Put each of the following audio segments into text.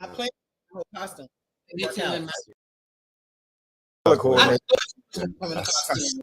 I played the whole costume. It Me worked too. out. And my Color I coordinator. was in a costume.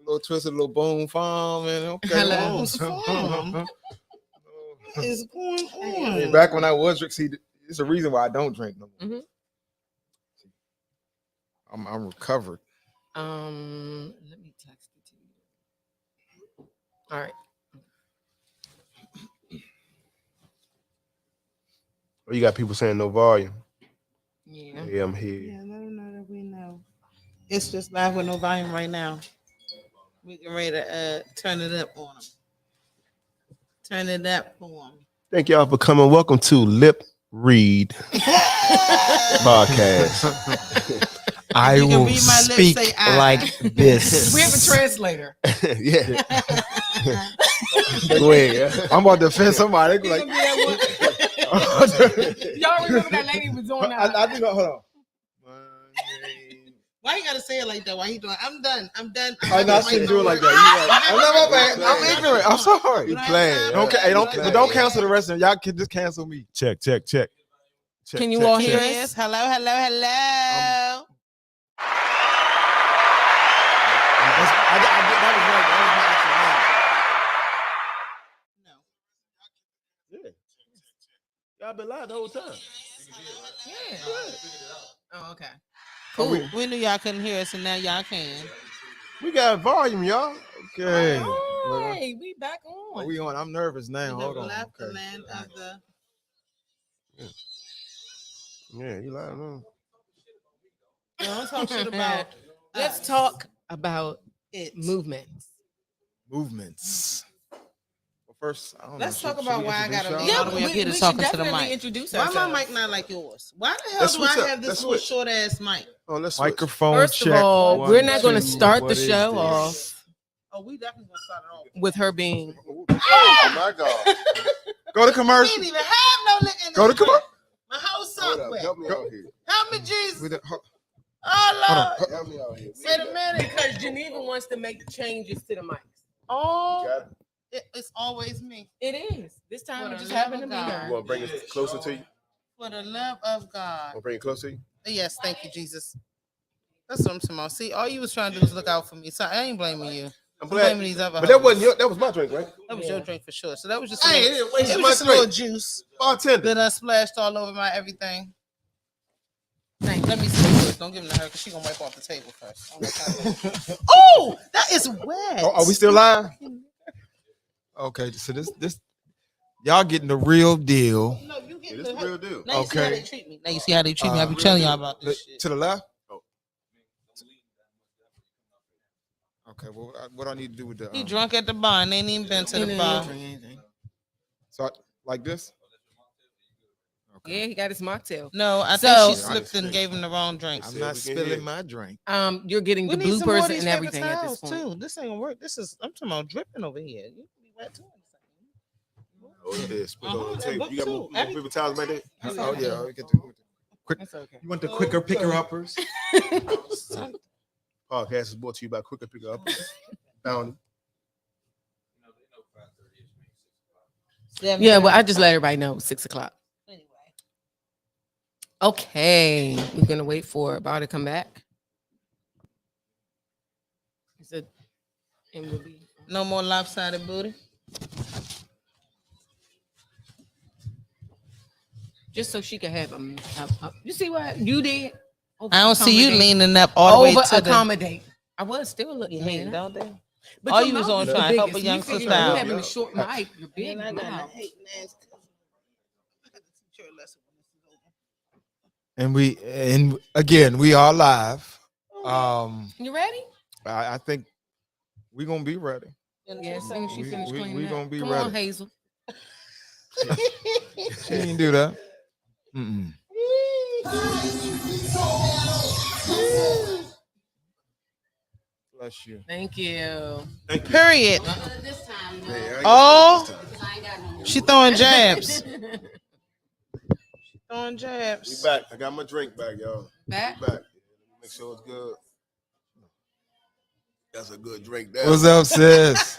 little twisted, little boom farm, and okay. Hello. on. What's what is going on? And back when I was drink, see, it's a reason why I don't drink no more. Mhm. I'm recovered. Let me text it to you. All right. Oh, you got people saying no volume. Yeah. Yeah, I'm here. Yeah, let them know that we know. It's just live with no volume right now. We can ready to turn it up on them. Turn it up for them. Thank y'all for coming. Welcome to Lip Read Podcast. I You can will read my lips, speak say I. like this. We have a translator. Yeah. Go ahead. I'm about to offend somebody. They You be gonna like, be at work. Y'all remember that lady was doing that? I think. Hold on. Why you gotta say it like that? Why he doing? I'm done. I'm done. I know I shouldn't do it like that. You right. I'm not my bad. I'm ignorant. I'm sorry. You playing? Don't huh? hey, don't You but don't playing. cancel the rest of them. Y'all can just cancel me. Check. Can you all hear Yes. us? Hello, hello, hello. That was right. That No. Yeah. Y'all been live the whole time. Yeah. Oh, okay. was my Cool. We knew y'all couldn't hear us, and now y'all can. We got volume, y'all. Okay. Hey, we back on. Are we on? I'm nervous now. We Hold have on. left the Okay. land of the. Yeah, you live. No. Don't talk shit about. Let's us. talk about it. movements. Movements. Well, first, I don't Let's know. talk Should about we why I introduce gotta y'all? lean all the way up here to talking to the mic. Introduce Why ourselves. my mic not like yours? Why the hell Let's do I switch up. have this Let's little switch. short ass mic? Oh, let's switch. Microphone First check. of all, One, we're not going to two. start What the is show this? off Oh, we definitely gonna start it off. with her being. Oh my God. Go to We commercial. didn't even have no liquor in Go to this commercial. drink. My whole Hold sock up. wet. Help me out here. Help me, Jesus. With the- ho- Oh Lord. Help me out here. Wait a minute. Because Geneva wants to make changes to the mics. Oh, Got it. it's always me. It is. This time For it the just love happened to of be God. her. You want to bring it closer to you? For the love of God. Want to bring it closer to you? Yes, thank you, Jesus. That's what I'm talking about. See, all you was trying to do was look out for me. So I ain't blaming you. I'm I'm glad. blaming these other. But that hoes. wasn't your. That was my drink, right? That was Yeah. your drink for sure. So that was just a Hey, little, wait, it was my just a little drink. juice Bartender. that I splashed all over my everything. Let me see this. Don't give them to her because she gonna wipe off the table first. Oh, that is wet. Oh, are we still live? Okay, so this y'all getting the real deal. No, you get Yeah, this is the real deal. Now you see how Okay. they treat me. Now you see how they treat me. I be Real telling deal. y'all about this shit. To the left. Oh. Okay, well, what I need to do with the? He drunk at the bar and ain't even been to the bar. So like this. Yeah, he got his mocktail. No, I So- think she slipped and gave him the wrong drink. I'm Said not we can spilling hear. my drink. You're getting We the need some more of bloopers these and paper everything at this towels, point. too. This ain't gonna work. This is I'm talking about dripping over here. You can be wet too. Oh, it is. Put it on the Uh-huh, table. that You got book more too. paper towels right there? Oh yeah, we get to. That's okay. You want the quicker picker uppers? Podcast is brought to you by Quicker Picker Up. Bounty. Yeah, well, I just let everybody know 6:00. Anyway. Okay, we're gonna wait for Bow to come back. Is it? And we'll be. No more lopsided booty. Just so she could have you see what you did? I don't see you Over-accommodate. leaning up all the way Over to the. accommodate. I was still looking. You hate, leaning up. don't they? But All your you was mouth on is trying the to help biggest. a young You figure sister you out. having a short mic, your big And I got my mouth. hating ass cousin. I gotta teach her a lesson when this is over. And again we are live. You ready? I think we're gonna be ready. Yeah, as soon as she We- finished we- cleaning we up. gonna be Come ready. on, Hazel. She didn't do that. Mm-mm. Bless you. Thank you. Period. This time, no. Hey, I ain't Oh, got this time. I ain't got no more. she throwing jabs. Throwing We jabs. back. I got my drink back, y'all. Back? We back. Make sure it's good. That's a good drink down. What's up, sis?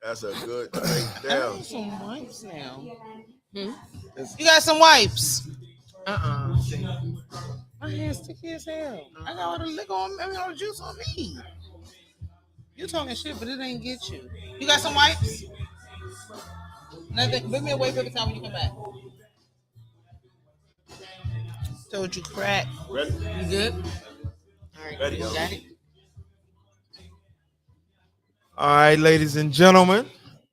That's a good drink I down. need some wipes now. Hmm? You got some wipes? Uh-uh. My hand's sticky as hell. I got all the liquor on me. I mean, all the juice on me. You talking shit, but it ain't get you. You got some wipes? Nothing. Bring me a wafer every time when you come back. Told you crack. Ready? You good? All right. Ready, You yo. got it? All right, ladies and gentlemen.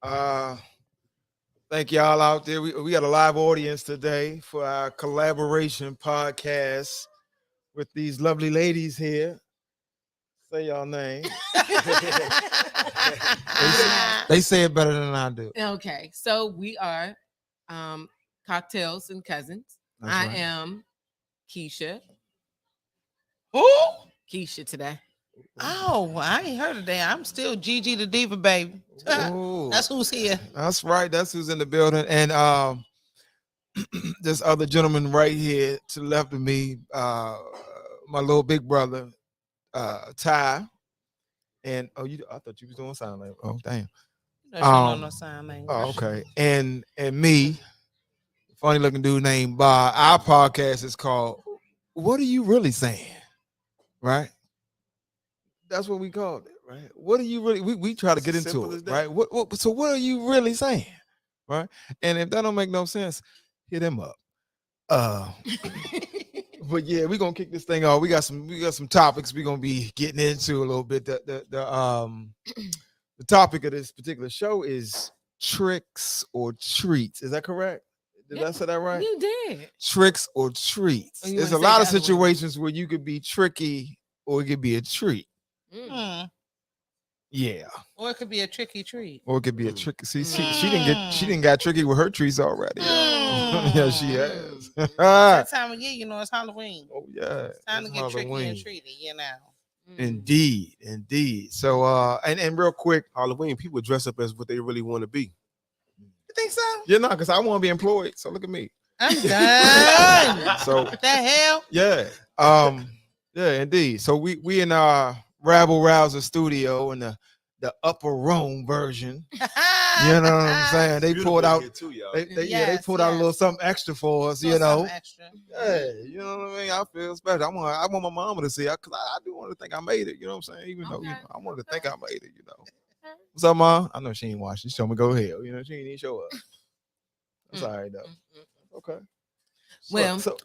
Thank y'all out there. We got a live audience today for our collaboration podcast with these lovely ladies here. Say y'all name. They say it better than I do. Okay. So we are Cocktails and Cousins. That's I right. am Keisha. Who? Keisha today. Oh, I ain't heard of that. I'm still Gigi the Diva, baby. Ooh, That's who's here. that's right. That's who's in the building. And this other gentleman right here to the left of me, my little big brother, Ty. And I thought you was doing sign language. Oh, damn. No, she don't know sign language. Oh, okay. And me, funny looking dude named Bob. Our podcast is called What Are You Really Saying? Right? That's what we called it, right? What are you really we try to get into Simple it, as that. right? So what are you really saying? Right? And if that don't make no sense, hit him up. But yeah, we're gonna kick this thing off. We got some topics we're gonna be getting into a little bit. The topic of this particular show is tricks or treats. Is that correct? Did I say that right? You did. Tricks or treats. Oh, you There's a wanna say lot it of the other way. situations where you could be tricky or it could be a treat. Mm. Yeah. Or it could be a tricky treat. Or it could be a trick. See, she didn't got tricky with her treats already. Yeah, she has. Oh That time of year, you know, it's Halloween. yeah. It's time to it's get tricky Halloween. and treaty, you know. Indeed. So and real quick, Halloween, people dress up as what they really want to be. You think so? because I want to be employed. So look at me. I'm done. So What the hell? yeah. Yeah, indeed. So we in our Rabble Rouser studio in the upper room version. You know what I'm saying? They pulled out Too, y'all. they Yes, pulled out a yes. little something extra for us, you Little know. something extra. Hey, you know what I mean? I feel special. I want my mama to see it because I do want to think I made it. You know what I'm saying? Even though Okay. I wanted to think I made it. You know. What's up, mom? I know she ain't watching. She told me go ahead. You know she ain't even show up. That's all right though. Okay. Well, so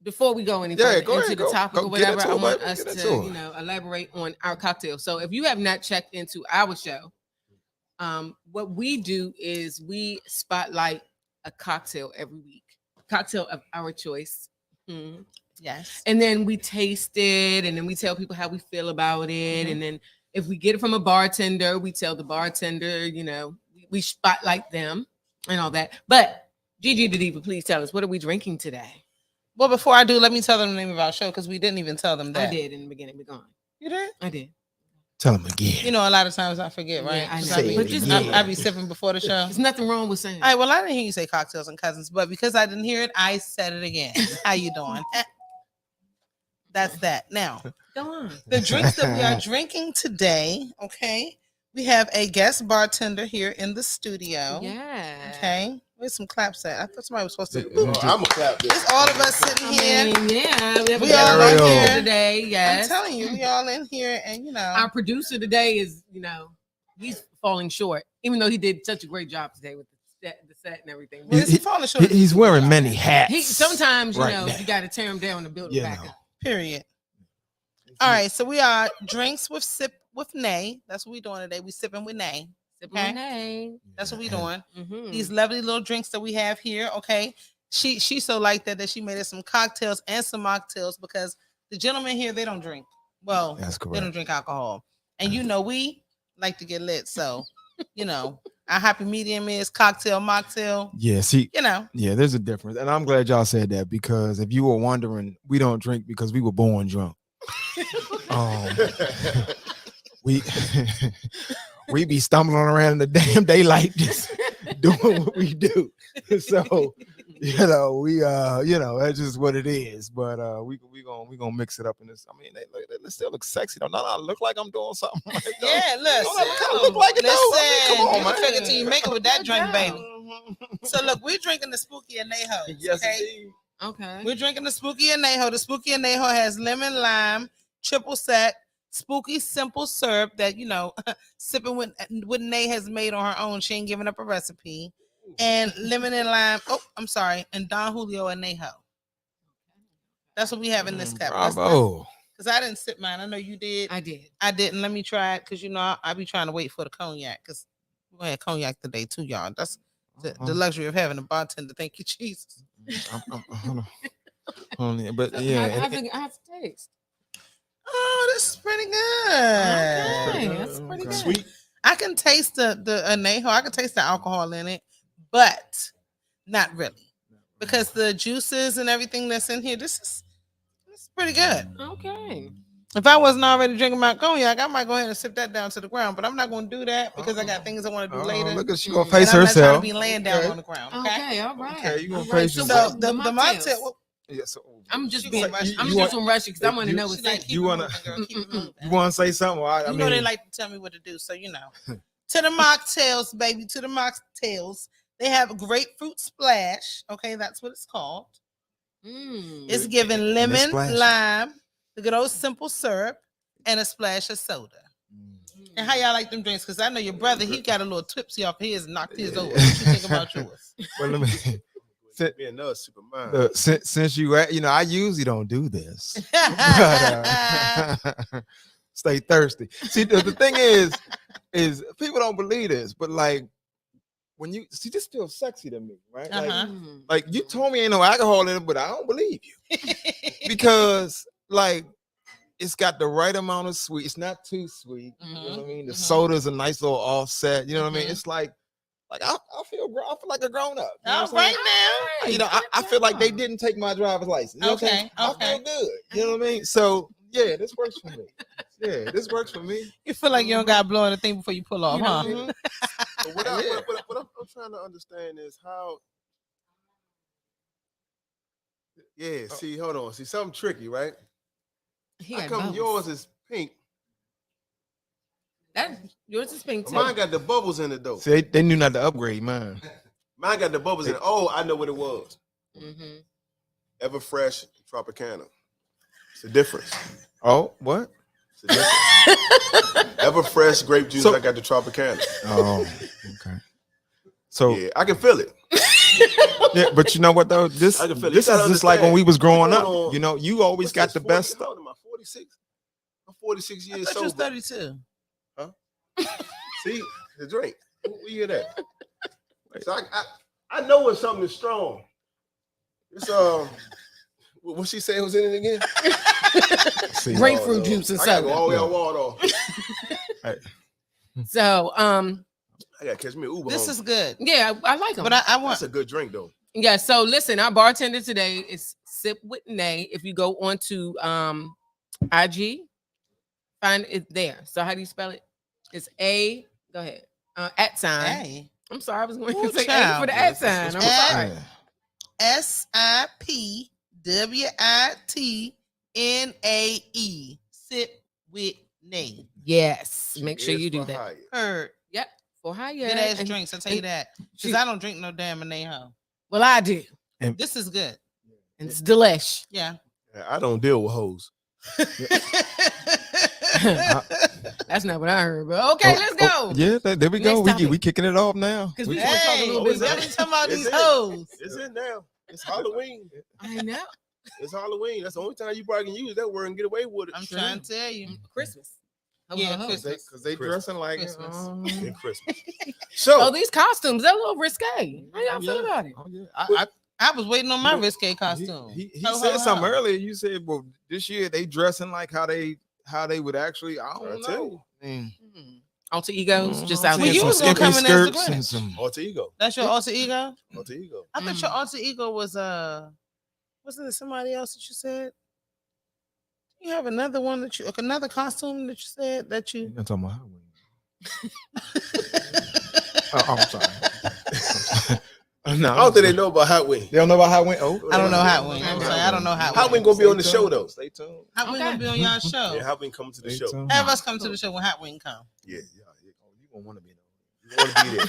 Before we go any Yeah, further go into ahead, the go. topic Go or get whatever, into I it, want baby. us Get to, into it. elaborate on our cocktail. So if you have not checked into our show, what we do is we spotlight a cocktail every week, cocktail of our choice. Mhm. Yes. And then we taste it, and then we tell people how we feel about it. And then if we get it from a bartender, we tell the bartender, we spotlight them and all that. But Gigi the Diva, please tell us, what are we drinking today? Well, before I do, let me tell them the name of our show because we didn't even tell them that. I did in the beginning. We're gone. You did? I did. tell them again. You know, a lot of times I forget, right? Yeah, I know. 'Cause I be, But just- I be sipping before the show. There's nothing wrong with saying. All right, well, I didn't hear you say cocktails and cousins, but because I didn't hear it, I said it again. How you doing? That's that. Now, Go on. the drinks that we are drinking today, okay? We have a guest bartender here in the studio. Yeah. Okay. Where's some claps at? I thought somebody was supposed to. I'm a clap this. It's all of us sitting I here. mean, yeah, we have a We guest all bartender in here. today. I'm Yes. telling you, we all in here, and you know, Our producer today is, he's falling short, even though he did such a great job today with the set and everything. well, is he falling short? He's wearing many hats. He sometimes, right now. you got to tear him down to build You it back know. up. Period. All right, so we are drinks with sip with Nay. That's what we're doing today. We sipping with Nay. Okay. That's what we're doing. Mm-hmm. These lovely little drinks that we have here. Okay. She's so like that she made us some cocktails and some mocktails because the gentlemen here, they don't drink. Well, That's they don't correct. drink alcohol. And we like to get lit. So, our happy medium is cocktail, mocktail, Yeah, see, Yeah, there's a difference. And I'm glad y'all said that because if you were wondering, we don't drink because we were born drunk. We we be stumbling around in the damn daylight just doing what we do. So, we that's just what it is. But we gonna mix it up in this. I mean, they still look sexy though. Not I look like I'm doing something right though. Yeah, listen. Don't look like it though. I mean, come on, you man. can figure till you make it with that drink, baby. So look, we're drinking the Spooky Anejo. Yes, okay? indeed. Okay. We're drinking the Spooky Anejo. The Spooky Anejo has lemon, lime, triple sec, spooky simple syrup that sipping what Nay has made on her own. She ain't giving up a recipe. And lemon and lime. Oh, I'm sorry. And Don Julio and Neho. That's what we have in this cup. Bravo. Because I didn't sip mine. I know you did. I did. I didn't. Let me try it because I be trying to wait for the cognac because we're gonna have cognac today too, y'all. That's the luxury of having a bartender. Thank you, Jesus. Hold on. But yeah, I have to taste. Oh, this is pretty good. Okay, that's pretty good. Sweet. I can taste the anejo. I can taste the alcohol in it, but not really because the juices and everything that's in here. This is pretty good. Okay. If I wasn't already drinking my cognac, I might go ahead and sip that down to the ground. But I'm not going to do that because I got things I want to do later. Look at she gonna And face I'm not trying to herself. be laying down on the ground. Okay. Okay, all right. Okay, you gonna All face So yourself. So what- the mocktails. mocktail. Well, Yeah, so I'm just She being. gonna rush- I'm you just gonna rush because I want to know what's she's like, in. keep you it wanna- moving, girl, keep it moving. you want to say something? Well, I You mean, know they like to tell me what to do, so to the mocktails, baby, to the mocktails. They have a grapefruit splash. Okay, that's what it's called. It's given lemon, splash. lime, the good old simple syrup, and a splash of soda. And how y'all like them drinks? Because I know your brother, he got a little tipsy off his and knocked his over. What you think about yours? well, let me. Me another Superman. Since you, I usually don't do this. Stay thirsty. See, the thing is people don't believe this, but like when you see, this feels sexy to me, right? Uh-huh. Like you told me ain't no alcohol in it, but I don't believe you because like it's got the right amount of sweet. It's not too sweet. You know what I mean? The soda's a nice little offset. You know what I mean? It's like I feel like a grown up. You know All what I'm right saying? now. I feel like they didn't take my driver's license. You know what I'm saying? I feel good. You know what I mean? So yeah, this works for me. Yeah, this works for me. You feel like you don't got to blow on the thing before you pull off, huh? But what I'm trying to understand is how. Yeah, see, hold on. See, something tricky, right? How come yours is pink? Yours is pink too. Mine got the bubbles in it, though. See, they knew not to upgrade mine. Mine got the bubbles in it. Oh, I know what it was. Mm-hmm. Everfresh Tropicana. It's a difference. Oh, what? It's a difference. Everfresh grape juice. So- I got the Tropicana. Oh, okay. So Yeah, I can feel it. yeah, but you know what though? This I can feel it. this You is gotta just like when understand. we was growing Hold up. on. You know, you always What's got this, the 40 best How stuff. old am I? 46. I'm 46 I years thought you was sober. 32. See the drink. We hear that. So I know when something is strong. It's what she say was in it again? See, Grapefruit Oh, juice and I gotta go soda. all the way on Waldorf. So I gotta catch me an Uber. This home. is good. yeah, I like them. But I want That's a good drink though. Yeah, so listen, our bartender today is Sip with Nay. If you go on to IG, find it there. So how do you spell it? It's A, go ahead. @ sign. Hey. I'm sorry, I was going Ooh, to say A child. for the Yeah, @ sign. I'm that's- sorry. Yeah. SIPWITNAE. Sip with Nay. Yes, make sure Yes, you do for that. hire. Heard. Yep, for hire. Good ass And- drinks, I'll tell you that. she- Because I don't drink no damn anejo. Well, I do. This is good. And it's delish. Yeah. I don't deal with hoes. That's not what I heard, but okay, let's go. Yeah, there we go. Next topic. We kicking it off now. 'Cause we We- wanna talk a Hey, little we bit definitely talking about It's these in. hoes. It's in now. It's Halloween. I know. It's Halloween. That's the only time you probably can use that word and get away with it. I'm trying to tell you. Christmas. Yeah, Ho, ho, ho. Christmas. Because they Christmas. dressing like Christmas. In Christmas. Oh, So these costumes, they're a little risque. How y'all feel about it? Oh, yeah. I was waiting on my Look, risque costume. He Ho, ho, said something ho. earlier. You said, well, this year they dressing like how they would actually. I I don't tell know. Mm. Alter egos, just I'm out Well, seeing here. you some was gonna skimpy come in as the skirts and Grinch. some. alter ego. That's your alter ego? Alter ego. I thought your alter ego was wasn't it somebody else that you said? You have another one that another costume that you said that you I'm talking about Halloween. I'm sorry. No, I don't think they know about Hot Wing. They don't know about Halloween. Oh, I don't know Hot Wing. I'm sorry, I don't know Hot Hot Wing. Wing gonna be on the show though. Stay tuned. Hot Wing Okay. gonna be on y'all show. Yeah, Hot Wing coming to the Stay show. tuned. Have us come to the show when Hot Wing come. Yeah. You gonna want to be there. You want to be there.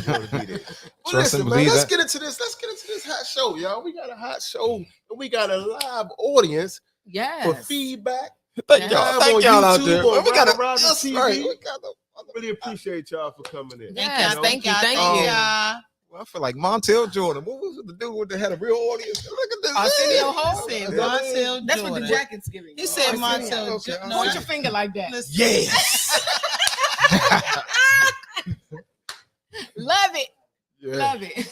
You want to be there. Well, Trust and listen, man, believe let's that. get into this. Let's get into this hot show, y'all. We got a hot show and we got a live audience Yes. for feedback Thank Yeah. y'all. Thank y'all out there. on We got Rabble Rousing yes, TV. right. We got the- Really appreciate y'all for coming in. Thank Yes, y'all. thank you, Thank thank y'all. you. Thank Well, I feel like Montel Jordan. What was the dude with the had a real audience? Look at this. Arsenio Hall? Said Is that it? Montel That's what the Jordan. jacket's giving. He said Arsenio. Montel. Okay, Jo- I'm no, Point sorry. your finger like that. listen. Yes. Love it. Yeah. Love it.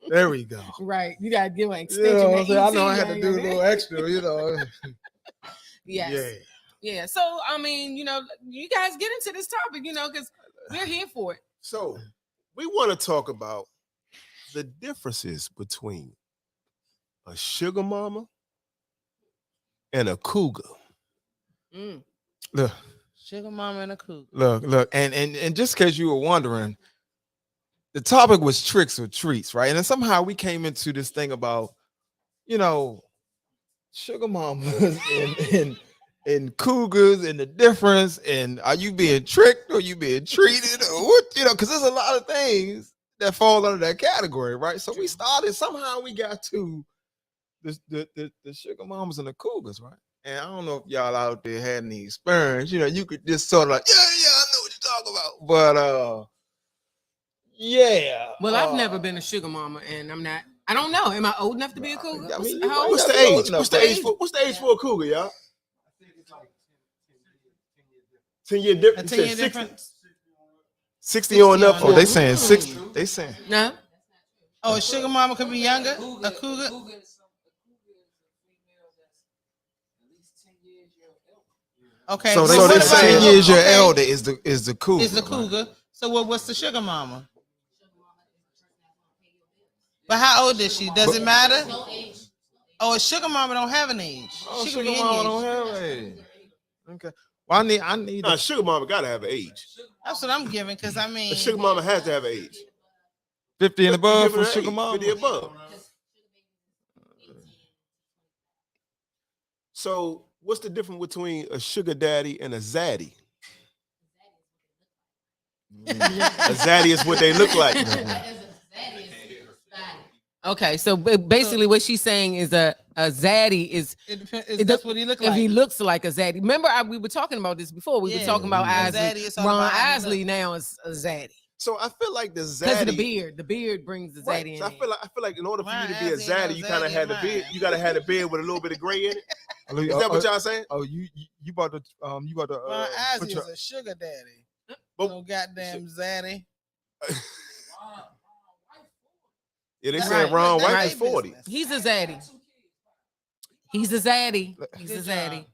There we go. Right. You gotta give an You extension. know what I'm to saying? I ET know I had to on do a your little head. extra, you know. Yes. Yeah. Yeah. So I mean, you know, you guys get into this topic, you know, because we're here for it. So we want to talk about the differences between a sugar mama and a cougar. Mm. Look, Sugar mama and a cougar. look, and just because you were wondering, the topic was tricks or treats, right? And then somehow we came into this thing about, you know, sugar mamas and cougars and the difference, and are you being tricked or you being treated or what, you know, because there's a lot of things that fall under that category, right? So we started, somehow we got to the sugar mamas and the cougars, right? And I don't know if y'all out there had any experience, you know, you could just sort of like, yeah, I know what you're talking about. But yeah. Well, I've never been a sugar mama, and I don't know. Am I old enough to be a cougar? I mean, How old? What's the Yeah, age? What's the age for? What's the age for a cougar, y'all? 10-year A difference. 10-year difference. 60 on up. Oh, they for- saying 60. They saying No. Oh, a sugar mama could be younger. A cougar. Okay. so. but They So what they about- saying 10 years your okay, elder is the cougar. Is the right? cougar. So what's the sugar mama? But how old is she? Does it matter? Oh, a sugar mama don't have an age. Oh, She could sugar be mama any don't age. have age. Okay. Well, I need. Nah, sugar mama gotta have an age. That's what I'm giving, because I mean, A sugar mama has to have an age. 50 and above Give her for an sugar age, mama. 50 above. So what's the difference between a sugar daddy and a zaddy? A zaddy is what they look like. Okay, so basically, what she's saying is a zaddy is it depends. It That's does- what he look if like. he looks like a zaddy. Remember, we were talking about this before. We were Yeah. talking about A Isley. zaddy is all Ron about how he Isley look. now is a zaddy So I feel like the because of the zaddy. beard. The beard brings the zaddy Right. in. So I feel like in order for Mine you to be a Isley ain't zaddy, no you kind of zaddy had the of beard. mine. You gotta have the beard with a little bit of gray in it. Oh, Is that what y'all saying? Oh, you about to Ron put Isley your, is a sugar daddy. But- No goddamn zaddy. Yeah, they Right. saying Ron That's White they is 40. business. He's a zaddy. He's a zaddy. He's a Good zaddy. job.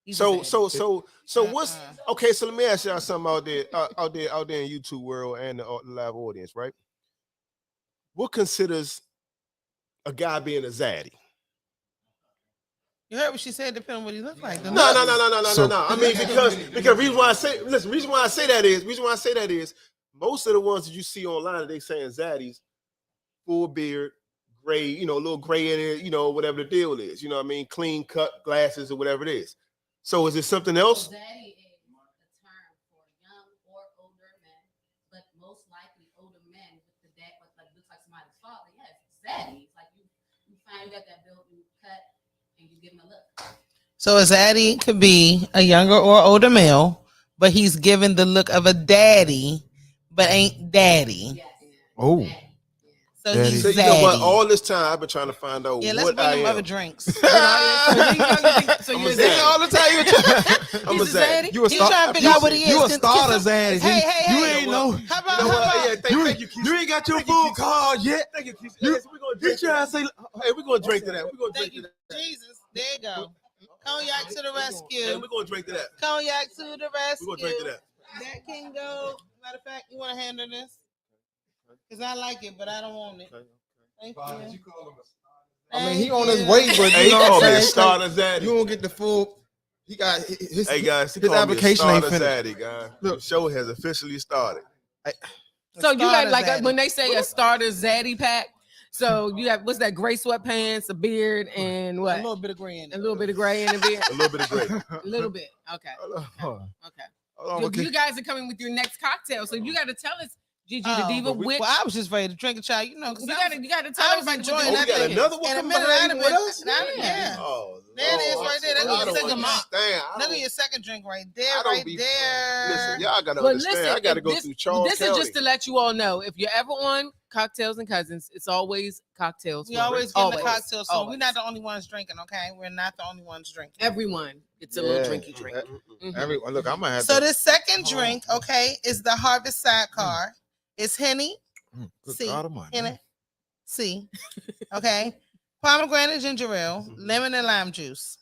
He's a So zaddy. so what's Uh-uh. okay? So let me ask y'all something out there in YouTube world and the live audience, right? What considers a guy being a zaddy? You heard what she said. Depending on what he look like. No. I mean because reason why I say that is most of the ones that you see online they saying zaddies, full beard, gray, you know, a little gray in it, you know, whatever the deal is. You know what I mean? Clean cut glasses or whatever it is. So is it something else? Zaddy is a term for young or older men, but most likely older men with the dad, what like looks like somebody's father. Yes, zaddy. It's like you find you got that built, you cut, and you give him a look. So a zaddy could be a younger or older male, but he's given the look of a daddy, but ain't daddy. Yes. oh, Zaddy. So Daddy. he's So you know what? zaddy. All this time I've been trying to find out Yeah, let's what bring I him am. other drinks. So I'm you're a a zaddy. zaddy. all the time I'm a He's a zaddy. zaddy. you a He's star, trying to figure out what he is. You a Can- starter, can some- Zaddy. Hey, You hey. ain't know. How about, You know what? how Yeah, about? thank you, Keith. You ain't got your Thank you, full Keith. card yet. Thank you, Keith. You- Yes, we're gonna You drink. try to say, Hey, we're gonna drink to that. We're gonna Thank drink you, to that. Jesus. There you go. Cognac to the Hey, rescue. we're gonna drink to that. Cognac to the rescue. We're gonna drink to that. That can go. Matter of fact, you want to handle this? Because I like it, but I don't want it. Thank you. I mean, he Thank on his you. way, but Hey, you he know what called I'm me a saying? starter zaddy. You won't get the full. He got his. Hey guys, he his called me a application ain't starter finished. zaddy, guys. Look. The show has officially started. So you got Starter like zaddy. when they say a starter zaddy pack. So you have what's that? Gray sweatpants, a beard, and A what? little bit of gray in A it. little bit of gray in the beard. A little bit of great. A little bit. Okay. Hold on. Okay. Hold on, You, okay. you guys are coming with your next cocktail, so you got to tell us Gigi the Diva Oh, with. well, I was just ready to drink a child, you know, because You gotta tell I was everybody enjoying what Oh, you that we got thing. another one In a coming minute, behind I'd you have with been- us? yeah. Oh, There it is Lord. right there. That Y'all goes don't second mark. understand. I Look at don't- your second drink right there, I don't right be- there. Listen, y'all gotta Well, understand. listen, I gotta if go this- through Charles This County. is just to let you all know if you're ever on Cocktails and Cousins, it's always cocktails. We for always free. get in the cocktail song. We're Always. not the only ones drinking, okay? We're not the only ones drinking. Everyone gets a little Yeah. drinky drink. Mhm. Everyone, look, I'm gonna have So to. this second Hold drink, on. okay, is the Harvest Sidecar. It's Henny, Good see, God Almighty. Henny, C, okay, pomegranate ginger ale, lemon and lime juice.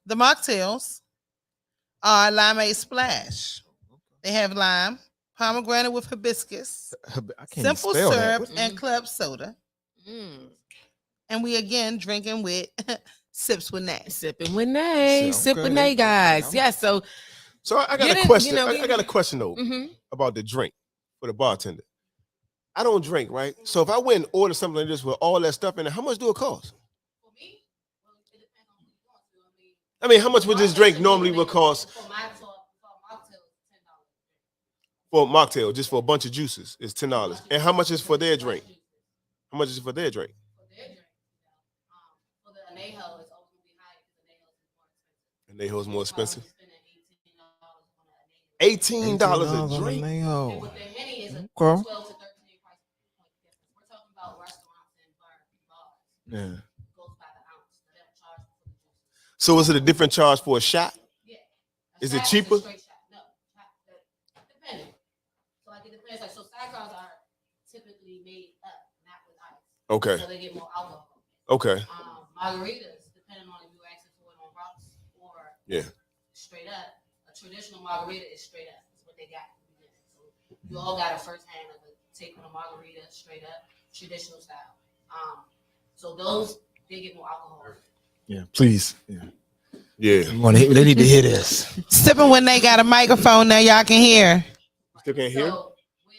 The mocktails are limeade splash. They have lime, pomegranate with hibiscus, I can't even simple spell that. syrup, and club soda. Mm. And we again drinking with sips with Nat. Sipping with Nay, So, sip with okay. Nay, guys. I'm- Yes. So, So I got Get a it, question. you know, I got a question though mhm. about the drink for the bartender. I don't drink, right? So if I went and order something like this with all that stuff in it, how much do it cost? For me, well, it depends on who you're going to. I mean, I mean, how much would this drink normally would cost for my mocktail, $10. for a mocktail, just for a bunch of juices? It's $10. And how much is for their drink? How much is for their drink? For their drink, for the anejo, it's always gonna be higher because the anejo is more expensive. And they hold more expensive. Probably spending $18 on an anejo. $18 $18 a drink. And Nail. with the Henny is a Okay. 12 to 13 price point difference. We're talking about restaurants and bars. Yeah. It goes by the ounce. They don't charge for the juice. So is it a different charge for a shot? Yeah. A Is it shot a cheaper? straight shot. No. Depending. So like it depends. Like so sidecars are typically made up, not with ice. Okay. So they get more alcohol. Okay. Margaritas, depending on if you're asking for it on rocks or Yeah. straight up. A traditional margarita is straight up. That's what they got. So you all got a first hand of a take on a margarita straight up, traditional style. So those they get more alcohol. Yeah. Please. Yeah. Yeah. They need to hear this. Sipping when they got a microphone now, y'all can hear. Still can't hear? So with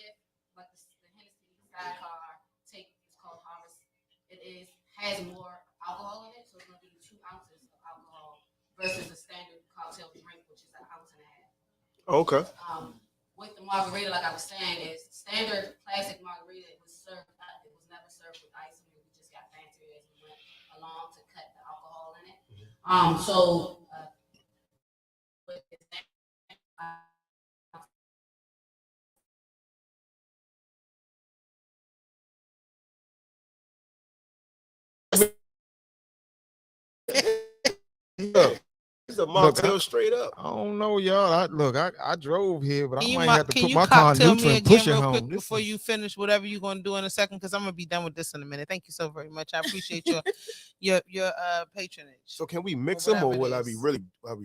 like the Hennessy sidecar take is called Harvest. It has more alcohol in it, so it's gonna be 2 ounces of alcohol versus a standard cocktail drink, which is 1.5 ounces. Okay. With the margarita, like I was saying, is standard classic margarita. It was served up. It was never served with ice. We just got fancier as we went along to cut the alcohol in it. With that, Yeah. It's a mocktail straight up. I don't know, y'all. I drove here, but I might have to Can put you my car in cocktail neutral me and push again it real home. quick before you finish whatever you're going to do in a second? Because I'm going to be done with this in a minute. Thank you so very much. I appreciate your patronage. So can we mix Or them, or whatever will it I be is.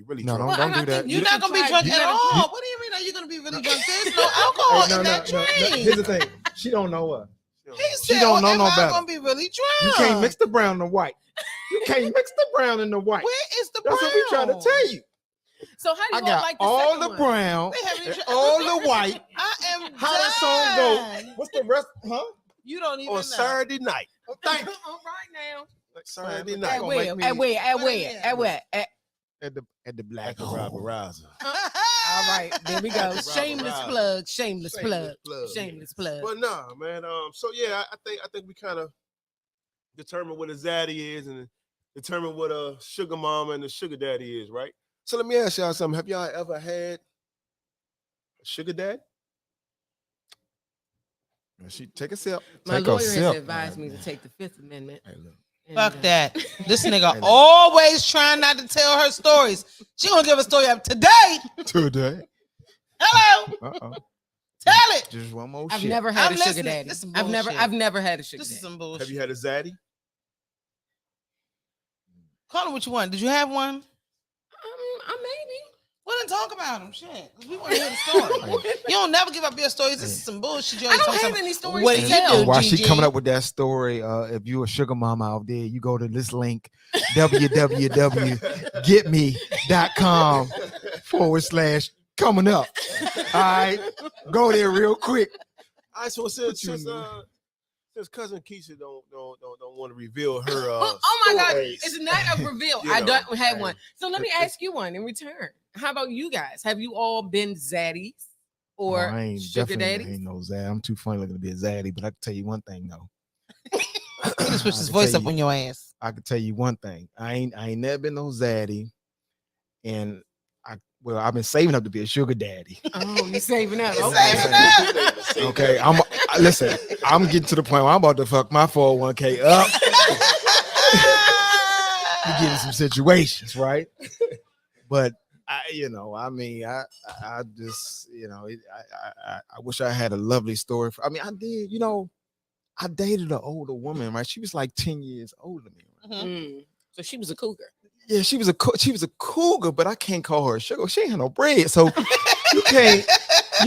really? No, drunk? don't do that. You're You not can going to be try- drunk you at gotta all. try- What do you mean? Are you going to be really drunk? There's no alcohol in that drink. Here's the thing. She don't know us. He She said, don't know am no I better. going to be really drunk? You can't mix the brown and the white. You can't mix the brown and the white. Where is the That's brown? what we trying to tell you. So how do I you got like the all second the one? brown We haven't and even- all the white. I am How that song go? done. What's the rest? Huh? You don't even know. On Saturday night. Thank you. All right now. Saturday At night. At gonna where? make me- At where? At What where? is it? At where? At the black At the hole. Robert Rouser. All right, there we go. Robert Shameless Rouser. plug. Shameless plug. Shameless plug. Shameless plug. But nah, man. So yeah, I think we kind of determine what a zaddy is and determine what a sugar mama and a sugar daddy is, right? So let me ask y'all something. Have y'all ever had a sugar dad? She take a sip. My Take a lawyer has sip. advised me to take the Fifth Amendment. Hey, look. and, Fuck that. This nigga Hey, always trying not to tell her stories. She gonna give a story up today. Today. Hello, Uh-oh. tell it. Just one more I've shit. never had I'm a sugar listening. daddy. This is I've never had a sugar This is daddy. some bullshit. Have you had a zaddy? Call it what you want. Did you have one? Maybe. Well, then talk about them. Shit, 'cause we want to hear the story. You don't never give up your stories. This is some bullshit. You I always don't talk have about- any stories What to do tell. you do? While she Gigi? coming up with that story, if you a sugar mama out there, you go to this link, www.getme.com/coming up. All right, go there real quick. All right, so What since you since cousin Keisha don't want to reveal her Oh my God. stories. It's not a reveal. You I know, don't have hey. one. So let me ask you one in return. How about you guys? Have you all been zaddies? or I ain't sugar definitely daddies? ain't no zaddy. I'm too funny looking to be a zaddy, but I can tell you one thing though. He just switched I his can voice tell up you- on your ass. I can tell you one thing. I ain't never been no zaddy, and I've been saving up to be a sugar daddy. Oh, you saving up? He's Okay. saving up. Okay, listen. I'm getting to the point where I'm about to fuck my 401k up to get in some situations, right? But I just, I wish I had a lovely story. I did, I dated an older woman, right? She was like 10 years older than me. Right? Mm. So she was a cougar. Yeah, she was a cougar, but I can't call her a sugar. She ain't had no bread, so you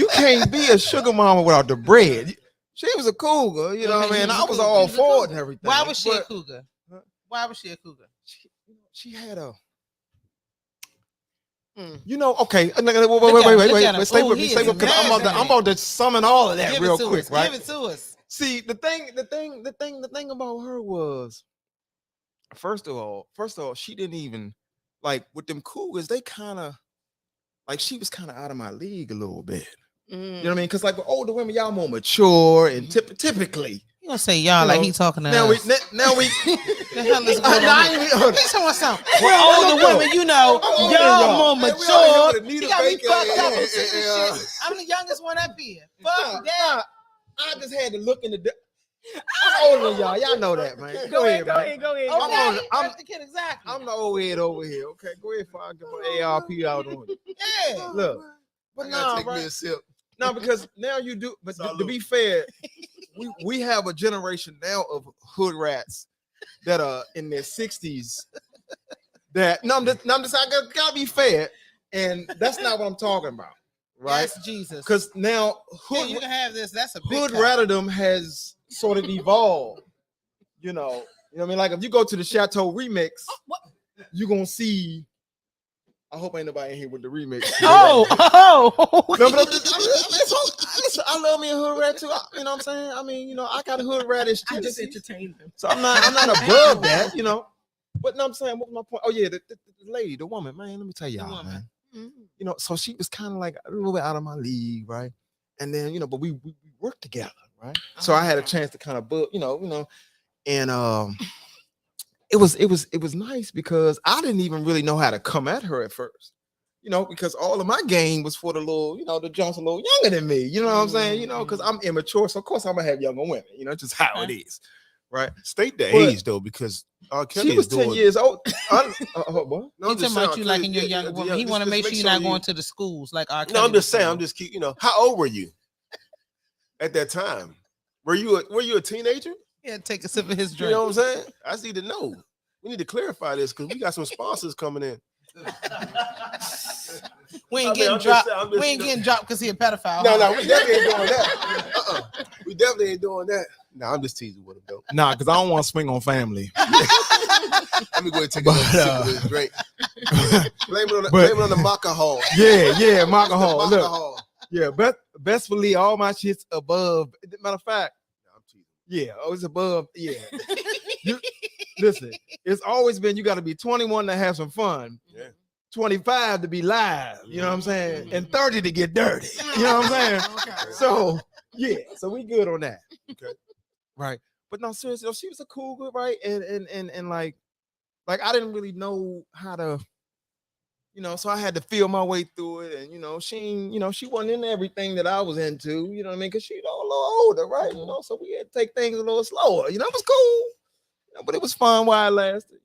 can't be a sugar mama without the bread. She was a cougar, you know what I Okay, mean? she was I a was cougar. all She was a for it cougar. and everything. Why was she a but cougar? Why was she a cougar? she had a, Mm. okay. Wait. Look at him. Stay Ooh, with me. he Stay is with me. 'Cause I'm imagining. about to summon all of that Give real it to quick, us. right? Give it to us. See, the thing about her was, first of all, she didn't even like with them cougars. They kind of like she was kind of out of my league a little bit. You know what I mean? Because like with older women, y'all more mature and typically. You gonna say y'all like he talking to Now us? now we. The hell is going Nah, I on? ain't even- He's talking something. Well, Well, older no. women, I'm older than y'all y'all. more Hey, we out here mature. with Anita You got me Baker fucked up. I'm and- sick of and, shit. I'm the youngest one up here. Nah, Fuck that. I just had to look in the. I'm older than y'all. Y'all know that, man. Go ahead, man. Go ahead. Okay, I'm that's the kid exactly. I'm the old head over here. Okay, go ahead before I get my ARP out on you. Yeah. Look, but I gotta nah, take me right? a sip. No, because now you do. But to Salute. be fair, we have a generation now of hood rats that are in their 60s. That I gotta be fair, and that's not what I'm talking about, right? Yes, Jesus. Because now Yeah, hood you can have this. That's a big hood cup. ratdom has sort of evolved. You know what I mean? Like if you go to the Chateau remix, you're gonna see. I hope ain't nobody in here with the remix. Oh. No, but listen, I love me a hood rat too. You know what I'm saying? I mean, I got a hood ratish I just tendencies. entertained them. So I'm not above that, But no, I'm saying what was my point? Oh yeah, the lady, the woman, man. Let me tell y'all, woman. man. So she was kind of like a little bit out of my league, right? And then but we worked together, right? So I had a chance to kind of book, and it was nice because I didn't even really know how to come at her at first. Because all of my game was for the little, the Jones a little younger than me. You know what I'm saying? Because I'm immature, so of course I'm gonna have younger women. Just how it is, right? State the But- age though, because R. Kelly She was is doing. 10 years old. What? No, He I'm talking just about saying, you R. liking your Kelly, younger yeah, woman. He just- want to just make sure make you're not you- going to the schools like R. No, Kelly I'm just was saying. doing. I'm just keep. How old were you at that time? Were you a teenager? Yeah, take a sip of his You drink. know what I'm saying? I just need to know. We need to clarify this because we got some sponsors coming in. We I ain't mean, getting I'm just dropped. saying, I'm just, We ain't getting dropped because he a pedophile. No, huh? we definitely ain't doing that. We definitely ain't doing that. No, I'm just teasing with him though. Nah, because I don't want to swing on family. Let me go ahead and take But, a sip of this drink. Blame it on the, but- blame it on the alcohol. Yeah, alcohol. Look, Alcohol. yeah, best believe all my shit's above. Matter of fact, No, I'm teasing. yeah, it's above. Yeah. Listen, it's always been you got to be 21 to have some fun. Yeah. 25 to be live, you know what I'm saying? And 30 to get dirty. You know what I'm saying? So yeah, so we good on that. Okay. Right. But no, seriously, she was a cougar, right? And like I didn't really know how to, so I had to feel my way through it. And she wasn't into everything that I was into, you know what I mean? Because she's a little older, right? So we had to take things a little slower. It was cool. But it was fun while it lasted,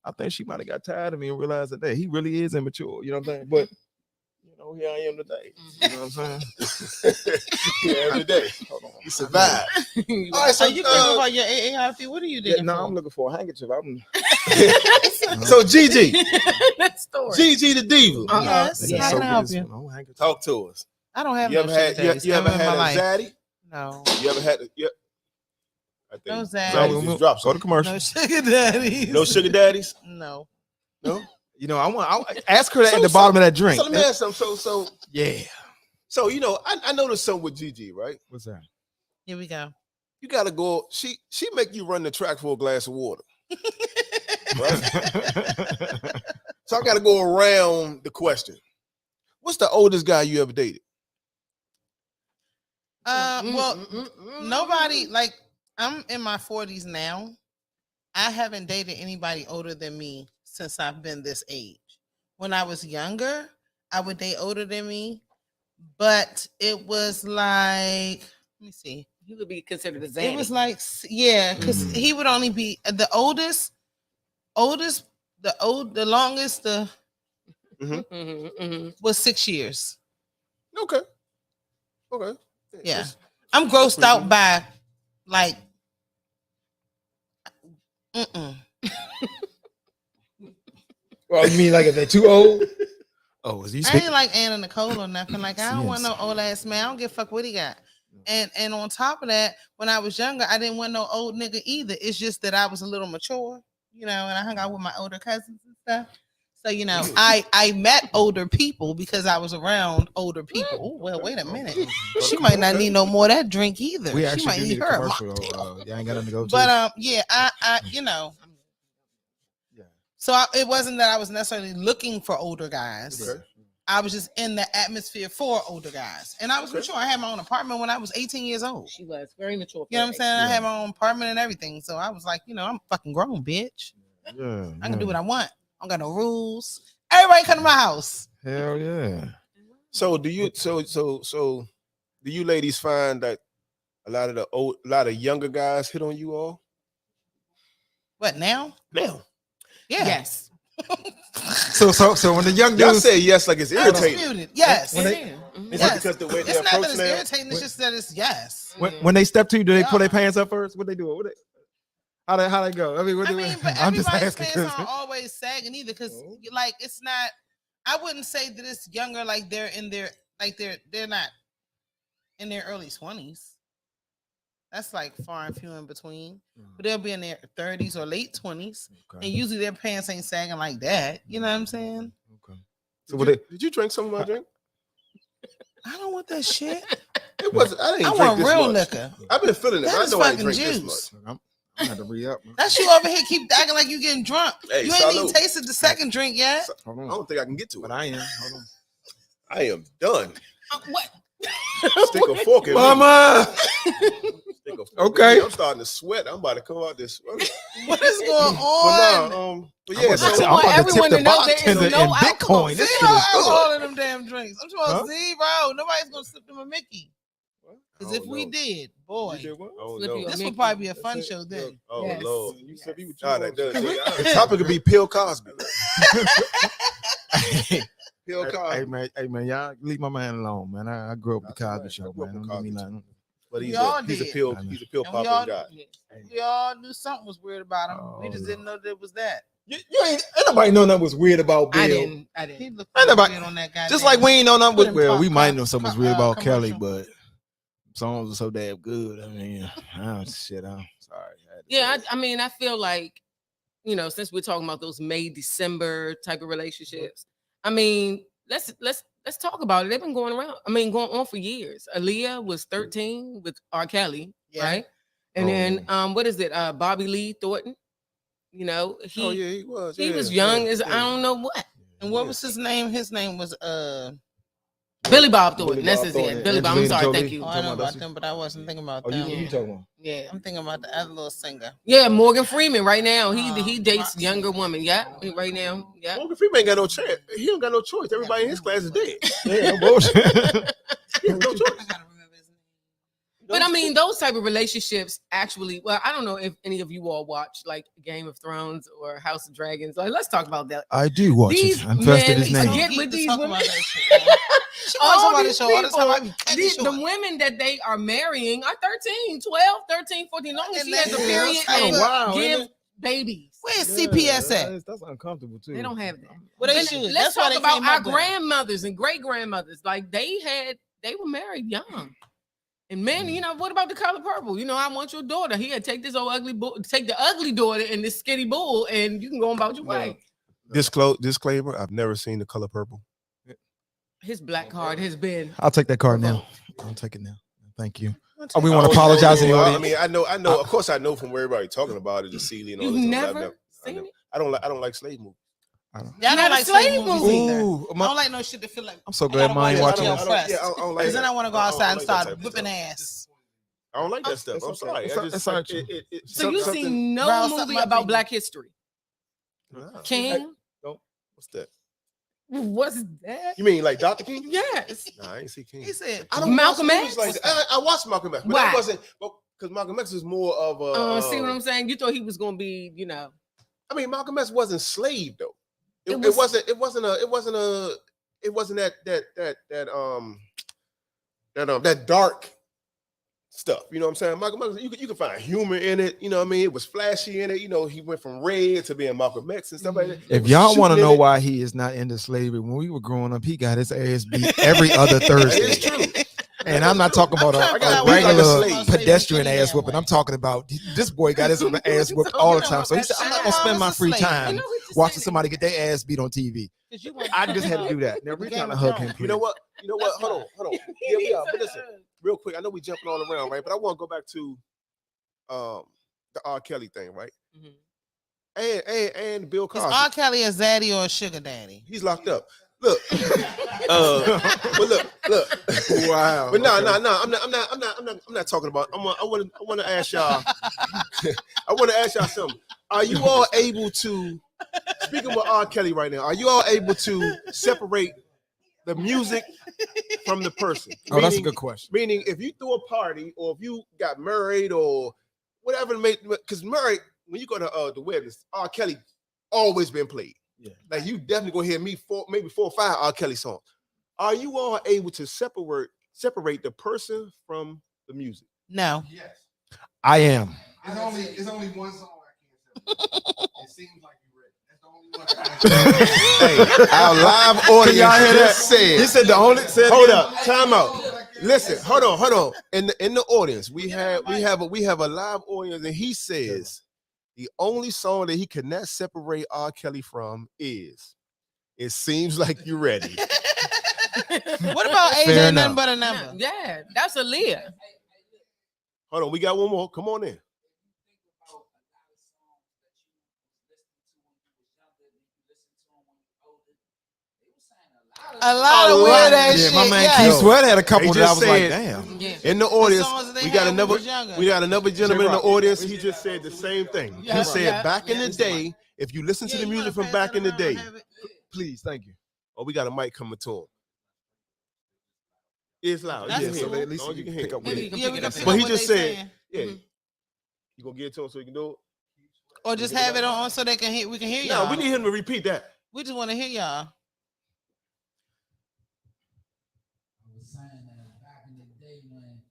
I think she might have got tired of me and realized that hey, he really is immature, you know what I'm saying? But here I am today. You know what I'm saying? Yeah, every day. Hold on. You survive. All right, So so you thinking about your AARP? What are you Yeah, digging no, for? I'm looking for a handkerchief. so Gigi, That story. Gigi the diva, Yes, Yeah. how can I help you? Handkerchief. talk to us. I don't have You no ever sugar had daddies you ever ever in had my a life. zaddy? No, You ever had a I think No Zaddy zaddies. just dropped Go to some. commercial. no sugar daddies. No sugar daddies? No. No. I ask her that So- at the bottom of that drink. So let me ask something. Yeah. So I noticed something with Gigi, right? What's that? Here we go. You gotta go. She make you run the track for a glass of water. Right? So I gotta go around the question. What's the oldest guy you ever dated? Well, nobody like I'm in my 40s now. I haven't dated anybody older than me since I've been this age. When I was younger, I would date older than me, but it was like, let me see. He would be considered a zaddy. It was like, yeah, because he would only be the oldest, the longest, was 6 years. Okay. Yeah. That's- I'm grossed out by like, Well, you mean like if they're too old? Oh, is he I speaking? ain't like Anna Nicole or nothing. Like I don't want Yes. no old ass man. I don't give a fuck what he got. And on top of that, when I was younger, I didn't want no old nigga either. It's just that I was a little mature, you know, and I hung out with my older cousins and stuff. So, you know, I met older people because I was around older people. Ooh, well, wait a minute. She might not need no more of that drink either. We She actually might do need need a her a commercial. mocktail. Y'all ain't got nothing to go to. But yeah, I you know. Yeah. So it wasn't that I was necessarily looking for older guys. Okay. I was just in the atmosphere for older guys. And I was mature. I had my own apartment when I was 18 years old. She was very mature. You know what I'm saying? I had my own apartment and everything. So I was like, you know, I'm fucking grown, bitch. yeah, I can do what I want. I don't got no rules. Everybody come to my house. Hell yeah. So do you so do you ladies find that a lot of younger guys hit on you all? What now? Now. Yeah. Yes. So when the young Y'all dudes say yes like it's irritating. Undisputed. Yes. When It they- is. Mhm. Is Yes. it because the way they It's not approach that it's now? irritating. It's just that it's yes. when they step to you, do they pull their Yeah. pants up first? What they do? How they go? I mean, what I they, mean, but I'm just everybody's asking. pants 'cause- aren't always sagging either, because Oh. like it's not. I wouldn't say that it's younger, like they're in their like they're not in their early 20s. That's like far and few in between. But they'll be in their 30s or late 20s, Okay. and usually their pants ain't sagging like that. You know what I'm saying? Okay. So what they? Did you drink some of my drink? I don't want that shit. It wasn't. I didn't I drink want this real much. liquor. I've been feeling it. That I is know I ain't fucking drink this juice. much. I'm gonna have to re-up. Man. That's you over here keep acting like you getting drunk. Hey, You ain't even salute. tasted the second drink yet. Hold I on. don't think I can get to But it. I am. Hold on. I am done. What? Stick a fork in me. Mama. Stick a fork in Okay. me. I'm starting to sweat. I'm about to come out this. What is going But on? no, but I'm yeah. about So to tip- I want I'm about to everyone tip to the know there is bartender no in alcohol. Bitcoin. This Zero shit is alcohol good. in them damn drinks. I'm talking about zero. Nobody's gonna slip them a Mickey. Because if we did, boy, You did what? Oh Slip no. you a this Mickey. would probably be a fun That's it. show then. Oh Yes. Lord. You said he was Nah, that does. Can The topic could be Bill Cosby. Bill Cosby. Hey man, y'all leave my man alone, man. I grew up with the That's Cosby right. Show, I grew up man. with Don't give me Cosby, nothing. But We all he's a did. pill And pill And we all- popping guy. We all knew something was weird about him. We Oh, just Lord. didn't know that it was that. You ain't nobody know nothing was weird about Bill. I didn't. He looked Ain't nobody- weird on that guy. Just like we ain't know nothing Put was him well. We com- might com- know something was com- weird about Kelly, commercial. but songs are so damn good. I mean, I'm sorry. I had to Yeah, say it. I mean, I feel like, you know, since we're talking about those May, December type of relationships, I mean, let's talk about it. They've been going on for years. Aaliyah was 13 with R. Kelly, Yeah. right? And Oh, then what is it? Bobby Lee Thornton. You know, Oh yeah, he was. he yeah, was young yeah, as yeah. I don't know what. And what was his name? His name was Billy Bob Thornton. Billy That's Bob his Thornton. head. Billy Bob. I'm Angelina sorry. Jolie. Thank you. Oh, I know Talking about about this? them, but I wasn't thinking about Oh, them. you talking about? Yeah. I'm thinking about the other little singer. Yeah, Morgan Freeman right now. He dates Roxy. younger women. Yeah, right now. Yeah. Morgan Freeman ain't got no chance. He don't got no choice. Everybody in his class is dead. Yeah, no bullshit. He has no choice. I gotta remember his name. But I mean, those type of relationships actually. Well, I don't know if any of you all watch like Game of Thrones or House of Dragons. Like, let's talk about that. I do watch These it. I'm invested his men name. get He with to these talk women. about that shit, man. She wants to talk about this show all the time. I be cutting the short. women that they are marrying are 13, 12, 13, 14. Long as And she has a they- period that's and kinda wild, give ain't babies. Where's CPS at? That's uncomfortable too. They don't have that. Well, they Then should. Let's That's why talk they about came our up with it. grandmothers and great grandmothers. Like they were married young. And men, you know, what about the color purple? You know, I want your daughter. Here, take this old ugly bull, take the ugly daughter and this skinny bull, and you can go about your way. Disclaimer: I've never seen The Color Purple. His black card has been I'll take that card now. I'll take it now. Thank you. Oh, we want to Oh, apologize to the I audience. mean, I know. Of course, I know from where everybody talking about it. The Sealy and all You've this. never seen it? I don't like slave movies. I don't. Yeah, I You don't had a like slave slave movies movie. either. Ooh, I don't like no shit that feel like. I'm so I glad gotta mine watch watching it this. on press. I don't like Because then that. I want to go I don't outside and like that start type of whipping stuff. ass. I don't like that stuff. It's I'm okay. sorry. It's I just it's all right, too. So you something- seen no Bro, something movie my about opinion. Black history? Nah. King? What's that? What's that? You mean like Dr. King? Yes. Nah, I ain't see King. He said, I don't Malcolm watch movies X? like that. I watched Malcolm X, but Why? that wasn't because Malcolm X was more of a. See what I'm saying? You thought he was gonna be, you know. I mean, Malcolm X wasn't slave though. It It wasn't that dark stuff. You know what I'm saying? Malcolm X, you can find humor in it. You know what I mean? It was flashy in it. You know, he went from Red to being Malcolm X and stuff like that. It If was y'all want to shooting know in it. why he is not into slavery, when we were growing up, he got his ass beat every other Thursday. It's true. And I'm not talking about I'm a trying to figure out regular why he's like a slave. pedestrian Any ass damn whooping. way. I'm talking about this boy got his ass whooped So all you the know time. what So he that said, I'm not shit gonna spend is? my free Slave. time You know what you're watching saying. somebody get their ass beat on TV. I just had to do that. Now we're Game trying to of hug Thrones. him. You know please. what? Hold on. Yeah, we are. But listen, real quick. I know we jumping all around, right? But I want to go back to the R. Kelly thing, right? And Bill Is Cosby. R. Kelly a zaddy or a sugar daddy? He's locked up. Look, but look. Wow. But no, okay. I'm not talking about. I want to ask y'all. I want to ask y'all something. Are you all able to? Speaking with R. Kelly right now, are you all able to separate the music from the person? Oh, that's a Meaning- good question. Meaning, if you threw a party or if you got married or whatever, because married, when you go to the weddings, R. Kelly always been played. Yeah. Like you definitely gonna hear me maybe 4 or 5 R. Kelly songs. Are you all able to separate the person from the music? No. Yes. I am. It's only one song I can't separate. It seems like you read. That's the only one I can't separate. Hey, our live audience y'all hear that? just said. He said the only. Hold up, time out. Listen, hold on. In the audience, we have a live audience, and he says the only song that he cannot separate R. Kelly from is "It Seems Like You Ready." What about age Fair ain't nothing enough. but a number? Yeah, that's Aaliyah. Hold on, we got one more. Come on in. A lot of A lot. weird ass Yeah, shit. my man yes. Keith Sweat had a couple They that I just was like, said- damn. Yeah. In the audience, songs that they we got had when we another was younger. gentleman in the J-Rock. audience. He just said the same thing. Yeah, He said yeah, back in yeah. the day, if you listen to Yeah, the you music wanna from pass back in that the around day, and have it? Please, thank you. oh, we got a mic coming to him. It's loud. That's You can cool. hear it. At least Oh, you you can pick hear up it. with Maybe it. you can Yeah, pick we it can up. pick But up he what just they said, saying. yeah. Mhm. You gonna get it to him so he can do it? Or just have it on so they can hear. We can hear No, y'all. we need him to repeat that. We just want to hear y'all. I was saying that back in the day when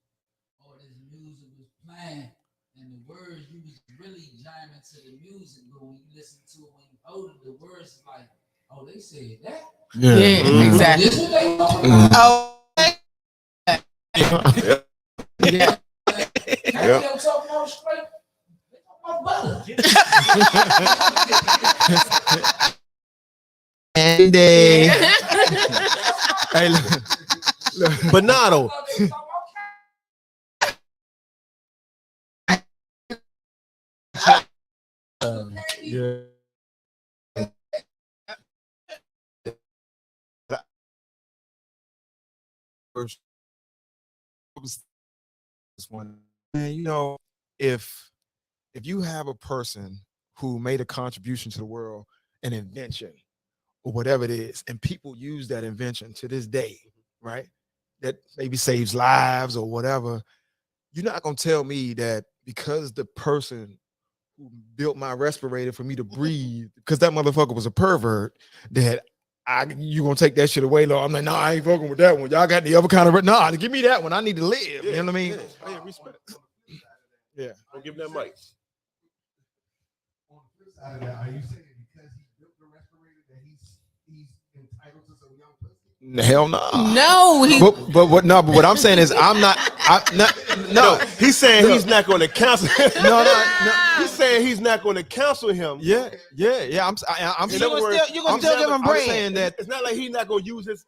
all this music was playing and the words you was really jamming to the music, but when you listen to it when you older, the words is like, oh, they said that. Yeah, Mhm. exactly. This what they talking about. Oh, Yeah. They don't talk about straight. They talk about butter. Andy. Hey, look. Bernardo. They talk about Yeah. This one, man, you know, if you have a person who made a contribution to the world, an invention or whatever it is, and people use that invention to this day, right? That maybe saves lives or whatever. You're not gonna tell me that because the person who built my respirator for me to breathe, because that motherfucker was a pervert, that you gonna take that shit away, Lord. I'm like, no, I ain't fucking with that one. Y'all got the other kind of nah, give me that one. I need to live. You know what I mean? Yeah, hey, respect. Yeah. Don't give him that mic. On the flip side of that, are you saying because he built the respirator that he's entitled to some young pussy? Hell no. No, he. But what I'm saying is I'm not no. He's saying Look. he's not going to counsel. No. He's saying he's not going to counsel him. Yeah. I'm In you other gonna words, still, you gonna I'm still saying- give him I'm bread. saying that It's not like he's not going to use his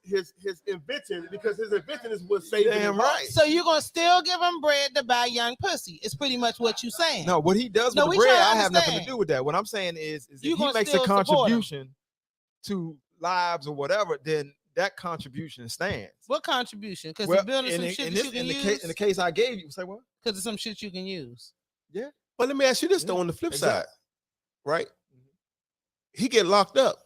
invention because his invention is what saved him. damn right. So you gonna still give him bread to buy young pussy? It's pretty much what you saying. No, what he does No, with we the bread, trying to I have nothing to understand. do with that. What I'm saying is You if he gonna makes a still support him. contribution to lives or whatever, then that contribution stands. What contribution? Because Well, the building some shit that you can use. in the case I gave you, say what? Because of some shit you can use. But let me ask you this though, on the flip Exactly. side, right? He get locked up.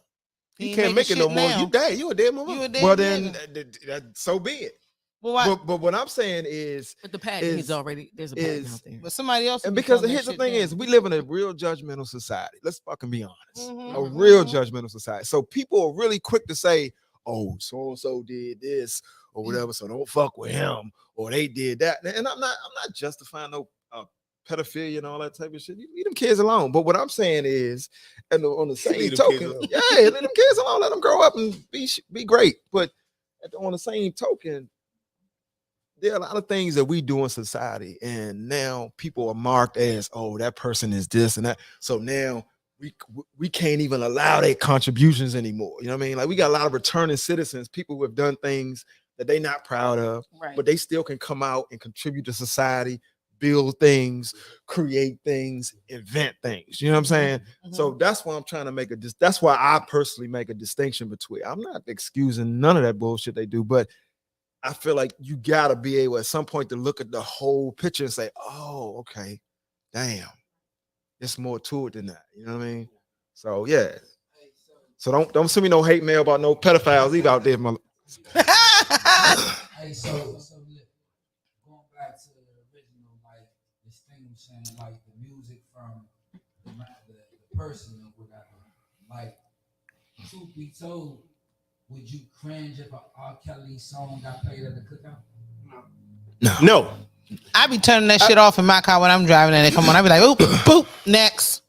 He ain't can't make it making no shit more. now. You dead. You a dead mother. You a damn Well, then nigga. so be it. Well, why? But what I'm saying is, But the patent is- is already there's a patent is- out there. But somebody else. and will be because telling here's that the thing shit is, we live in a real judgmental society. Let's fucking be honest. Mhm, A real mhm. judgmental society. So people are really quick to say, "Oh, so and so did this or whatever, so don't fuck with him," or they did that. And I'm not justifying no pedophilia and all that type of shit. You leave them kids alone. But what I'm saying is, and on the same Leave them kids token, alone. yeah, leave them kids alone. Let them grow up and be great. But on the same token, there are a lot of things that we do in society, and now people are marked as, "Oh, that person is this and that." So now we can't even allow their contributions anymore. You know what I mean? Like we got a lot of returning citizens, people who have done things that they're not proud of, Right. but they still can come out and contribute to society, build things, create things, invent things. You know what I'm saying? Mhm. So that's why I'm trying to that's why I personally make a distinction between. I'm not excusing none of that bullshit they do, but I feel like you gotta be able at some point to look at the whole picture and say, "Oh, okay, damn, there's more to it than that." You know what I mean? So yeah. So don't send me no hate mail about no pedophiles either out there, mother. Hey, so look, going back to the original, like distinguishing like the music from the person or whatever. Like, truth be told, would you cringe if a R. Kelly song got played at the cookout? No. I be turning that shit off in my car when I'm driving and they come on. I be like, oop, boop, next.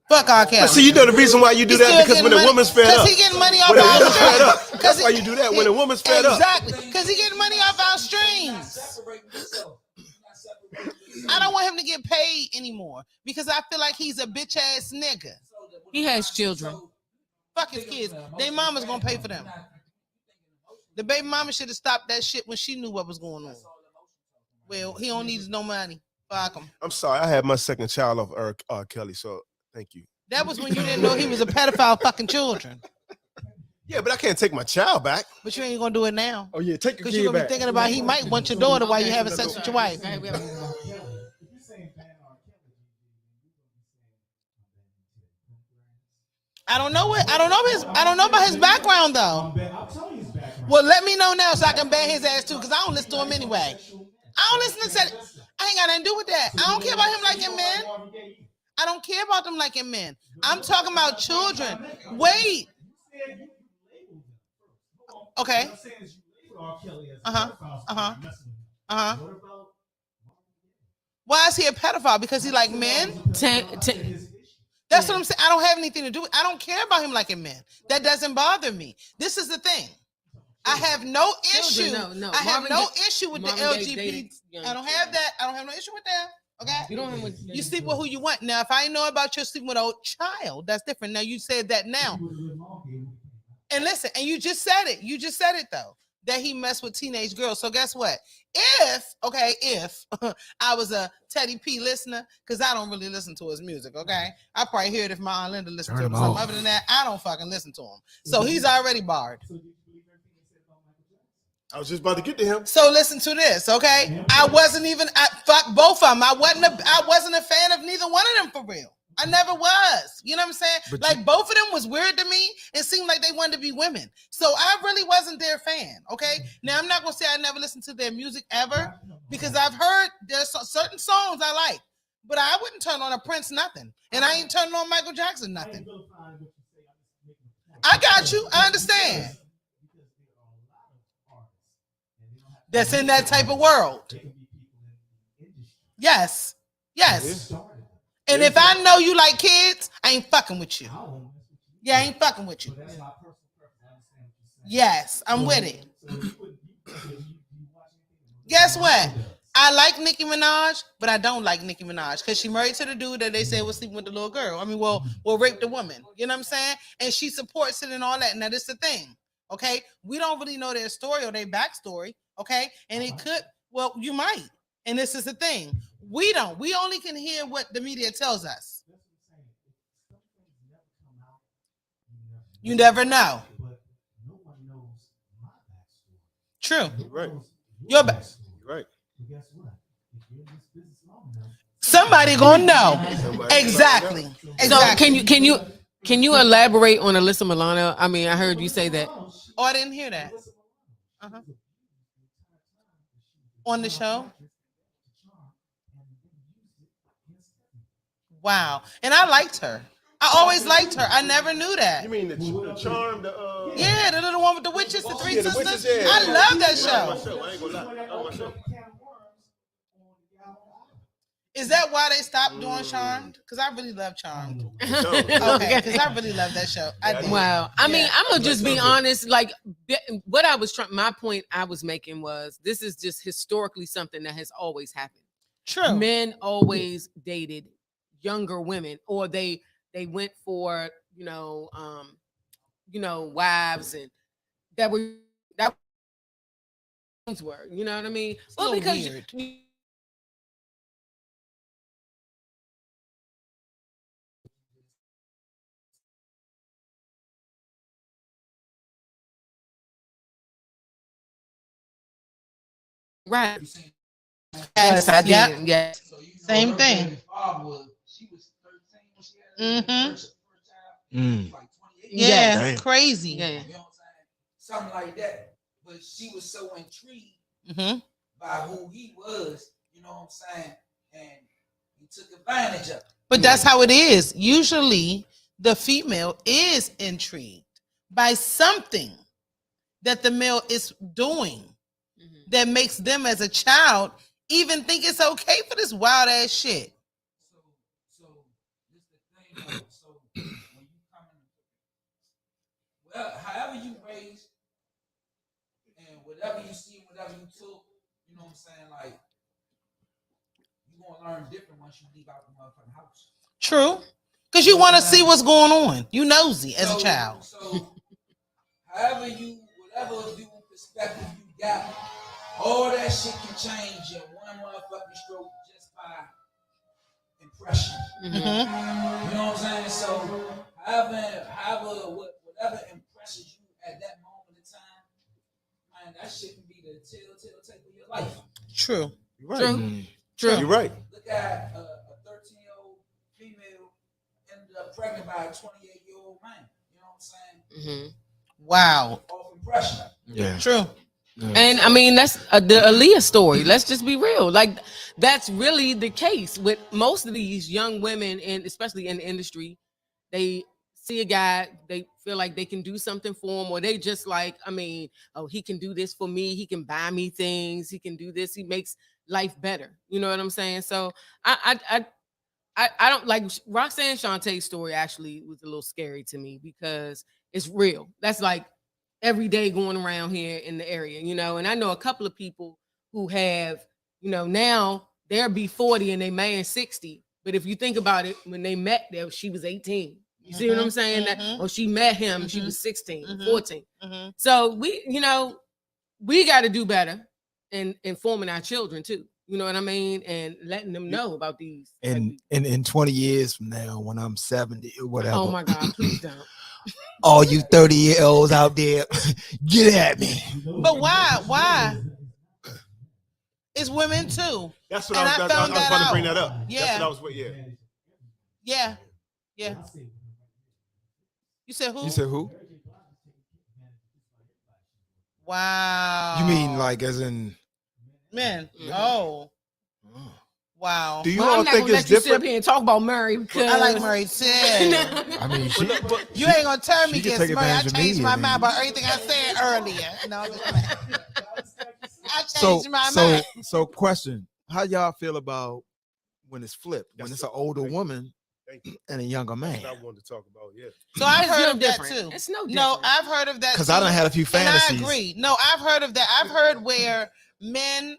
Fuck R. Kelly. But see, you know the reason why you do that because when a woman's fed up. Because he getting money off When a our woman's fed up. streams. That's why you do that. When a woman's fed up. Exactly. Because he getting money off our streams. Separate yourself. You're not separating yourself. I don't want him to get paid anymore because I feel like he's a bitch ass nigga. He has children. Fuck his kids. Their mama's gonna pay for them. The baby mama should have stopped that shit when she knew what was going on. Well, he don't need no money. Fuck him. I'm sorry. I had my second child off R. Kelly, so thank you. That was when you didn't know he was a pedophile fucking children. Yeah, but I can't take my child back. But you ain't gonna do it now. Oh yeah, take your Because kid you're gonna back. be thinking about he might want your daughter while you having sex with your wife. Right, we have- If you say ban R. Kelly, I don't know what I don't know about his background though. I'm telling you his background. Well, let me know now so I can ban his ass too, because I don't listen to him anyway. I don't listen to I ain't got nothing to do with that. I don't care about him liking men. I don't care about them liking men. I'm talking about children. Wait. Okay. Uh-huh. Uh-huh. Uh-huh. Why is he a pedophile? Because he like men? That's what I'm saying. I don't have anything to do with I don't care about him liking men. That doesn't bother me. This is the thing. I have no issue. No. I have Marvin no Gaye- issue with the Marvin Gaye LGBT. dated young I don't have that. I don't have no issue with that. Okay. You don't have what You sleep with who you want. Now, if I know about you sleeping with a child, that's different. Now you said that now. And listen, and you just said it. You just said it though. That he messed with teenage girls. So guess what? If I was a Teddy P listener, because I don't really listen to his music, okay? I probably hear it if my Aunt Linda listens to Turn him. him Something. off. Other than that, I don't fucking listen to him. So he's already barred. I was just about to get to him. So listen to this, okay? I fuck both of them. I wasn't a fan of neither one of them for real. I never was. You know what I'm saying? But like both of them was weird to me. It seemed like they wanted to be women. So I really wasn't their fan. Okay. Now I'm not gonna say I never listened to their music ever because I've heard there's certain songs I like, but I wouldn't turn on a Prince nothing, and I ain't turning on Michael Jackson nothing. I got you. I understand. That's in that type of world. Yes. Yes. And if I know you like kids, I ain't fucking with you. Yeah, I ain't fucking with you. Yes, I'm with it. Guess what? I like Nicki Minaj, but I don't like Nicki Minaj because she married to the dude that they said was sleeping with the little girl. I mean, well, raped the woman. You know what I'm saying? And she supports it and all that. Now, this is the thing. Okay, we don't really know their story or their backstory. Okay, and it could. Well, you might. And this is the thing. We don't. We only can hear what the media tells us. You never know. But no one knows my backstory. True. No one Right. knows Your your back- backstory. Right. But guess what? If you're in this business long enough, Somebody gonna know. Somebody- Exactly. So Exactly. can you elaborate on Alyssa Milano? I mean, I heard you say that. Oh, I didn't hear that. Uh-huh. On the show? Wow. And I liked her. I always liked her. I never knew that. You mean the charm? Yeah, the little one with the witches, the three Yeah, the sisters. witches, yeah. I love that That was show. my show. I ain't gonna lie. That was my show. Is that why they stopped doing Charmed? Because I really love Charmed. So, Okay, because I really love that show. I did. Wow. I mean, Yeah. I'm gonna just be honest. Like, what I was trying, my point I was making was this is just historically something that has always happened. True. Men always dated younger women, or they went for wives and that things were. You know what I mean? It's a little because weird. right. You seen Yes, I Yep. did. Yes. So you know Same her thing. baby father was, she was 13 when she had her Mhm. first child. Mm. She was like 28. Yeah, Damn. crazy. Yeah. You know what I'm saying? Something like that. But she was so intrigued hmm by who he was, you know what I'm saying? And he took advantage of it. But that's how it is. Usually, the female is intrigued by something that the male is doing Mhm. that makes them, as a child, even think it's okay for this wild ass shit. So this the thing though. So when you come in, well, however you raised and whatever you see, whatever you took, you know what I'm saying? Like you gonna learn different once you leave out the motherfucking house. True. Because you want to see what's going on. You nosy as a child. So however whatever view and perspective you got, all that shit can change in one motherfucking stroke just by impression. Mhm. Mhm. You know what I'm saying? So whatever impresses you at that moment in time, man, that shit can be the telltale tape of your life. True. You're right. True. Mm. True. You're right. Look at a 13-year-old female ended up pregnant by a 28-year-old man. You know what I'm saying? Mhm. Wow. Off impression. Yeah. True. And I mean, that's the Aaliyah story. Let's just be real. Like, that's really the case with most of these young women, and especially in the industry. They see a guy, they feel like they can do something for him, or they just like, I mean, oh, he can do this for me. He can buy me things. He can do this. He makes life better. You know what I'm saying? So I don't like Roxanne Shantae's story. Actually, was a little scary to me because it's real. That's like every day going around here in the area, and I know a couple of people who have, now they're be 40 and they man 60. But if you think about it, when they met there, she was 18. You see what I'm saying? mhm. Or she met him, she Mhm. was 16, Mhm. 14. hmm So we got to do better in informing our children too. You know what I mean? And letting them know about these. type And people. in 20 years from now, when I'm 70 or whatever, Oh my God, please don't. all you 30-year-olds out there, get at me. But why? It's women too. That's what And I I was found about that to bring out. that up. Yeah. That's what I was with. Yeah. Yeah. Yeah. You said who? You said who? Wow. You mean like as in? men? Mhm. Oh, Oh. wow. Do you Well, all I'm not think gonna it's let you sit up different? here and talk about Murray because I like Murray too. I mean, she, But, but You ain't gonna tell me She can against take Murray. I advantage of me, changed I my mean. mind about everything I said earlier. No, I'm just playing. I so changed my so mind. so question: how y'all feel about when it's flipped? When That's it's an it. older Thank you. woman Thank you. and a younger man? That's what I wanted to talk about. Yeah. So I've It's heard no of that different. too. It's no different. No, I've heard of that Because too. I done had a few fantasies. And I agree. No, I've heard of that. I've heard where men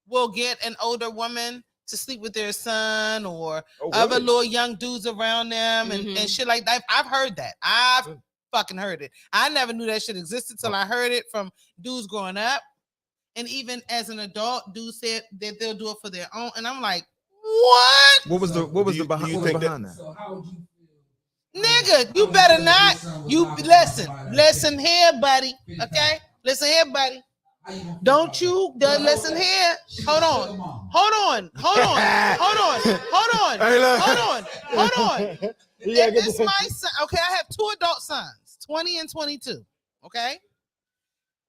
will get an older woman to sleep with their son or Oh, other really? little young dudes around them and Mhm. shit like that. I've heard that. I've Good. fucking heard it. I never knew that shit existed till I heard it from dudes growing up. And even as an adult, dudes said that they'll do it for their own. And I'm like, what? What was the Do you behind? think What was that- behind that? So how would you feel? Nigga, you better not. You listen here, buddy. Okay, listen here, buddy. Don't you listen here? Hold on. If it's my son, okay, I have 2 adult sons, 20 and 22. Okay,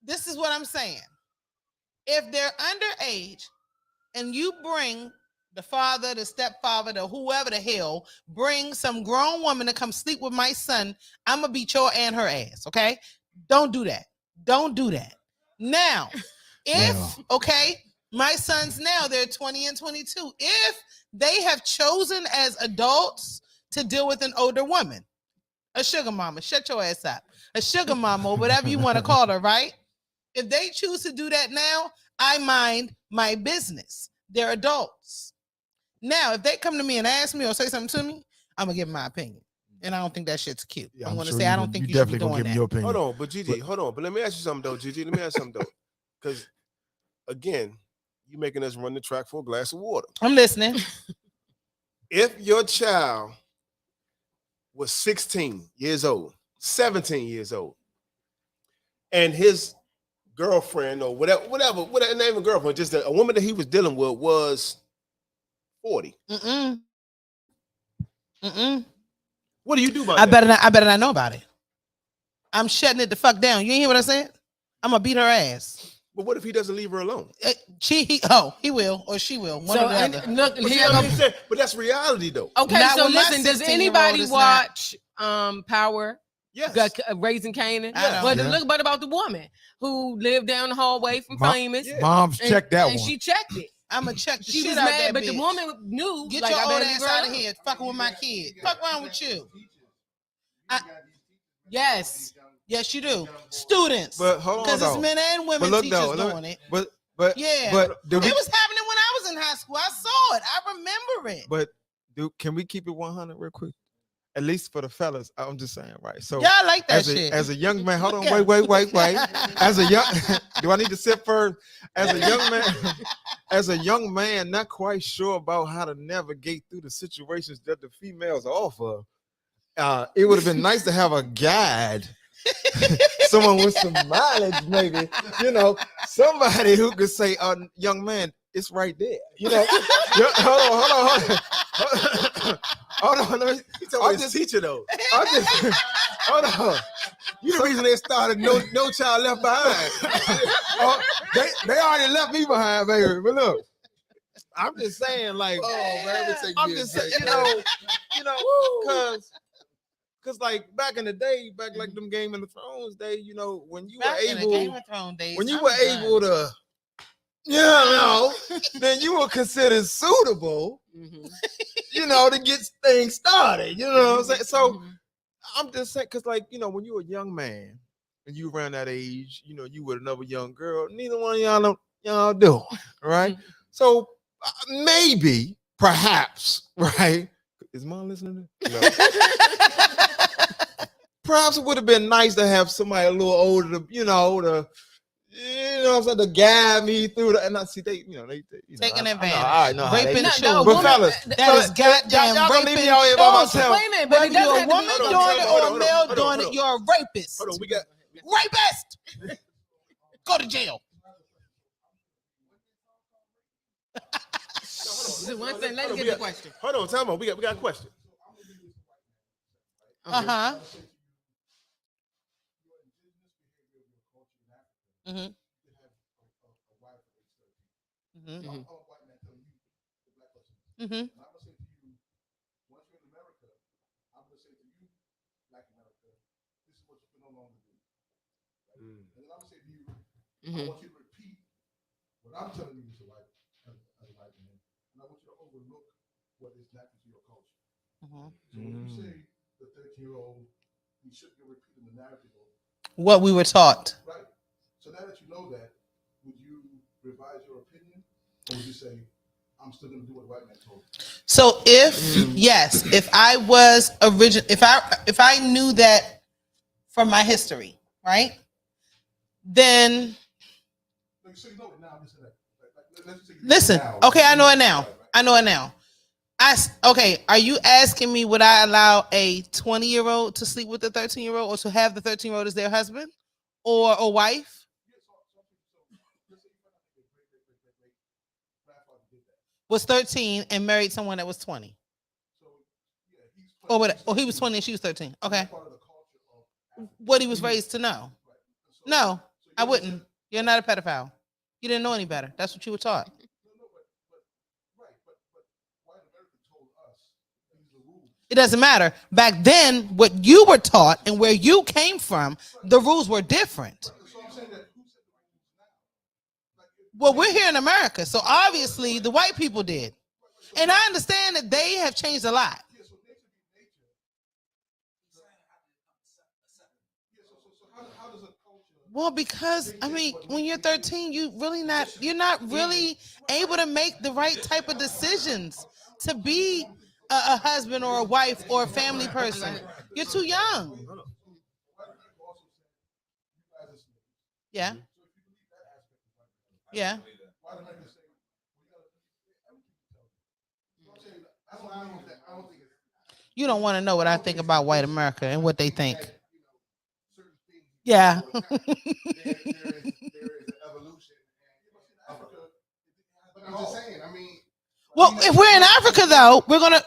this is what I'm saying. If they're underage and you bring the father, the stepfather, the whoever the hell, bring some grown woman to come sleep with my son, I'm gonna beat your and her ass. Okay, don't do that. Don't do that. Now, if my sons now they're 20 and 22. If they have chosen as adults to deal with an older woman, a sugar mama, shut your ass up, a sugar mama, or whatever you want to call her, right? If they choose to do that now, I mind my business. They're adults. Now, if they come to me and ask me or say something to me, I'm gonna give my opinion, and I don't think that shit's cute. Yeah, I'm gonna sure say I don't think you should be definitely gonna doing give me that. your opinion. Hold on, but Gigi, hold on. But let me ask you something though, Gigi. Let me ask you something though, because again, you making us run the track for a glass of water. I'm listening. If your child was 16 years old, 17 years old, and his girlfriend or whatever name of girlfriend, just a woman that he was dealing with was 40. What do you do about I that? better not know about it. I'm shutting it the fuck down. You ain't hear what I said? I'm gonna beat her ass. But what if he doesn't leave her alone? He will or she will. One So or the and other. look, But, see here what go- I'm saying? But that's reality though. okay. Not So with my listen, does 16-year-old, anybody it's not. watch Power? Yes. Raising Canaan. I don't. But Yeah. look about the woman who lived down the hallway from Famous. Yeah. Mom's And, checked that and one. she checked it. I'm gonna check the She shit was out mad, that but bitch. the woman knew. Get like, your I old better ass grow out of up. here, fucking with my kid. Fuck wrong with you? Yes. Yes, you do. Students, But hold on because it's though. men and women But look teachers though, doing it. But Yeah. but do we It was happening when I was in high school. I saw it. I remember it. but can we keep it 100 real quick? At least for the fellas, I'm just saying, right? So Y'all like that as a, shit. as a young man, hold on, Yeah. wait. As a young, do I need to sit first? As a young man, not quite sure about how to navigate through the situations that the females offer. It would have been nice to have a guide, someone with some mileage, maybe. Somebody who could say, "Young man, it's right there." Hold on. Let me, He told his teacher though. hold on. You the reason they started no child left behind. Oh, they already left me behind, baby. But look, I'm just saying, like, I'm just saying, because like back in the day, like them Game of Thrones day, when you Back were in the Game able, of Thrones days, when you I'm were done. able to, then you were considered suitable, Mhm. to get things started. You know what I'm saying? So Mhm. I'm just saying, because like, when you were a young man and you around that age, you with another young girl, neither one of y'all do, right? Mhm. So maybe, perhaps, right? Is mom listening to this? No. Perhaps it would have been nice to have somebody a little older, to guide me through the, and I see they, Taking I advantage. know, I know how they- Raping No, children. no, But woman- fellas, That is goddamn y'all gonna leave raping me out here by children. myself. Wait a minute, but Whether it you're doesn't a have to be. woman Hold on, doing it or a hold on, male hold on, doing hold it, on. you're a rapist. Hold on, we got Rapist. Go to jail. So one thing, let hold me on, get we the got- question. Hold on, time out. We got a question. Uh-huh. Mhm. Mhm. Mhm. Mhm. Mhm. want you to repeat what I'm telling you as a white man, and I want you to overlook what is natural to your culture. Mhm. So when you say the 13-year-old, you shouldn't be repeating the narrative of What we were taught. right. So now that you know that, would you revise your opinion, or would you say, I'm still going to do what the white man told me? So if I was if I knew that from my history, right? Then So you know it now. Let's say that. Let's say you know it listen. now. Okay, I know it now. I know it now. Okay, are you asking me would I allow a 20-year-old to sleep with a 13-year-old or to have the 13-year-old as their husband or a wife? Was 13 and married someone that was 20. Or what? Or he was 20 and she was 13. Okay. What he was raised to know. No, I wouldn't. You're not a pedophile. You didn't know any better. That's what you were taught. It doesn't matter. Back then, what you were taught and where you came from, the rules were different. Well, we're here in America, so obviously the white people did. And I understand that they have changed a lot. Well, because I mean, when you're 13, you're not really able to make the right type of decisions to be a husband or a wife or a family person. You're too young. Yeah. Yeah. You don't want to know what I think about white America and what they think. Yeah. There is an evolution. But I'm just saying, I mean. Well, if we're in Africa, though, we're gonna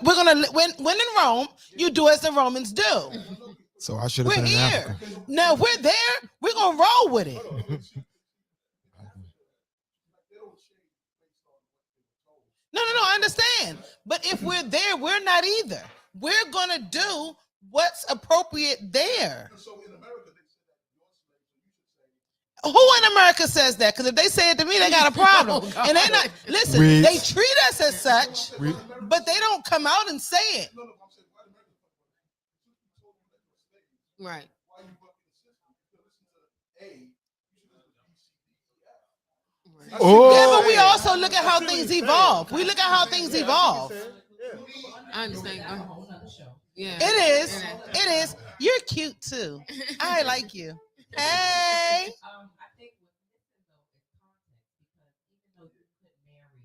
when in Rome, you do as the Romans do. So I should have We're been in here. Africa. Now, if we're there, we're gonna roll with it. No, I understand. But if we're there, we're not either. We're gonna do what's appropriate there. Who in America says that? Because if they say it to me, they got a problem. And they're not. Listen, Reeds. they treat us as such, but they don't come out and say it. Right. Oh, Yeah, but we also look at how things evolve. We look at how things evolve. I understand. Yeah. It is. It is. You're cute too. I like you. Hey. I think with this though is context because even though you could marry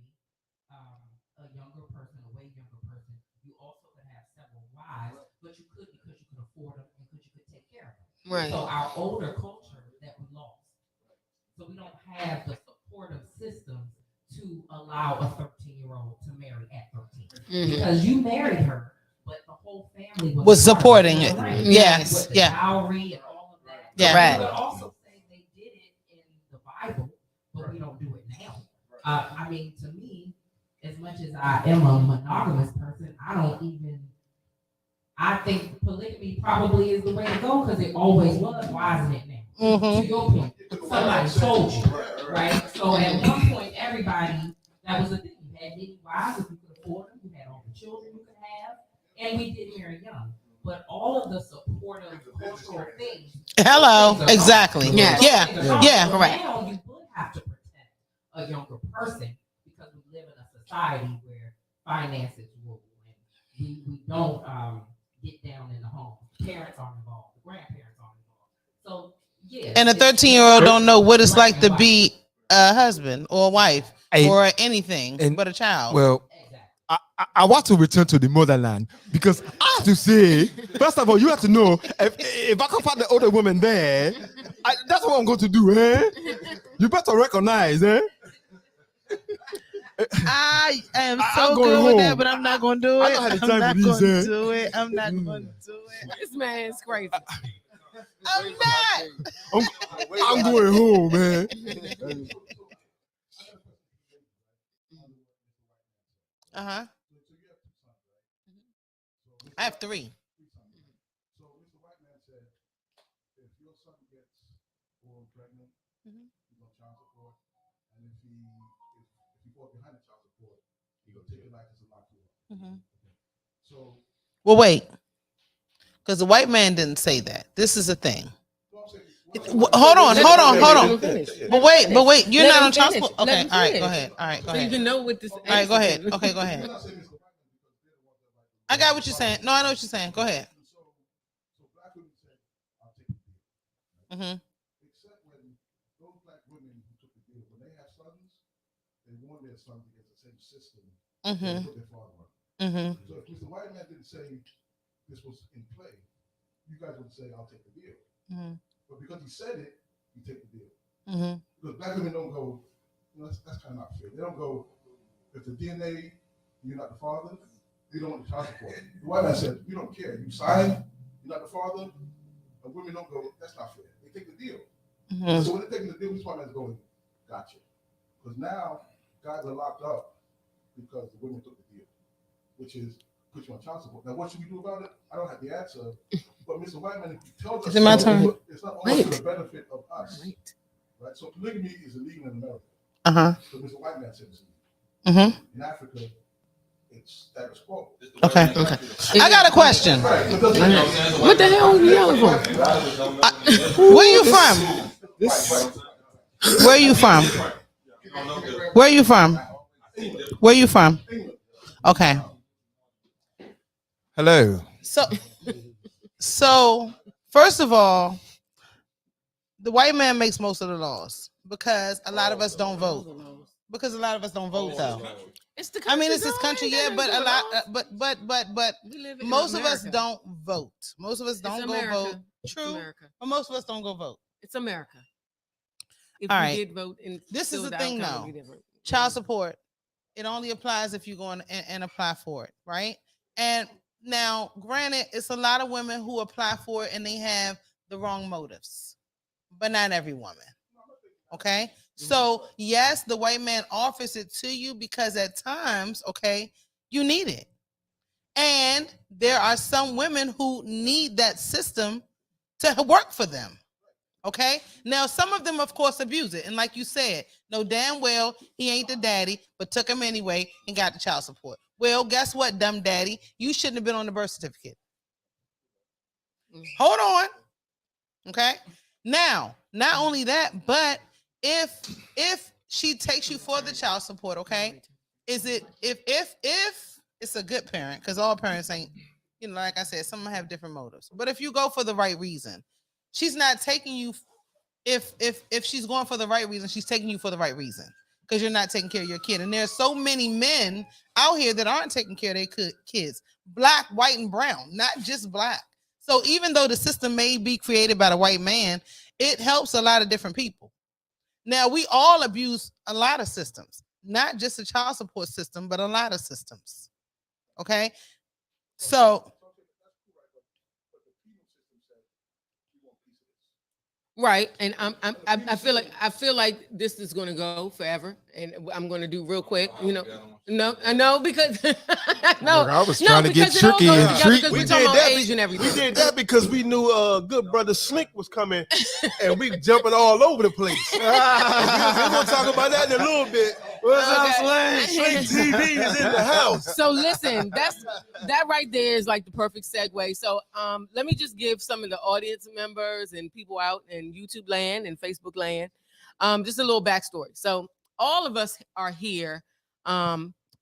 a younger person, a way younger person, you also could have several wives, but you could because you could afford them and because you could take care of them. Right. So our older culture that we lost. So we don't have the supportive systems to allow a 13-year-old to marry at 13 because you married her, but the whole family Was supporting it. Right. Yes, With the yeah. dowry and all of that. Yeah. You could also say they did it in the Bible, but we don't do it now. I mean, to me, as much as I am a monogamous person, I think polygamy probably is the way to go because it always was. Why isn't it now? Mhm. To your point, somebody told you, right? So at one point, everybody, that was the thing. You had many wives if you could afford them. You had all the children you could have, and we did marry young. But all of the supportive cultural things. Hello. Exactly. Yes. Yeah. So Correct. now you would have to protect a younger person because we live in a society where finances rule and we don't get down in the home. Parents aren't involved. The grandparents aren't involved. So yeah. And a 13-year-old don't know what it's like to be a husband or a wife Hey, or anything and- but a child. well, I want to return to the motherland because I have to say, first of all, you have to know if I can find the older woman there, that's what I'm going to do, eh? You better recognize, eh? I am I'm so going good with that, home. but I'm not going to do I it. don't have the I'm time not for going this, to eh? do it. I'm not going to do it. This man's crazy. I'm not. I'm going home, man. Uh-huh. I have 3. So Mr. White Man said, if your son gets pregnant, Mhm. he's on child support, and if he falls behind the child support, he'll take your license and lock you up. Mhm. So Well, wait. Because the white man didn't say that. This is a thing. Hold on. But wait. You're Let not him on child finish. support. Let Okay. him All right. finish. Go ahead. All right. Go So you ahead. can know what this. All right. Go ahead. Okay. Go ahead. I got what you're saying. No, I know what you're saying. Go ahead. So black women said, I'll take the deal. Mm-hmm. Except when those black women who took the deal, when they have sons, they warn their sons against the same system Mm-hmm. they put their father on. Mm-hmm. So if Mr. White Man didn't say this was in play, you guys would say, I'll take the deal. Mm-hmm. But because he said it, you take the deal. Mm-hmm. Because black women don't go, that's kind of not fair. They don't go, if the DNA, you're not the father, they don't want the child support. The white man said, we don't care. You sign, you're not the father, and women don't go, that's not fair. They take the deal. Mm-hmm. So when they're taking the deal, this white man's going, gotcha. Because now guys are locked up because the women took the deal, which is put you on child support. Now, what should we do about it? I don't have the answer. But Mr. Whiteman, if he tells us, Is it my turn? It's not only for the benefit of us, right? So polygamy is illegal in America. Uh-huh. So Mr. Whiteman said it's illegal. Mm-hmm. In Africa, it's status quo. Okay. I got a question. Right. It doesn't- What the hell are you yelling for? Where you from? Where you from? Where you from? Where you from? Okay. Hello. So first of all, the white man makes most of the laws because a lot of us don't vote. Because a lot of us don't vote though. It's the I mean, it's country, this country, go yeah, ahead, but a that's lot, the but We live in most of us America. don't vote. Most of us It's don't go America. vote. It's True, America. but most of us don't go vote. It's America. If All we right. did vote, and This is still the thing, outcome would though. be different. Child support, it only applies if you go and apply for it, right? And now, granted, it's a lot of women who apply for it and they have the wrong motives, but not every woman. Okay. So yes, the white man offers it to you because at times, okay, you need it. And there are some women who need that system to work for them. Okay. Now, some of them, of course, abuse it. And like you said, know damn well he ain't the daddy, but took him anyway and got the child support. Well, guess what, dumb daddy? You shouldn't have been on the birth certificate. Hold on. Okay. Now, not only that, but if she takes you for the child support, okay, is it if it's a good parent, because all parents ain't, you know, like I said, some have different motives. But if you go for the right reason, she's not taking you. If she's going for the right reason, she's taking you for the right reason because you're not taking care of your kid. And there's so many men out here that aren't taking care of their kids, black, white, and brown, not just black. So even though the system may be created by the white man, it helps a lot of different people. Now, we all abuse a lot of systems, not just the child support system, but a lot of systems. Okay. So Right, and I feel like this is going to go forever, and I'm going to do real quick. You know, no, I know because Look, I was trying to get because it all tricky goes and together treat. because We we're did talking about that. age and everything. We did that because we knew good brother Slink was coming, and we jumping all over the place. We're gonna talk about that in a little bit. What's up, Slink? Slink TV is in the house. So listen, that right there is like the perfect segue. So let me just give some of the audience members and people out in YouTube land and Facebook land just a little backstory. So all of us are here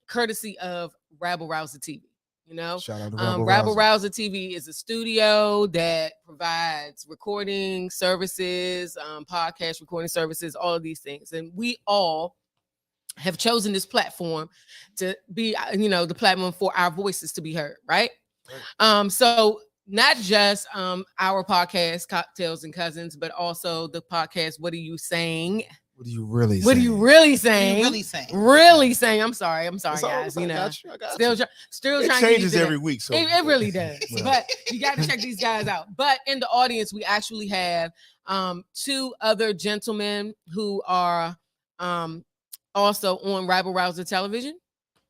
courtesy of Rabble Rouser TV. You know, Shout out to Rabble Rouser TV is a studio that provides recording services, podcast recording services, all of these things, and we all have chosen this platform to be, you know, the platform for our voices to be heard, right? So not just our podcast, Cocktails and Cousins, but also the podcast, What Are You Saying? What are you really saying? What are you really saying? really saying? Really saying. I'm sorry, It's guys. all- You I know, got you, I got still, you. still It trying to get changes used to every that. week. So It really does. Well. But you got to check these guys out. But in the audience, we actually have two other gentlemen who are also on Rabble Rouser Television.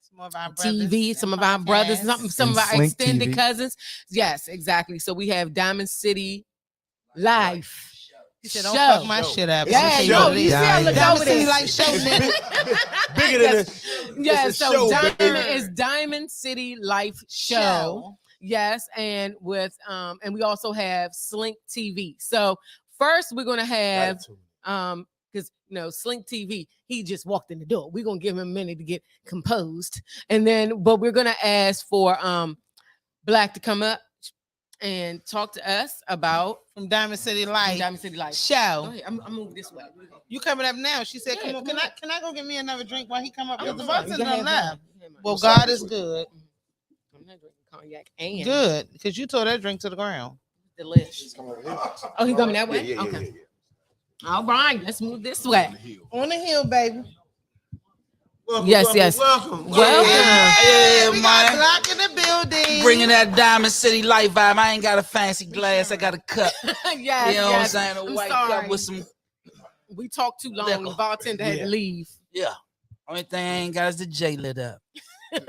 Some of our TV, brothers some and of our brothers, podcasts. some of And our Slink extended TV. cousins. Yes, exactly. So we have Diamond City Life. He said, "Don't Show. fuck my shit up." It's a Yeah, show. yo, you see I look Diamond over City there. Life show, nigga. Bigger than Yes. this. Yeah, It's a so show, Diamond baby. is Diamond City Life Show. Yes, and with and we also have Slink TV. So first we're gonna have because you know Slink TV, he just walked in the door. We're gonna give him a minute to get composed, and then but we're gonna ask for Black to come up and talk to us about From Diamond City Life Diamond City Life. Go show. ahead, I'm move this way. You coming up now? She said, Yeah, "Come on, can I go get me another drink while he come up?" I'm Because the sorry, bartender you can done have left. mine. Well, What's up? God is good. I'm not drinking cognac. And Good, because you tore that drink to the ground. delicious. Oh, he coming that way? Yeah, Okay. All right, let's move this way. On the hill, baby. Welcome, Yes, welcome, yes. Welcome. Welcome. Yeah, we got man. Glock in the building. Bringing that Diamond City life vibe. I ain't got a fancy glass. I got a cup. Yes, You know what I'm yes. saying? A I'm white sorry. cup with some. We talked too long. The Liquor. bartender had to leave. Yeah. Only thing I ain't got is the J lit up. That's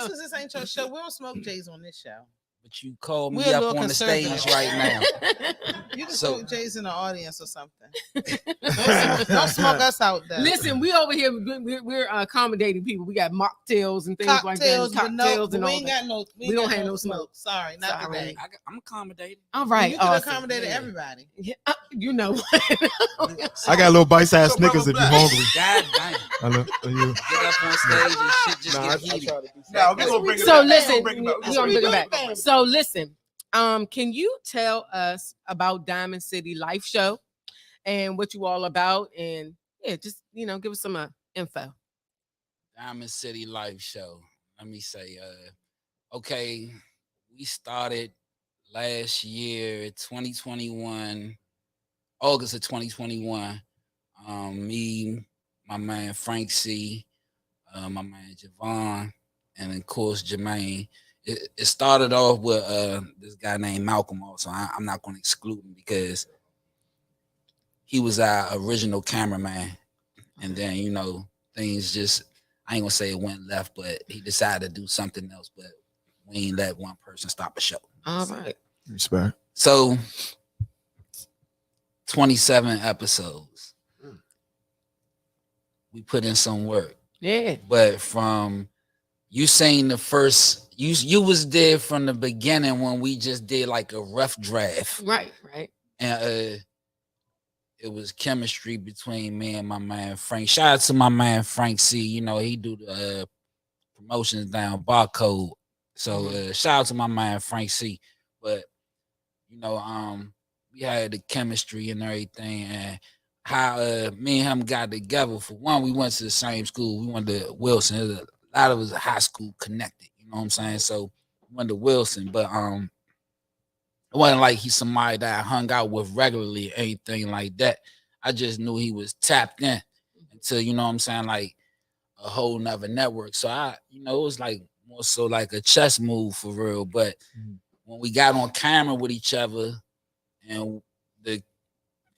because this ain't your show. We don't smoke J's on this show. But you called me We're a up little on the stage conservative. right now. You can So- smoke J's in the audience or something. Don't smoke us out there. Listen, we over here. We're accommodating people. We got mocktails and things Cocktails, like that. but no, Cocktails but and we all ain't that. got no. We don't have no smoke. Sorry, not Sorry. today. I'm accommodated. All right, You can awesome. accommodate Yeah. everybody. Yeah, you know. I got a little bite-sized So, Brother Snickers if you're Black. hungry. God damn. I know. You. Get up on stage and shit just Nah, get I heated. try to be Now we're gonna bring it So back. listen, We're gonna bring it back. we're gonna bring it back. So listen, can you tell us about Diamond City Life Show and what you all about? And yeah, just give us some info. Diamond City Life Show. Let me say, okay, we started last year, 2021, August of 2021. Me, my man Frank C, my man Javon, and of course Jermaine. It started off with this guy named Malcolm also. I'm not going to exclude him because he was our original cameraman. And then, things just, I ain't gonna say it went left, but he decided to do something else. But we ain't let one person stop a show. All right. Respect. So 27 episodes. We put in some work. Yeah. But from you saying the first, you was there from the beginning when we just did like a rough draft. Right. And it was chemistry between me and my man Frank. Shout out to my man Frank C. He do the promotions down Barcode. So shout out to my man Frank C. But we had the chemistry and everything, and how me and him got together. For one, we went to the same school. We went to Wilson. There's a lot of us high school connected. You know what I'm saying? So we went to Wilson, but it wasn't like he's somebody that I hung out with regularly, anything like that. I just knew he was tapped in into, you know what I'm saying, like a whole nother network. So it was like more so like a chess move for real. But when we got on camera with each other and the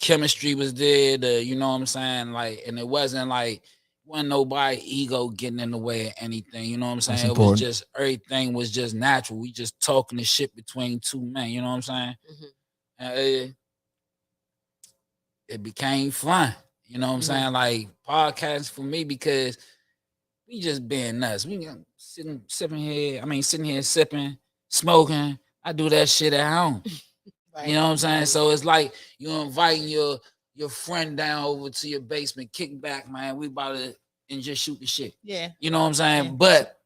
chemistry was there, you know what I'm saying, like, and it wasn't nobody ego getting in the way of anything, you know what I'm saying? That's It was important. just, everything was just natural. We just talking the shit between two men, you know what I'm saying? And it became fun, you know what I'm saying? Like podcasts for me, because we just being nuts. We sitting here sipping, smoking. I do that shit at home. You know what I'm saying? So it's like you inviting your friend down over to your basement, kick back, man. We about to and just shoot the shit. Yeah. You know what I'm saying? Yeah. But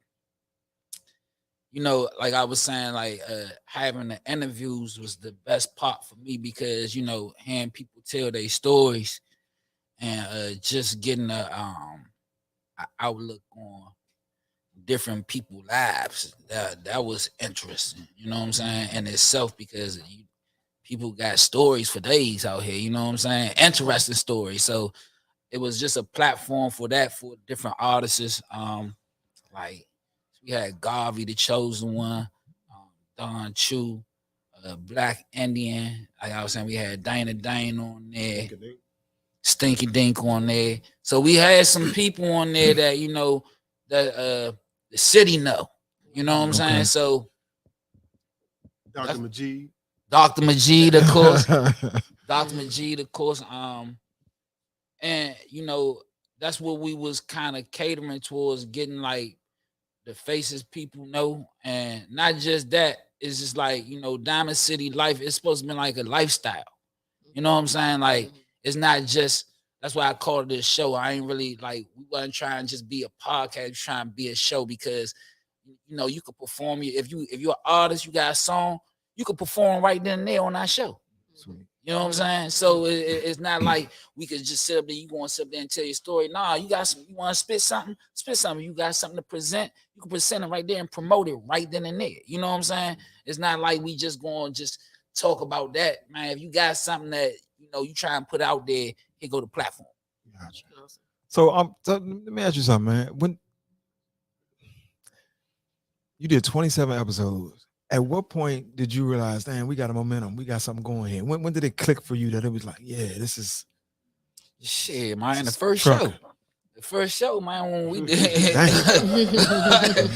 like I was saying, like having the interviews was the best part for me, because hearing people tell their stories and just getting a outlook on different people's lives. That was interesting. You know what I'm saying? In itself, because people got stories for days out here. You know what I'm saying? Interesting stories. So it was just a platform for that, for different artists. Like we had Garvey, the Chosen One, Don Chu, Black Indian. Like I was saying, we had Dana Dane on there, Stinky Dink on there. So we had some people on there that that the city know. You know what I'm saying? So Dr. Majid. Dr. Majid, of course. Dr. Majid, of course. And that's what we was kind of catering towards, getting like the faces people know. And not just that, it's just like, Diamond City Life, it's supposed to be like a lifestyle. You know what I'm saying? Like, it's not just, that's why I called it a show. I ain't really like, we wasn't trying to just be a podcast, trying to be a show, because you could perform. If you're an artist, you got a song, you could perform right then and there on our show. Sweet. You know what I'm saying? So it's not like we could just sit up there. You want to sit up there and tell your story? Nah, you got some. You want to spit something? Spit something. You got something to present? You can present it right there and promote it right then and there. You know what I'm saying? It's not like we just going to just talk about that, man. If you got something that you try and put out there, here go the platform. Gotcha. So let me ask you something, man. When you did 27 episodes, at what point did you realize, damn, we got a momentum, we got something going here? When did it click for you that it was like, yeah, this is shit, man? The first trucking. show. The first show, man, when we did.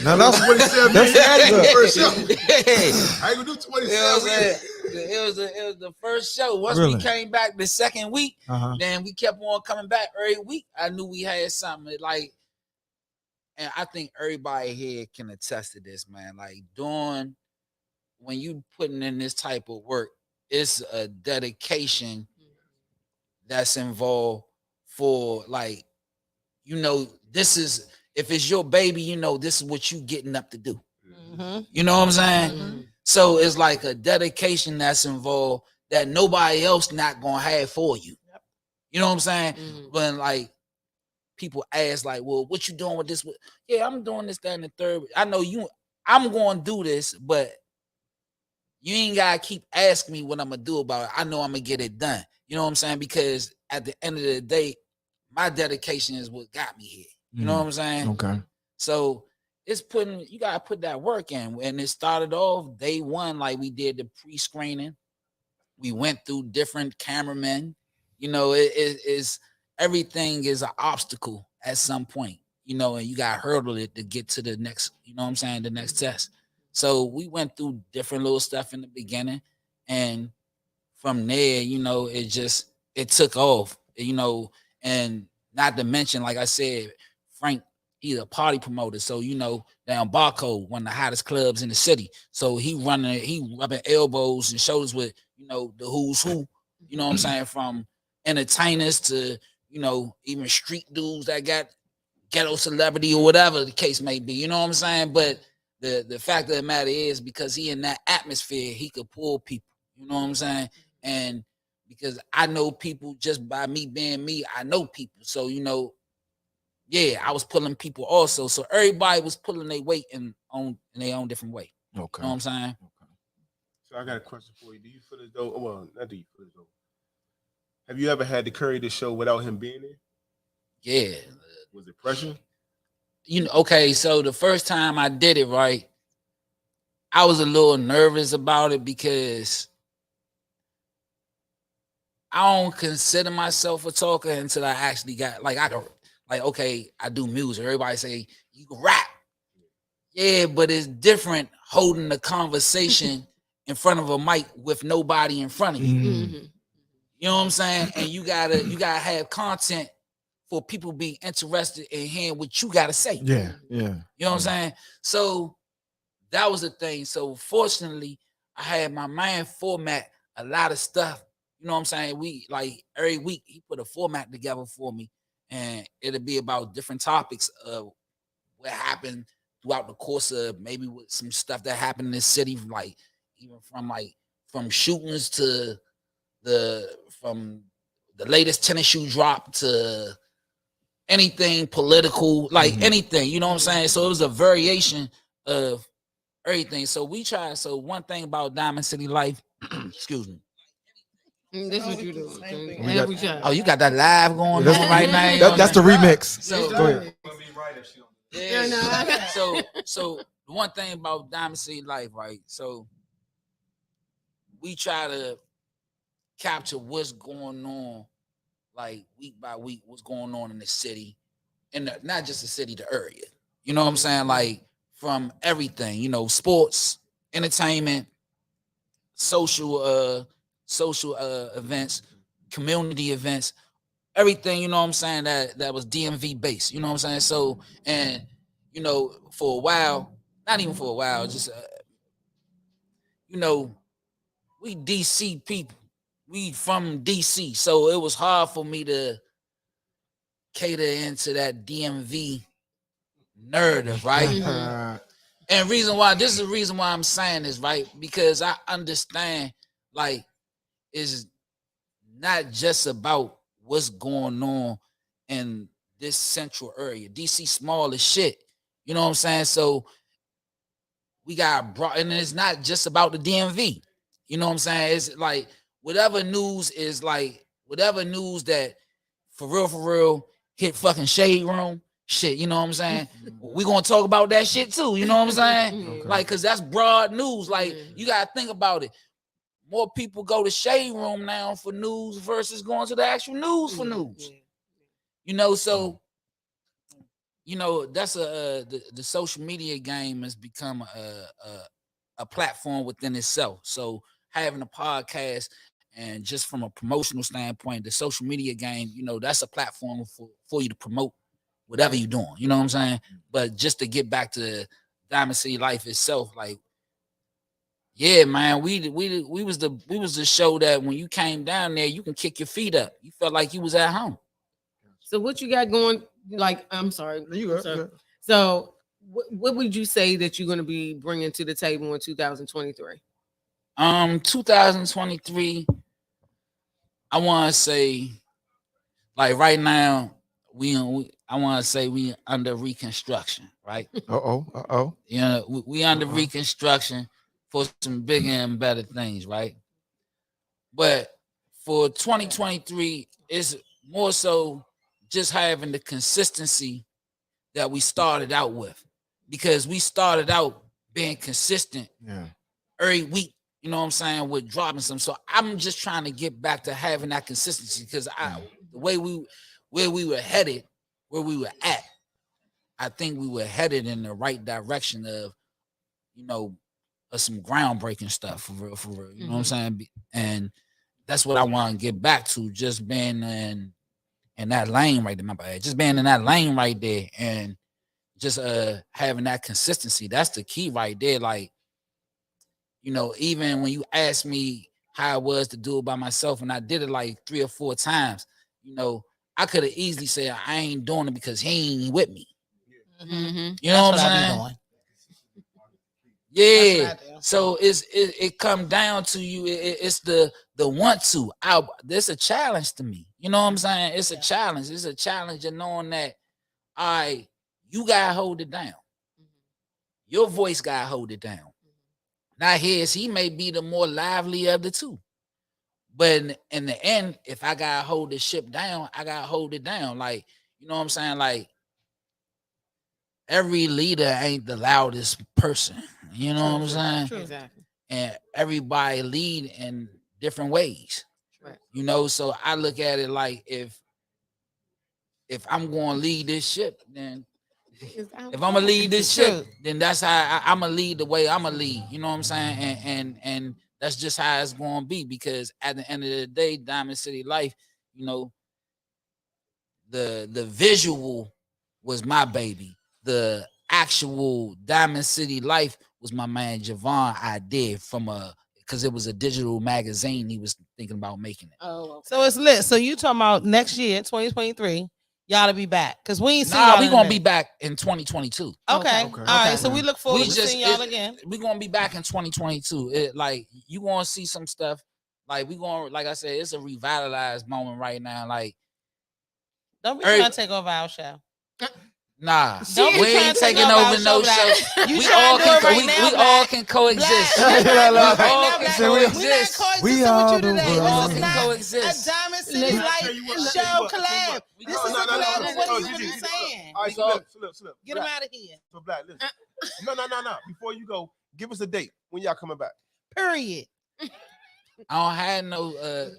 Now that's 27 that's the good. first show. Yeah. I ain't gonna do 27. It was the first show. Once Really? we came back the second week, Uh-huh. then we kept on coming back every week. I knew we had something like, and I think everybody here can attest to this, man. Like when you putting in this type of work, it's a dedication that's involved for like, this is, if it's your baby, this is what you getting up to do. Mhm. You know what I'm saying? Mhm. So it's like a dedication that's involved that nobody else not gonna have for you. You know what I'm saying? When like people ask, like, well, what you doing with this? Yeah, I'm doing this, that, and the third. I know I'm gonna do this, but you ain't gotta keep asking me what I'm gonna do about it. I know I'm gonna get it done. You know what I'm saying? Because at the end of the day, my dedication is what got me here. You know what I'm saying? Okay. So you gotta put that work in. And it started off day one, like we did the pre-screening. We went through different cameramen. It is everything is an obstacle at some point, and you got to hurdle it to get to the next, the next test. So we went through different little stuff in the beginning, and from there, it took off, and not to mention, like I said, Frank, he's a party promoter. So, down Barcode, one of the hottest clubs in the city. So he rubbing elbows and shoulders with, the who's who, you know what I'm saying? From entertainers to, even street dudes that got ghetto celebrity or whatever the case may be, you know what I'm saying? But the fact of the matter is, because he in that atmosphere, he could pull people, you know what I'm saying? And because I know people just by me being me, I know people. So, yeah, I was pulling people also. So everybody was pulling their weight in their own different way. Okay. You know what I'm saying? So I got a question for you. Do you feel as though, well, not do you feel as though, have you ever had to carry the show without him being there? Yeah. Was it pressure? Okay, so the first time I did it, right, I was a little nervous about it because I don't consider myself a talker until I actually got, okay, I do music. Everybody say, you can rap. Yeah, but it's different holding the conversation in front of a mic with nobody in front of you. Mm-hmm. You know what I'm saying? And you gotta have content for people being interested in hearing what you gotta say. Yeah. You know what I'm saying? So that was the thing. So fortunately, I had my man format a lot of stuff. You know what I'm saying? We like every week he put a format together for me, and it'll be about different topics of what happened throughout the course of maybe with some stuff that happened in the city, like even from shootings to from the latest tennis shoe drop to anything political, like anything, you know what I'm saying? So it was a variation of everything. So one thing about Diamond City Life, excuse me. This is what you do. Every time. Oh, you got that live going on right now. That's the remix. So Go ahead. yeah. So the one thing about Diamond City Life, right? So we try to capture what's going on, like week by week, what's going on in the city, and not just the city, the area. You know what I'm saying? Like from everything, sports, entertainment, social events, community events, everything. You know what I'm saying? That was DMV based. You know what I'm saying? So, and for a while, not even for a while, just we DC people. We from DC, so it was hard for me to cater into that DMV narrative, right? And this is the reason why I'm saying this, right? Because I understand, like, is not just about what's going on in this central area. DC small as shit. You know what I'm saying? So we got brought, and it's not just about the DMV. You know what I'm saying? It's like whatever news that for real hit fucking Shade Room shit. You know what I'm saying? We gonna talk about that shit too. You know what I'm saying? Okay. Like, cause that's broad news. Like, you gotta think about it. More people go to Shade Room now for news versus going to the actual news for news. You know, so you know that's the social media game has become a platform within itself. So having a podcast and just from a promotional standpoint, the social media game, you know, that's a platform for you to promote whatever you're doing. You know what I'm saying? But just to get back to Diamond City Life itself, like, yeah, man, we was the show that when you came down there, you can kick your feet up. You felt like you was at home. So what you got going? Like, I'm sorry. You go. Sorry. You go. So what would you say that you're going to be bringing to the table in 2023? 2023, I want to say, like right now, I want to say we under reconstruction, right? Uh-oh. You know, we under reconstruction for some bigger and better things, right? But for 2023, it's more so just having the consistency that we started out with, because we started out being consistent every week, you know what I'm saying, with dropping some. So I'm just trying to get back to having that consistency, because the way where we were headed, where we were at, I think we were headed in the right direction of, you know, some groundbreaking stuff for real. You know what I'm saying? And that's what I want to get back to, just being in that lane right there. My bad. Just being in that lane right there and just having that consistency. That's the key right there. Like, you know, even when you asked me how it was to do it by myself, and I did it like 3 or 4 times, you know, I could have easily said I ain't doing it because he ain't with me. Mm-hmm. You know That's what I'm I be saying? doing. Yeah. That's what I do. So it come down to you. It's the want to. There's a challenge to me. You know what I'm saying? It's a challenge. It's a challenge of knowing that you gotta hold it down. Your voice gotta hold it down. Now he may be the more lively of the two. But in the end, if I gotta hold the ship down, I gotta hold it down. Like, you know what I'm saying? Like, every leader ain't the loudest person. You know what I'm saying? True. Exactly. And everybody lead in different ways. Right. You know, so I look at it like if I'm going to lead this ship, then if I'm gonna lead this ship, then that's how I'm gonna lead the way I'm gonna lead. You know what I'm saying? And that's just how it's gonna be, because at the end of the day, Diamond City Life, you know, the visual was my baby. The actual Diamond City Life was my man Javon idea because it was a digital magazine he was thinking about making it. Oh, okay. So it's lit. So you talking about next year, 2023, y'all to be back, because we ain't seen y'all. We in a gonna be minute. back in 2022. Okay. Okay. All right. Okay. So we look forward We to just- seeing y'all it- again. We're gonna be back in 2022. Like, you gonna see some stuff. Like, we gonna, like I said, it's a revitalized moment right now. Like, Don't be Hey. trying to take over our show. nah, Don't be we trying ain't to take taking over our over no show, Black. show. You We trying all to do it can right we, now, we Black. all can coexist. Black. Look, look, We look. all Right now, can Black. So we- We're not coexist. coexisting We with are you the today. world. We all This is can not coexist. a Diamond City I'll Life tell you what, show I'll tell you collab. what. This is a collab of what Oh, you've been Gigi, saying. All right, We go- Slip. Get him out of here. So Black, listen. No. Before you go, give us a date when y'all coming back. Period. I don't have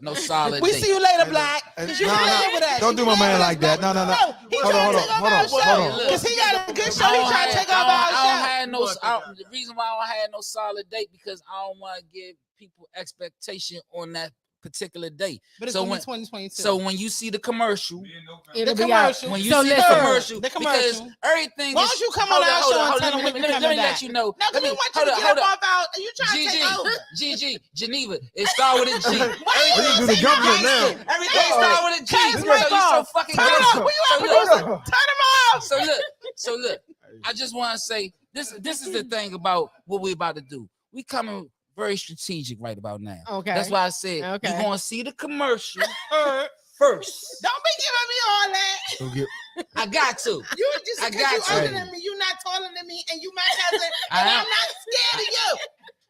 no solid We date. see you later, Hey, Black. hey, 'Cause you nah, playing with us. don't You do my playing man with like us, that. Black. No. He Hold trying to on, take over our hold show. on. Because he got a good show. I He don't trying to have- take over I our don't show. have no. The reason why I don't have no solid date, because I don't want to give people expectation on that particular date. But it's So going to when- be 2022. So when you see the commercial, It'll The be out. commercial. when you So see listen. the commercial, The because commercial. everything. Why is- don't you come hold on our show and hold tell them let when me- you let me coming let back? you know. No, Let because me- we want you hold to on, get hold up on. off our. Are you trying to take over? GG, Geneva. It start with a G. Why you you do the say government gangster? now. Everything No. start with a G. Cut his So mic you so off. fucking Turn it gangster. off. Where you So at, look, producer? Turn him off. So look. I just want to say this is the thing about what we about to do. We coming very strategic right about now. Okay. That's why I said Okay. you're gonna see the commercial first. Don't be giving me all that. Don't get- I got to. You just I because got you you. older than me, you not taller than me, and you my cousin, I and am. I'm not scared of you.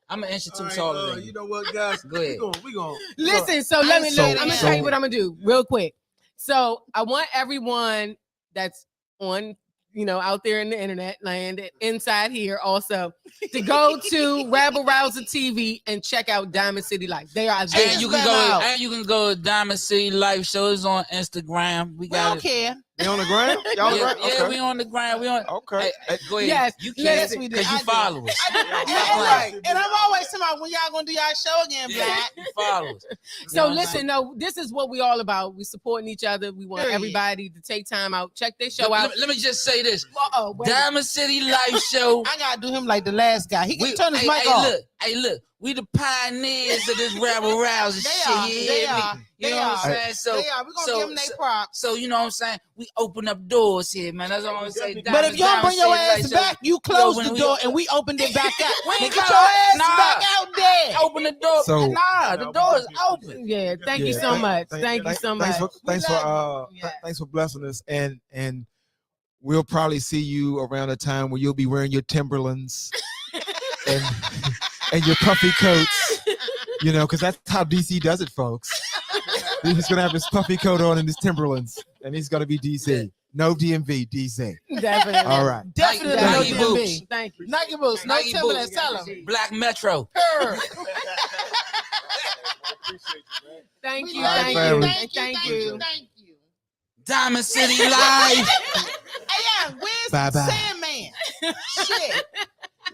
I'm an inch or two All right, taller than you you. know what, guys? Go ahead. We gonna Listen, so I let me. ain't say I'm gonna that. tell you what I'm gonna do real quick. So I want everyone that's on, out there in the internet land, and inside here also, to go to Rabble Rouser TV and check out Diamond City Life. They are there. And you Just can let go. out. And you can go to Diamond City Life Shows on Instagram. We We don't got it. care. They on the ground? Y'all on the Yeah, ground? yeah, Okay. we on the ground. We on. Okay. Hey, go ahead. Yes, you yes, can we did. because I you did. follow us. And I'm always talking about when y'all gonna do y'all show again, Yeah, Black. you follow us. So listen, no, this is what we all about. We supporting each other. We want Period. everybody to take time out, check their show out. Let me just say this: Uh-oh, wait a minute. Diamond City Life Show. I gotta do him like the last guy. He can We, turn his hey, mic hey, off. look, we the pioneers of this rabble rousing They shit. are. You They hear me? are. You They know what are. I'm saying? So, They are. We gonna give them their props. so you know what I'm saying? We open up doors here, man. That's all I'm saying. But if you don't bring your ass back, you close when the we door open- and we opened it back up. We Now ain't get close- your ass nah. back out there. Open the door. So- Nah, the door is open. Yeah, thank you so much. Thank you so much. Thanks We for love Yeah. thanks for blessing us, and we'll probably see you around the time where you'll be wearing your Timberlands and and your puffy coats, because that's how DC does it, folks. He's gonna have his puffy coat on and his Timberlands, and he's gonna be DC. No DMV, DC. Definitely. All right. Definitely no Nike DMV. boots. Thank you. Nike boots. No Nike Timberlands. boots. Tell him. Black Metro. Thank We you. love Thank you. you. Thank you. Thank Thank you. you. Thank you. Diamond City Live. Hey, yeah, where's Bye-bye. the Sandman? Shit.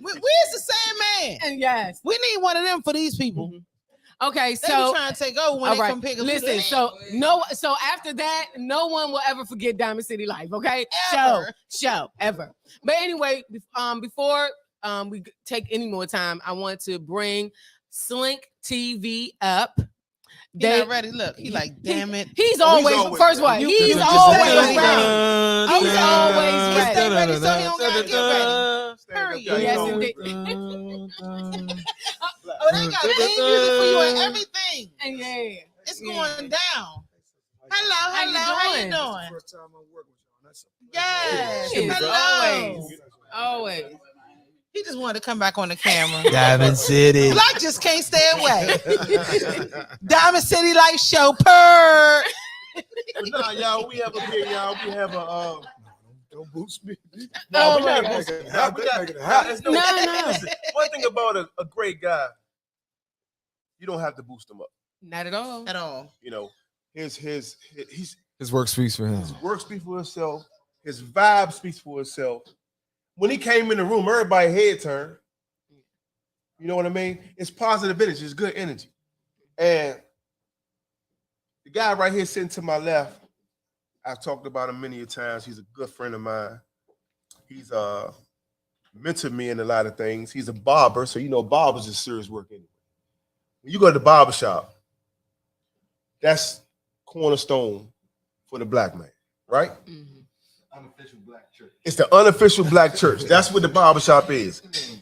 Where's the Sandman? And yes. We need one of them for these people. Okay, They so be trying to take over when all they right. come pick us. Listen, so after that, no one will ever forget Diamond City Life. Okay, Ever. show ever. But anyway, before we take any more time, I want to bring Slink TV up. He not ready. Look, he like, damn it. He's Oh, always, he's always first of all, ready. he's You always just ready. ready. He's always Stay ready. ready so he don't gotta get ready. Period. Yes, indeed. Oh, they got theme music for you and everything. And yeah, It's Yeah. going down. Hello, you how you doing? doing? First time I'm working with y'all. Yes. Yes, Hello. always. He just wanted to come back on the camera. Diamond City. Black just can't stay away. Diamond City Life Show, purr. But nah, y'all, we have a big, y'all. We have a. Don't boost me. Oh we my got- God. Make it we happen, got- make it happen. there's No. listen, one thing about a great guy, you don't have to boost him up. Not at all. At all. You know, his His work speaks for him. work speaks for itself. His vibe speaks for itself. When he came in the room, everybody head turned. You know what I mean? It's positive energy. It's good energy. And the guy right here sitting to my left, I've talked about him many a times. He's a good friend of mine. He's mentored me in a lot of things. He's a barber, so you know barbers is serious work anyway. When you go to the barber shop, that's cornerstone for the black man, right? Unofficial black church. It's the unofficial black church. That's what the barber shop is.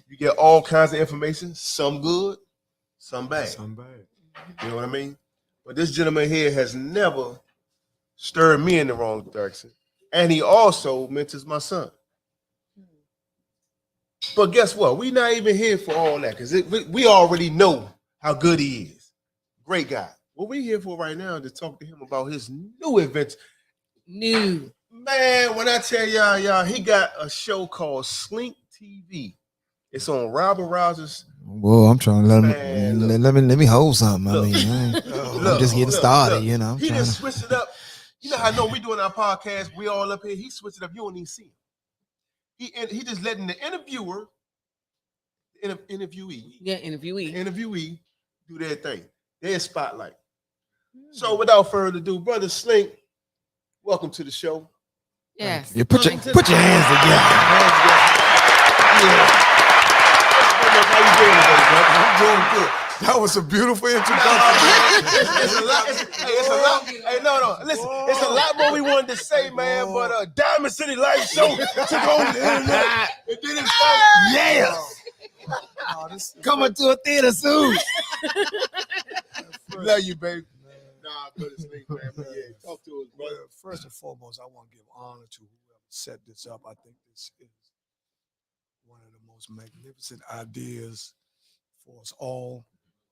You get all kinds of information, some good, some bad. You know what I mean? But this gentleman here has never stirred me in the wrong direction. And he also mentors my son. But guess what? We're not even here for all that because we already know how good he is. Great guy. What we're here for right now is to talk to him about his new adventure. New. Man, when I tell y'all, he got a show called Slink TV. It's on Rabble Rousers. Well, I'm trying to let Man, him look. let me hold something. Look. I mean, I'm Look, just getting look, started, look. you know. I'm He trying just to- switched it up. You know how I know we doing our podcast, we all up here. He switched it up. You don't even see him. He just letting the interviewer, interviewee do their thing. Their spotlight. So without further ado, brother Slink, welcome to the show. Yes. You put your hands together. How you doing today, brother? I'm doing good. That was a beautiful introduction. It's a lot. It's a lot. Hey, no. Listen, it's a lot more we wanted to say, man. But Diamond City Life Show took over the internet. And then it started. Yeah. Coming to a theater soon. Love you, baby. Nah, go to sleep, man. But yeah, talk to us, brother. Well, first and foremost, I want to give honor to whoever set this up. I think this is one of the most magnificent ideas for us all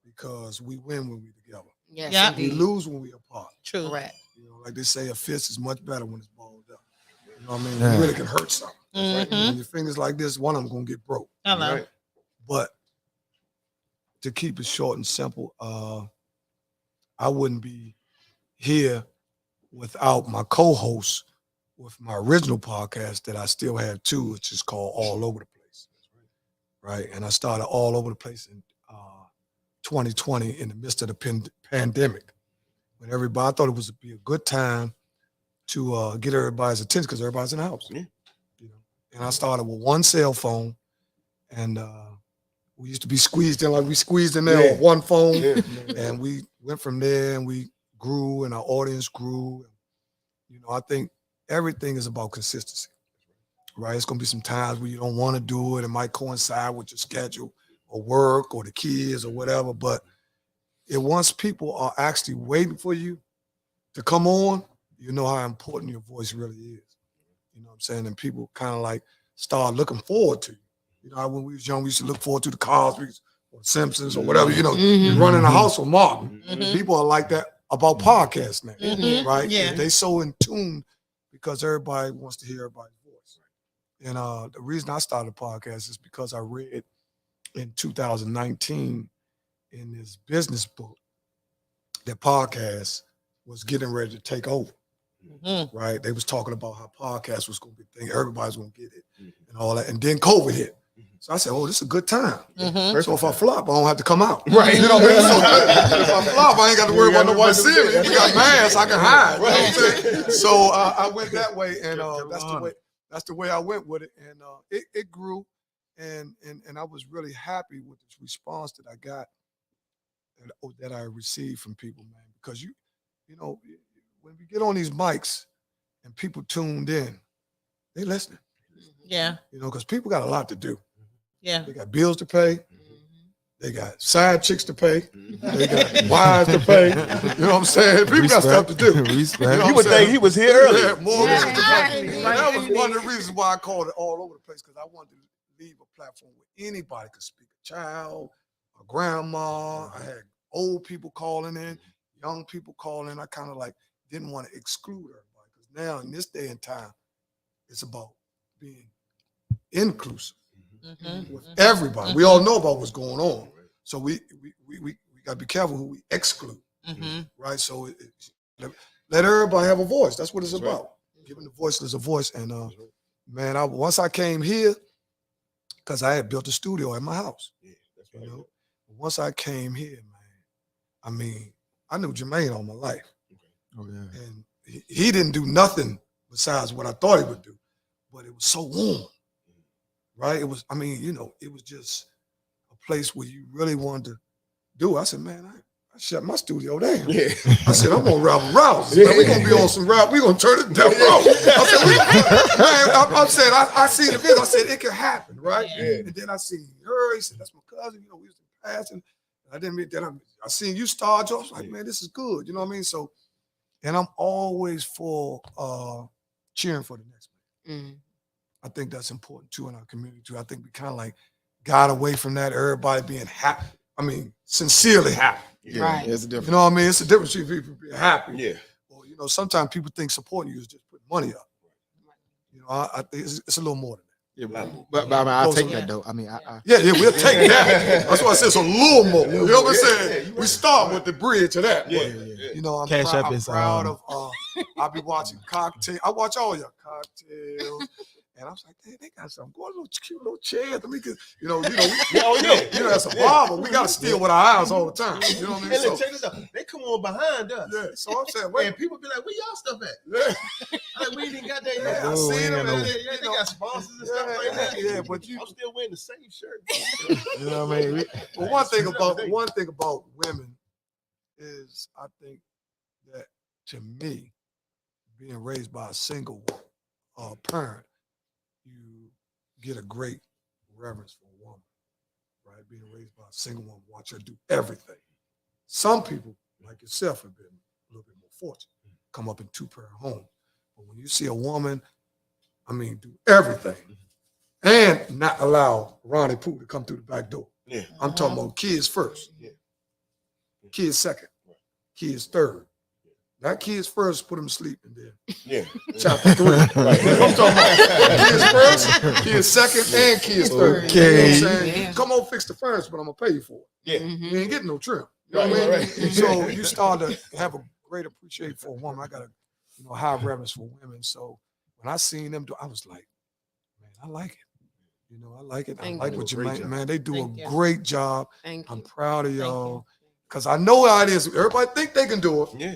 because we win when we're together. Yes, Yep. We indeed. lose when we're apart. True. Correct. You know, like they say, a fist is much better when it's balled up. You know what I mean? Yeah. It really can hurt something. Right? Mhm. When your fingers like this, one of them gonna get broke. Hello. Right. But to keep it short and simple, I wouldn't be here without my co-host with my original podcast that I still have two, which is called All Over the Place. Right. And I started All Over the Place in 2020 in the midst of the pandemic. When everybody, I thought it was be a good time to get everybody's attention because everybody's in the house. Yeah. You know, and I started with one cell phone, and we used to be squeezed in like we squeezed in there Yeah. on one phone, Yeah. and we went from there, and we grew, and our audience grew. You know, I think everything is about consistency, right? It's gonna be some times where you don't want to do it. It might coincide with your schedule or work or the kids or whatever, but once people are actually waiting for you to come on, you know how important your voice really is. You know what I'm saying? And people kind of like start looking forward to you. You know, when we was young, we used to look forward to the Cosby's or the Simpsons or whatever. You know, you run in the house with Martin. Mhm. People are like that about podcasts now, Mhm. right? Yeah. They so in tune because everybody wants to hear everybody's voice. And the reason I started a podcast is because I read in 2019 in this business book that podcast was getting ready to take over. Mhm. Right? They was talking about how podcast was going to be a thing. Everybody's going to get it and all that. And then COVID hit. So I said, oh, this is a good time. Mhm. So if I flop, I don't have to come out. Right. You know what I mean? So if I flop, I ain't got to worry about nobody seeing me. That's We got right. masks, I can hide. You know what I'm saying? Right. So I went that way, and Kept that's on. the way I went with it. And it grew, and I was really happy with this response that I got that I received from people, man. Because you know, when we get on these mics and people tuned in, they listening. Yeah. You know, because people got a lot to do. Yeah. They got bills to pay. They got side chicks to pay. They got wives to pay. You know what I'm saying? People got stuff to do. Respect. You know what You I'm would saying? think he was here earlier. Yeah, mortgage Yeah, to pay. exactly. And that was one of the reasons why I called it All Over the Place, because I wanted to leave a platform where anybody could speak. A child, a grandma. I had old people calling in, young people calling. I kind of like didn't want to exclude everybody, because now in this day and time, it's about being inclusive Mhm. with everybody. We all know about what's going on, so we got to be careful who we exclude, Mhm. right? So let everybody have a voice. That's what it's That's right. about, giving the voiceless a voice. And man, once I came here, because I had built a studio at my house, Yeah, that's you right. know. Once I came here, man, I mean, I knew Jermaine all my life, Oh, yeah. and he didn't do nothing besides what I thought he would do, but it was so warm, right? It was, I mean, you know, it was just a place where you really wanted to do it. I said, man, I shut my studio down. Yeah. I said, I'm gonna rabble rouse. Man, we're gonna be on some rap. We're gonna turn it down. I said, man, I said, I seen the video. I said, it could happen, right? Yeah. And then I seen her. He said, that's my cousin. You know, we used to pass. And I didn't mean that. I seen you star, Joe. I was like, man, this is good. You know what I mean? So, and I'm always for cheering for the next man. Mhm. I think that's important too in our community too. I think we kind of like got away from that. Everybody being happy. I mean, sincerely happy. Yeah. Right. There's a You difference. know what I mean? It's a difference between people being happy. Yeah. Or, you know, sometimes people think supporting you is just putting money up. You know, I think it's a little more than that. Yeah, but I mean, I'll Those take are- that though. I mean, I Yeah, we'll take that. That's why I said it's a little more. You know what I'm Yeah, saying? you We right. start with the bridge to that. Yeah. But, Yeah. you know, I'm, Cash proud, App I'm is, proud of, I'll be watching Cocktail. I watch all your Cocktails. And I was like, hey, they got some little cute little chairs. I mean, you know, Oh, yeah. you know, that's a barber. We got to steal with our eyes all the time. You know what I mean? Hey, So, look, check this out. They come on behind us. yeah, so I'm saying, wait. And people be like, where y'all stuff at? Yeah, Like, we ain't got that yeah, yet. I Oh, seen ain't them. got no- and Yeah, they got sponsors and stuff like that. Yeah, but you, I'm still wearing the same shirt. You know what I mean? but one thing about women is, I think that to me, being raised by a single parent, you get a great reverence for a woman. right? Being raised by a single woman, watch her do everything. Some people, like yourself, have been a little bit more fortunate, come up in two-parent homes. But when you see a woman, I mean, do everything and not allow Ronnie Pooh to come through the back door. Yeah. I'm talking about kids first, Yeah. kids second, kids third. Not kids first, put them to sleep, and then Yeah. chapter 3. Right. I'm talking about kids first, kids second, and kids third. Okay. You know what I'm saying? Yeah. Come on, fix the furnace, but I'm gonna pay you for it. Yeah. Mhm. You ain't getting no trim. You know Right, what I mean? right. So you start to have a great appreciation for a woman. I got a high reverence for women. So when I seen them do, I was like, man, I like it. You know, I like it. Thank I like you. what you Great make, job. man. They do Thank a you. great job. Thank I'm you. proud of Thank y'all. you. Because I know how it is. Everybody think they can do it. Yeah.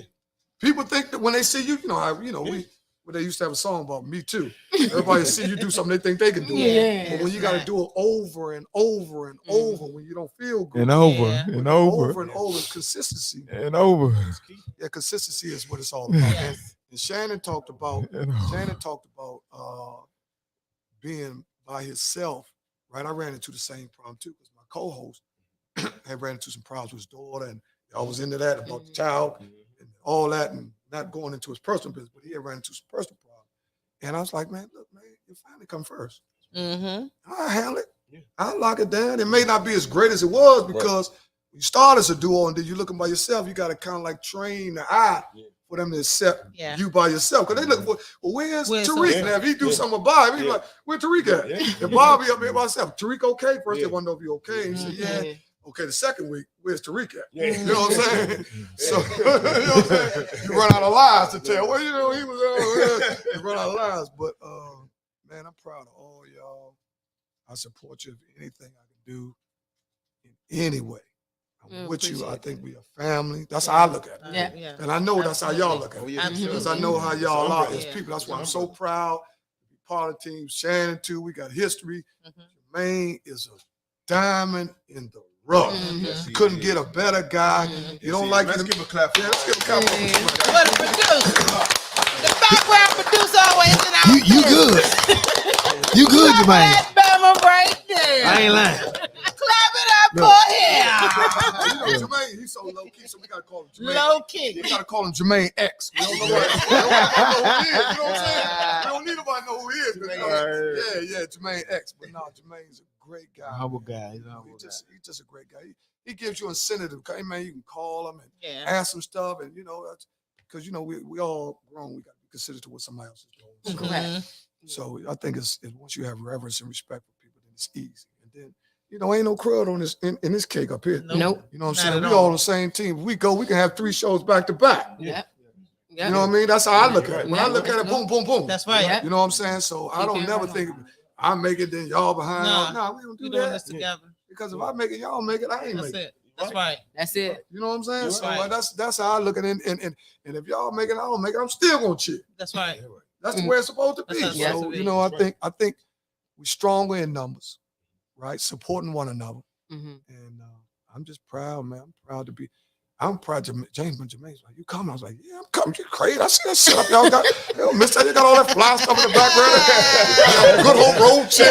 People think that when they see you, they used to have a song about Me Too. Everybody see you do something, they think they can do it. Yeah. But when you got to do it over and over and over, when you don't feel good, And over Yeah. and over over and over, consistency. and over. Yeah, consistency is what it's all about. Yes. And Shannon talked about And over. being by himself, right? I ran into the same problem too, because my co-host had ran into some problems with his daughter, and I was into that about the child and all that, and not going into his personal business, but he had ran into some personal problems. And I was like, man, look, man, your family come first. Mm-hmm. I'll handle it. Yeah. I'll lock it down. It may not be as great as it was because you start as a duo and then you're looking by yourself. You got to kind of like train the eye for them to accept Yeah. you by yourself. Because they look for, well, where's Where's Tariq? so- Now, if he do Yeah. something about him, he's Yeah. like, where Tariq at? Yeah. And Bobby up here by himself. Tariq okay? First, Yeah. they want to know if you okay. He said, yeah. Yeah. Okay, the second week, where's Tariq at? Yeah. You know what I'm saying? So, you know what I'm saying? You run out of lies to tell. Well, you know, he was you run out of lies. But, man, I'm proud of all y'all. I support you if anything I can do in any way. I'm We with you. I appreciate think we a family. That's how I look at it. Yeah. Yeah. And I know that's how y'all look at Oh, it. yeah. Because I know how y'all are as Yeah. people. That's why I'm Yeah. so proud to be part of Team Shannon, too. We got history. Jermaine is a diamond in the rough. Mhm. You couldn't get a better guy. Mhm. You don't like Let's him. give a clap. Yeah, let's give a clap. Yeah. What a producer. The background producer always in our You good. You good, Jermaine. That Bama right there. I ain't lying. Clap it up Look. for him. You know, Jermaine, he's so low key, so we gotta call him Jermaine. Low key. We gotta call him Jermaine X. We don't know what, we don't know who he is. You know what I'm saying? We don't need nobody to know who he is. But, yeah, Jermaine X. But no, Jermaine's a great guy. Humble guy. He's a humble He's just a great guy. He gives you incentive. Hey, man, you can call him and Yeah. ask him stuff, and you know, because you know we all grown. We got to be considerate to what somebody else is doing. So, Correct. so I think it's once you have reverence and respect for people, then it's easy. And then you know, ain't no crud on this in this cake up here. Nope. You know what I'm Not saying? at We all all. on the same team. If we go, we can have 3 shows back to back. Yep. You know what I mean? That's how I look at it. When I Yeah. look at it, boom, boom, boom. That's right. Yeah. You know what I'm saying? So I Keep don't it never rolling. think I make it, then y'all behind. Nah. No, we don't We're do doing that. this together. Because if I make it, y'all make it. I ain't That's make it. it. That's right. That's it. You know what I'm saying? You're So right. that's how I look at it. And if y'all make it, I don't make it. I'm still gonna cheer. That's right. That's the way it's supposed to be. That's how it's supposed So to be. you know, I think we're stronger in numbers, right? Supporting one another. Mm-hmm. And I'm just proud, man. I'm proud to be. I'm proud to James and Jermaine's like, you coming? I was like, yeah, I'm coming. You crazy? I see that shit up y'all got. Yo, mister, you got all that fly stuff in the background. Good whole road chair.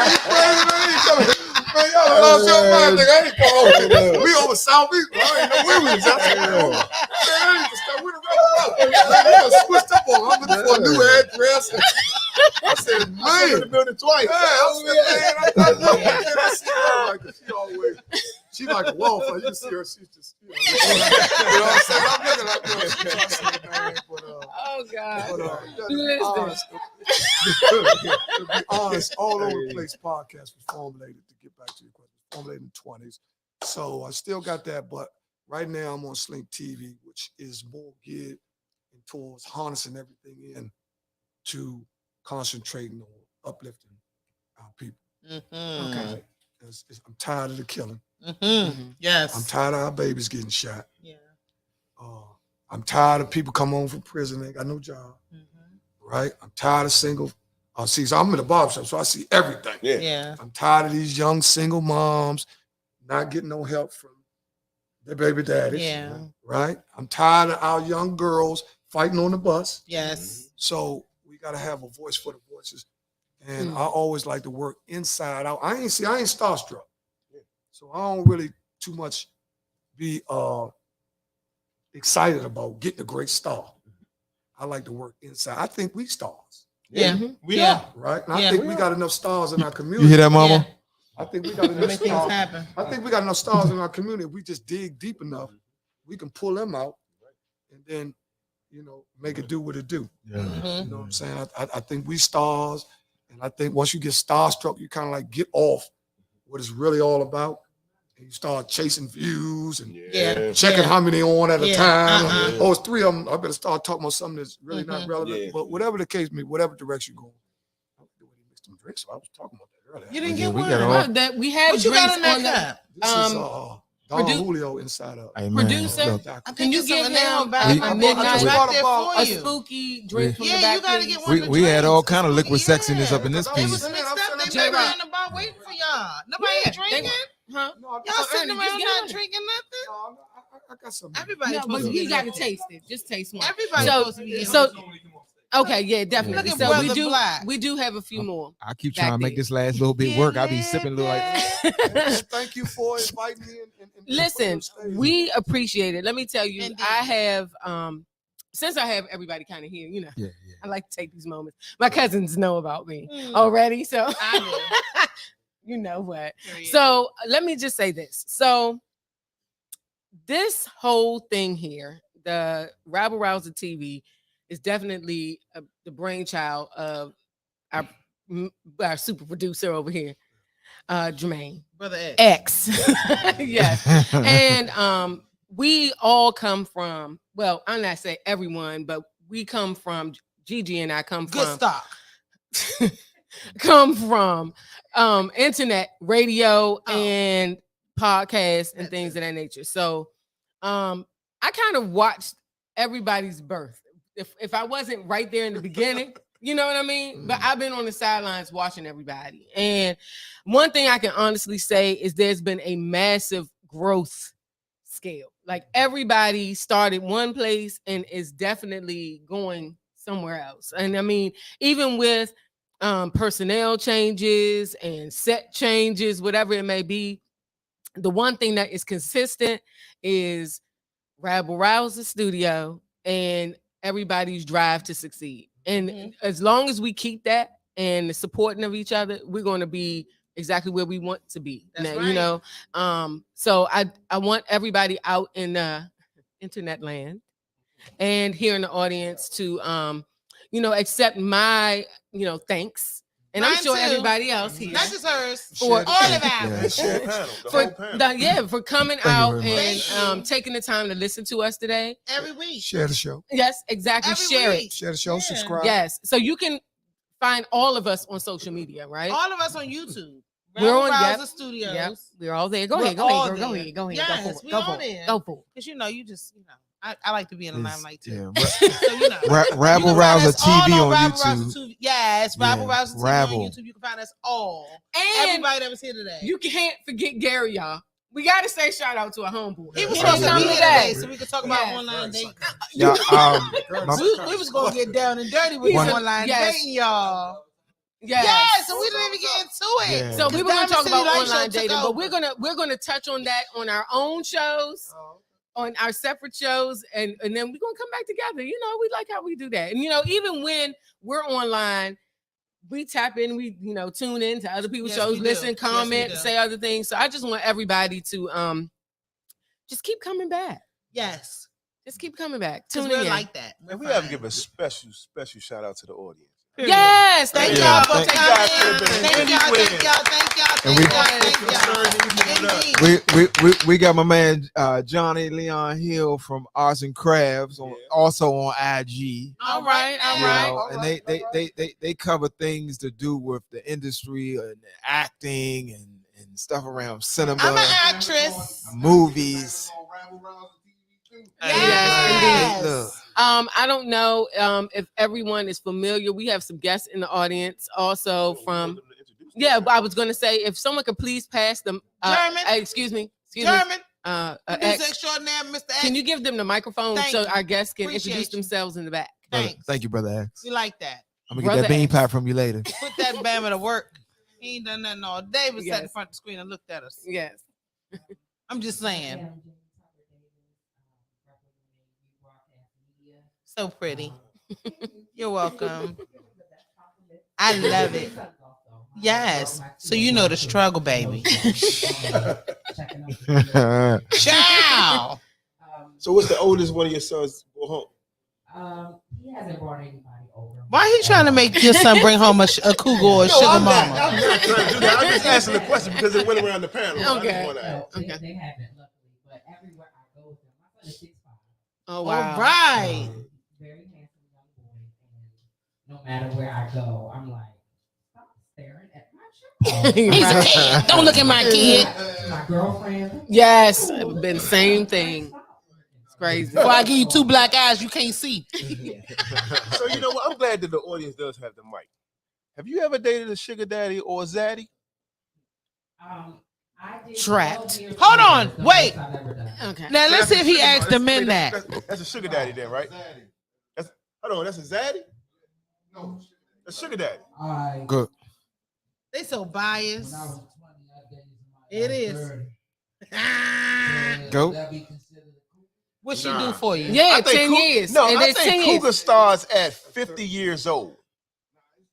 You crazy, man? You coming? Man, y'all lost your mind. Nigga, I ain't going. We over Southeast. I ain't know we was. I said, man, I need to start with a rebel. Man, they done switched up on. I'm looking for a new address. I said, man. The building twice. Yeah, I see her like she always. She like a wallflower. You can see her. She's just, you know what I'm saying? I'm looking at her. She's trying to say the name, but Oh God. to be honest, to be honest, all over the place podcast was formulated. To get back to your question, formulated in the 20s. So I still got that, but right now I'm on Slink TV, which is more geared towards harnessing everything in to concentrating on uplifting our people. Mm-hmm. Okay. I'm tired of the killing. Mm-hmm. Yes. I'm tired of our babies getting shot. Yeah. I'm tired of people come home from prison, they ain't got no job, Mm-hmm. right? I'm tired of single. See, so I'm in the barbershop, so I see everything. Yeah. Yeah. I'm tired of these young single moms not getting no help from their baby daddies. Yeah. Right? I'm tired of our young girls fighting on the bus. Yes. So we got to have a voice for the voices And I always like to work inside out. I ain't starstruck. So I don't really too much be excited about getting a great star. I like to work inside. I think we stars, Yeah. We Yeah. are. right? And I Yeah. think we got enough stars in our community. You hear that, Mama? I think we got enough Make things stars. happen. I think we got enough stars in our community. If we just dig deep enough, we can pull them out and then, make it do what it do. Yeah. Mhm. You know what I'm saying? I think we stars, and I think once you get starstruck, you kind of like get off what it's really all about, and you start chasing views and Yeah. checking how many on at a Yeah. time. Uh-uh. Oh, it's 3 of them. I better start talking about something that's really not Mhm. relevant. Yeah. But whatever the case may be, whatever direction you're going, I don't do any mix them drinks. So I was talking about that earlier. You didn't Yeah, get we one. got all- Well, that we have What you drinks got in that on the cup? This is Don Produ- Julio inside of Hey, man, Producer? look, I Can think you it's give some Anejo him back a in the midnight- right brought there about for a you. spooky drink from the Yeah, back. you gotta please? get one. we had all kind of liquid Yeah. sexiness up in this It piece. was mixed up. They J-Rock. back in the bar waiting for y'all. Nobody Yeah, drinking. Huh? No, Y'all sitting Ernie, just around get not on it. drinking nothing. I got something. Everybody. No, but supposed to you be got to getting- taste it. Just taste one. Everybody So- supposed to be. so- getting- Okay, yeah, definitely. Look at So we Brother do. Black. We do have a few more. I keep Back trying to make there. this last little bit work. I be sipping a little like. Thank you for inviting me. And Listen, we appreciate it. Let me tell you, Indeed. I have since I have everybody kind of here, Yeah, I like to take these moments. My cousins know about me Mm. already, so I you know what. do. So let me just say this. So this whole thing here, the Rabble Rouser TV, is definitely the brainchild of our super producer over here, Jermaine Brother X. X. Yes. And we all come from, well, I'm not saying everyone, but we come from, Gigi and I come Good from stock. internet radio Oh. and podcasts and That's things it. of that nature. So I kind of watched everybody's birth. If I wasn't right there in the beginning, you know what I mean? But I've been on the sidelines watching everybody. And one thing I can honestly say is there's been a massive growth scale. Like everybody started one place and is definitely going somewhere else. And I mean, even with personnel changes and set changes, whatever it may be, the one thing that is consistent is Rabble Rouser Studio and everybody's drive to succeed. And Mhm. as long as we keep that and the supporting of each other, we're going to be exactly where we want to be. That's Now, you know, so I want everybody out in internet land and here in the audience to accept my thanks, and I'm Mine sure too. everybody else here Not just hers. for all of Yeah. ours. The panel, the whole panel. for coming Thank you out very much. and Thank you. taking the time to listen to us today. Every week. Share the show. Yes, exactly. Every Share week. Share the show. Yeah. Subscribe. it. Yes, so you can find all of us on social media, right? All of us on YouTube. We're on- Rabble yep, Studios. Yep, we're all there. Go We're ahead, go all ahead, girl. Go there. ahead, go ahead. Yes, go for we it. Go all for it. there. Go for Because you just, I like to be in the It's- limelight too. yeah, So Rabble you can find Rouser us all TV on Rabble YouTube. Rouser TV. Yes, Rabble Yeah, Rouser TV Rabble. on YouTube. You can find us all. And Everybody that was here today. you can't forget Gary, y'all. We got to say shout out to a homeboy. He was Yeah. supposed to be here today. today so we could talk about Yeah. online dating. Yeah, We was going to get down and dirty with He's the a- online yes. dating, y'all. Yes. Yes, so we didn't even get into it. Yeah. So we Because were going Diamond to talk City about Light Show online took dating, but over. we're gonna touch on that on our own shows, on our separate shows, and then we're gonna come back together. You know, we like how we do that, and even when we're online, we tap in, we tune in to other people's Yes, shows, we do. listen, Yes, we comment, do. say other things. So I just want everybody to just keep coming back. Yes. Just keep coming back. Because Tuning we're in. like that. We're And we have to fine. give a special shout out to the audience. Yes, Thank Yeah. y'all for Thank coming. you guys for the Thank y'all, thank y'all, thank y'all, And thank y'all, thank y'all. Indeed. we got my man Johnny Leon Hill from Arts and Crafts, also on IG. All right, all You right. know, and they cover things to do with the industry and acting and stuff around cinema, I'm an actress. movies. Yes. Look, I don't know if everyone is familiar. We have some guests in the audience also from. Yeah, but I was going to say if someone could please pass them. German. Excuse me. German. X, Producer extraordinaire, Mr. X. can you give them the microphone Thank so you. our guests can Appreciate introduce you. themselves in the back? brother, Thanks. thank you, brother X. We like that. I'm gonna get that bean pie from you later. Put that Bama to work. He ain't done nothing all day, but sat in Yes. front of the screen and looked at us. Yes. I'm just saying. So pretty. You're welcome. I love it. Yes. So you know the struggle, baby. Ciao. So what's the oldest one of your sons go home? He hasn't brought anybody over. Why he trying to make your son bring home a cougar or a sugar I'm mama? not trying to do that. I'm just asking the question because it went around the panel. I Okay. just wanna ask. They haven't, luckily, but everywhere I go with them, my son is 6'5". Oh All wow. right. Very handsome young boy, and no matter where I go, I'm like, stop staring at my child. He's a kid. Don't look at my kid. My girlfriend. Yes, been same thing. It's crazy. Before I give you 2 black eyes, you can't see. So you know what? I'm glad that the audience does have the mic. Have you ever dated a sugar daddy or a zaddy? I did Trapped. 12 years Hold on, it's the wait. most I've ever done. Okay. Now let's see if he asked the men that. That's a sugar daddy then, right? Hold on, that's a zaddy? No. A sugar daddy. I Good. They so When biased. I was 20, I dated somebody It that is. was 30. Ah, So Go. would that be considered a cougar? what she Nah. do for you? Yeah, I think 10 years. No, And I it's think 10 cougar years. starts at 50 years old.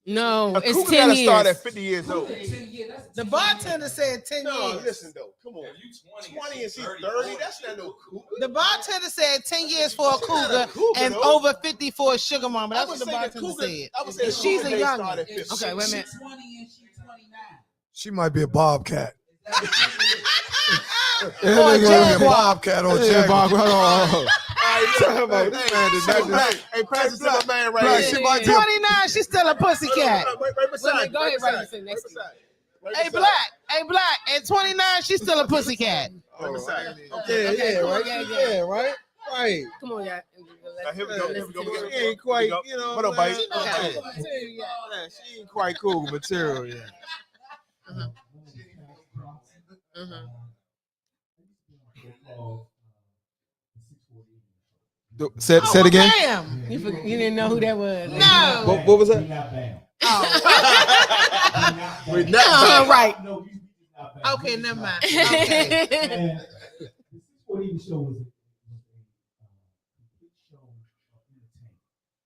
No, A it's cougar 10 gotta start at years. 50 years old. 10 years, that's The 10 bartender years. said 10 No, years. listen though. Come on. 20 and she's 30. That's not no cougar. The bartender said 10 years for a She's not a cougar cougar, and though. over 50 for a sugar mama. I That's would what the say the bartender cougar. said. I would say the She's cougar a may young start at one. 50. Okay, wait a minute. She's 20 and she's 29. She might be a bobcat. Or a That nigga might be a jaguar. bobcat or a Yeah, jaguar. Bob, hold on, hold on. Hey, pass it to my man right Black, here. she might be a 29, she's still a pussycat. Right beside. Go ahead, right right beside. next to you. Right Hey, beside. black. At 29, she's still a pussycat. Right beside. Okay, come on, yeah. right, right. Come on, y'all. Now, here we go. Here we go. She ain't quite, you know. What up, Bite? Okay. Yeah, she ain't quite cool material yet. Say it again. Damn. You didn't know who that was. No. What was that? We're not All right. Okay, never mind. Okay. And the 640 show was a complete show of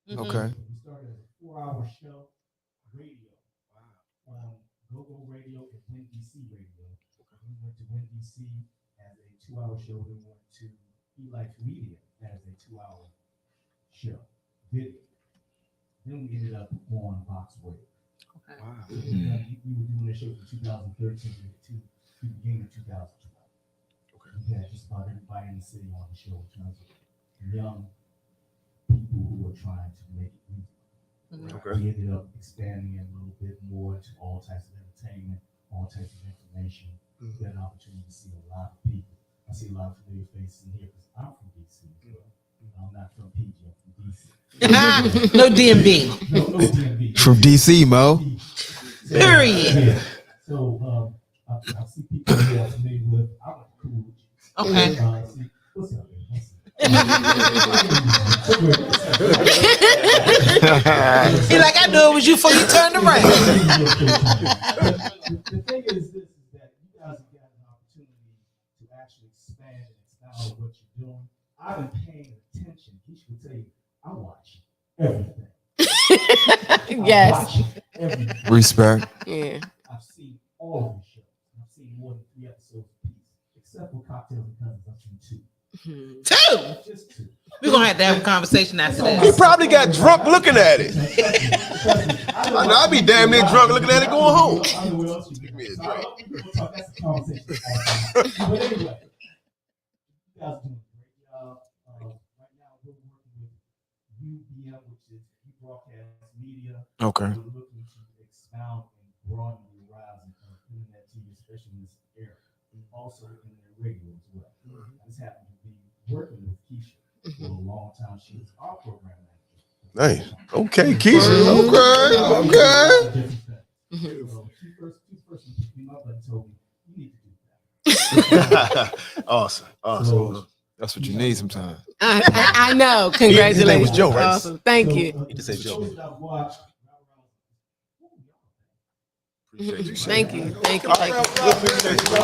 entertainment. Okay. We started as a 4-hour show, radio, on Go-Go Radio and Win DC Radio. We went to Win DC as a 2-hour show. Then went to E-Life Media as a 2-hour show, video. Then we ended up on Box Wave. Wow. We were doing this show from 2013 to the beginning of 2012. We had just about everybody in the city on the show in terms of young people who were trying to make it music. Okay. We ended up expanding it a little bit more to all types of entertainment, all types of information. We had an opportunity to see a lot of people. I see a lot of familiar faces in here because I'm from DC. I'm not from PG, I'm from DC. No DMV. No DMV. From DC, Mo. Period. Yeah. So I see people who are familiar with. I went to Coolidge. Okay. See, what's up, man? He like, I knew it was you before you turned around. The thing is this: is that you guys have got an opportunity to actually expand and expound what you're doing. I've been paying attention. Keisha will tell you, I watch everything. I Yes. watch everything. Respect. Yeah. I've seen all of the shows. I've seen more than 3 episodes apiece, except for Cocktails and Cousins. I've seen 2. Two. Just 2. We're going to have to have a conversation after He this. probably got drunk looking at it. I know, I'd be damn near drunk looking at it going home. I don't know what else you Give me a do. drink. That's a conversation. But anyway, you guys are doing a great job. Right now, we're working with UBM, which is U Broadcast Media. Okay. We're looking to expound and broaden the horizon of internet TV, especially in this era. Also, internet radio as well. I just happen to be working with Keisha for a long time. She was our program manager. Hey, okay, Keisha. Okay. She first picked me up and told me, you need to do that. Awesome. So, That's what you need sometimes. I know. His name Congratulations. was Joe, right? Awesome. Thank you. He just said Joe. Shows that I've watched, Appreciate you. Thank you. Thank you. All right. Thank you.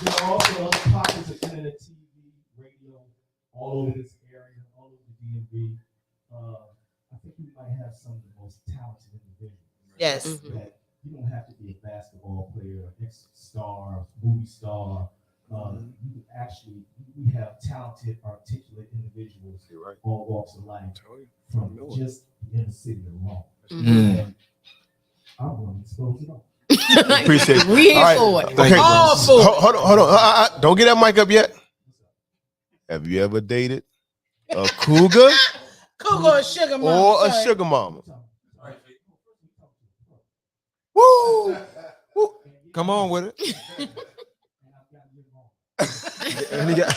There are also other pockets of internet, TV, radio, all over this area, all over the DMV. I think we might have some of the most talented individuals. Yes. That you don't have to be a basketball player, an ex-star, movie star. You actually, we have talented, articulate individuals, all walks of life, from just the inner city alone. And I'm going to expose it all. Appreciate it. We here All right. for it. Okay. All for it. Hold on. Don't get that mic up yet. Have you ever dated a cougar Cougar or sugar mama? or a sorry. sugar mama? Woo! Woo! Come on with it. And he got,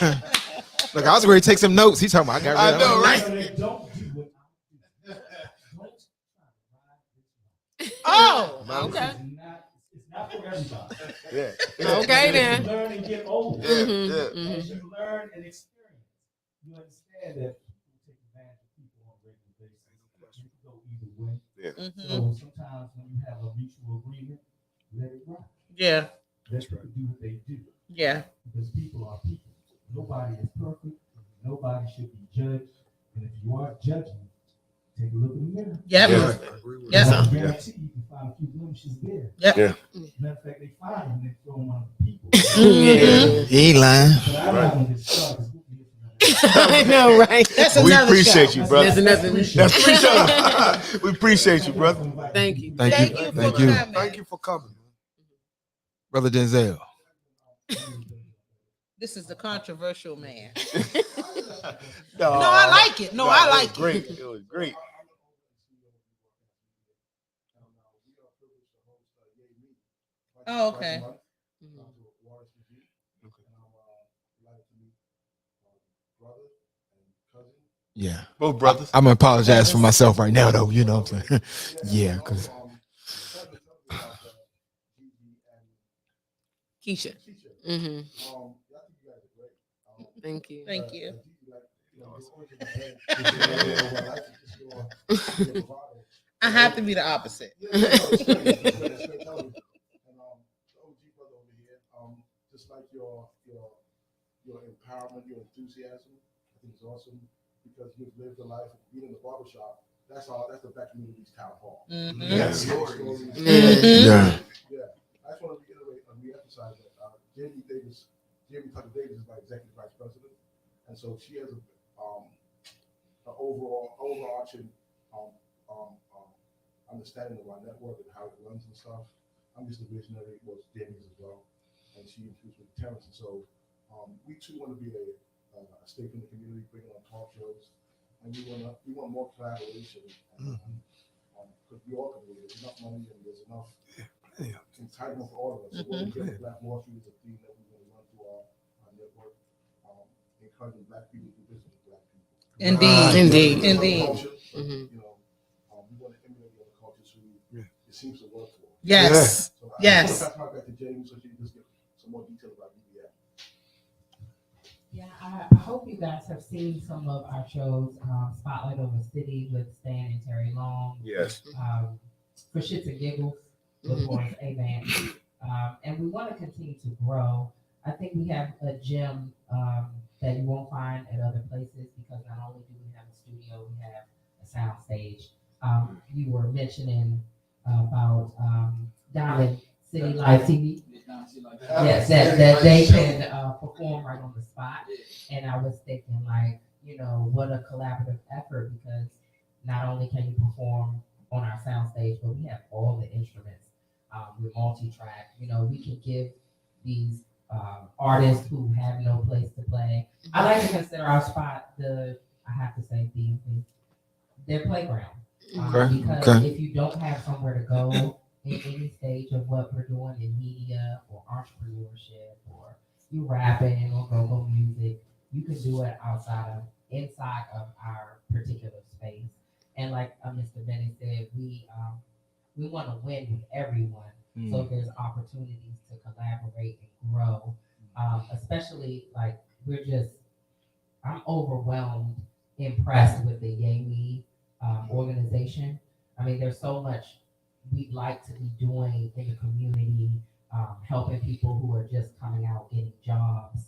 look, I was ready to take some notes. He's talking about, I got I rid know, of right? Don't do what I do. Oh, Okay. It's not for everybody. Yeah. Okay As then. you learn and get older, as you learn and experience, you understand that people take advantage of people on a regular basis. You can go either way. Yeah. So sometimes when you have a mutual agreement, let it rock. yeah, Let people do what they do. yeah. Because people are people. Nobody is perfect. Nobody should be judged. And if you are judging, take a look in the mirror. Yep. Yeah. Yes. I guarantee you can find a few blemishes there. Yep. Yeah. Matter of fact, they find them and throw them on the people. Mhm. He ain't lying. But I'm not going to get started. 'Cause we'll be here for another- I know, right? That's We another appreciate show. you, brother. That's another. That's appreciate. We appreciate you, brother. Thank you. Thank Thank you. you for Thank you. coming. Thank you for coming. Brother Denzel. This is the controversial man. No, No, I like it. No, I like it. Great. It was great. Oh, okay. Yeah. Both brothers. I'm gonna apologize for myself right now, though. You know what I'm saying? Yeah, because Keisha. Mm-hmm. Thank you. Thank you. I have to be the opposite. Just like your empowerment, your enthusiasm, I think it's awesome because you've lived a life of being in the barbershop. That's the Black Community's town hall. Mhm. Yes. Mhm. yeah. Yeah. I just want to reiterate and reemphasize that Jamie Tucker Davis is my executive vice president, and so she has an overarching understanding of our network and how it runs and stuff. I'm just a visionary, was Jamie's as well, and she introduced me to Terrence, and so we too want to be a stake in the community, bringing on talk shows, and we want more collaboration. Because we all can do it. There's enough money and there's enough entitlement for all of us. So what we get with Black Wall Street is a theme that we're going to run through our network, encouraging Black people to do business with Black people. Indeed. It's Indeed. our culture, but, Mhm. you know, we want to emulate the other cultures who it seems to work for. Yes. So I Yes. just want to pass back to Jamie so she can just get some more detail about BBF. Yeah, I hope you guys have seen some of our shows, Spotlight Over City with Stan and Terry Long, Yes. For Shits and Giggles with Lawrence Avant. And we want to continue to grow. I think we have a gym that you won't find at other places because not only do we have a studio, we have a sound stage. You were mentioning about Diamond City Live TV. Yes, that they can perform right on the spot. And I was thinking, like, you know, what a collaborative effort because not only can you perform on our sound stage, but we have all the instruments. We're multi-track. You know, we can give these artists who have no place to play. I like to consider our spot I have to say, their playground. Because if you don't have somewhere to go in any stage of what we're doing in media or entrepreneurship or you rapping or go-go music, you can do it inside of our particular space. And like Mr. Bennett said, we want to win with everyone. So if there's opportunities to collaborate and grow, especially like I'm overwhelmed, impressed with the Yay Me organization. I mean, there's so much we'd like to be doing in the community, helping people who are just coming out, getting jobs,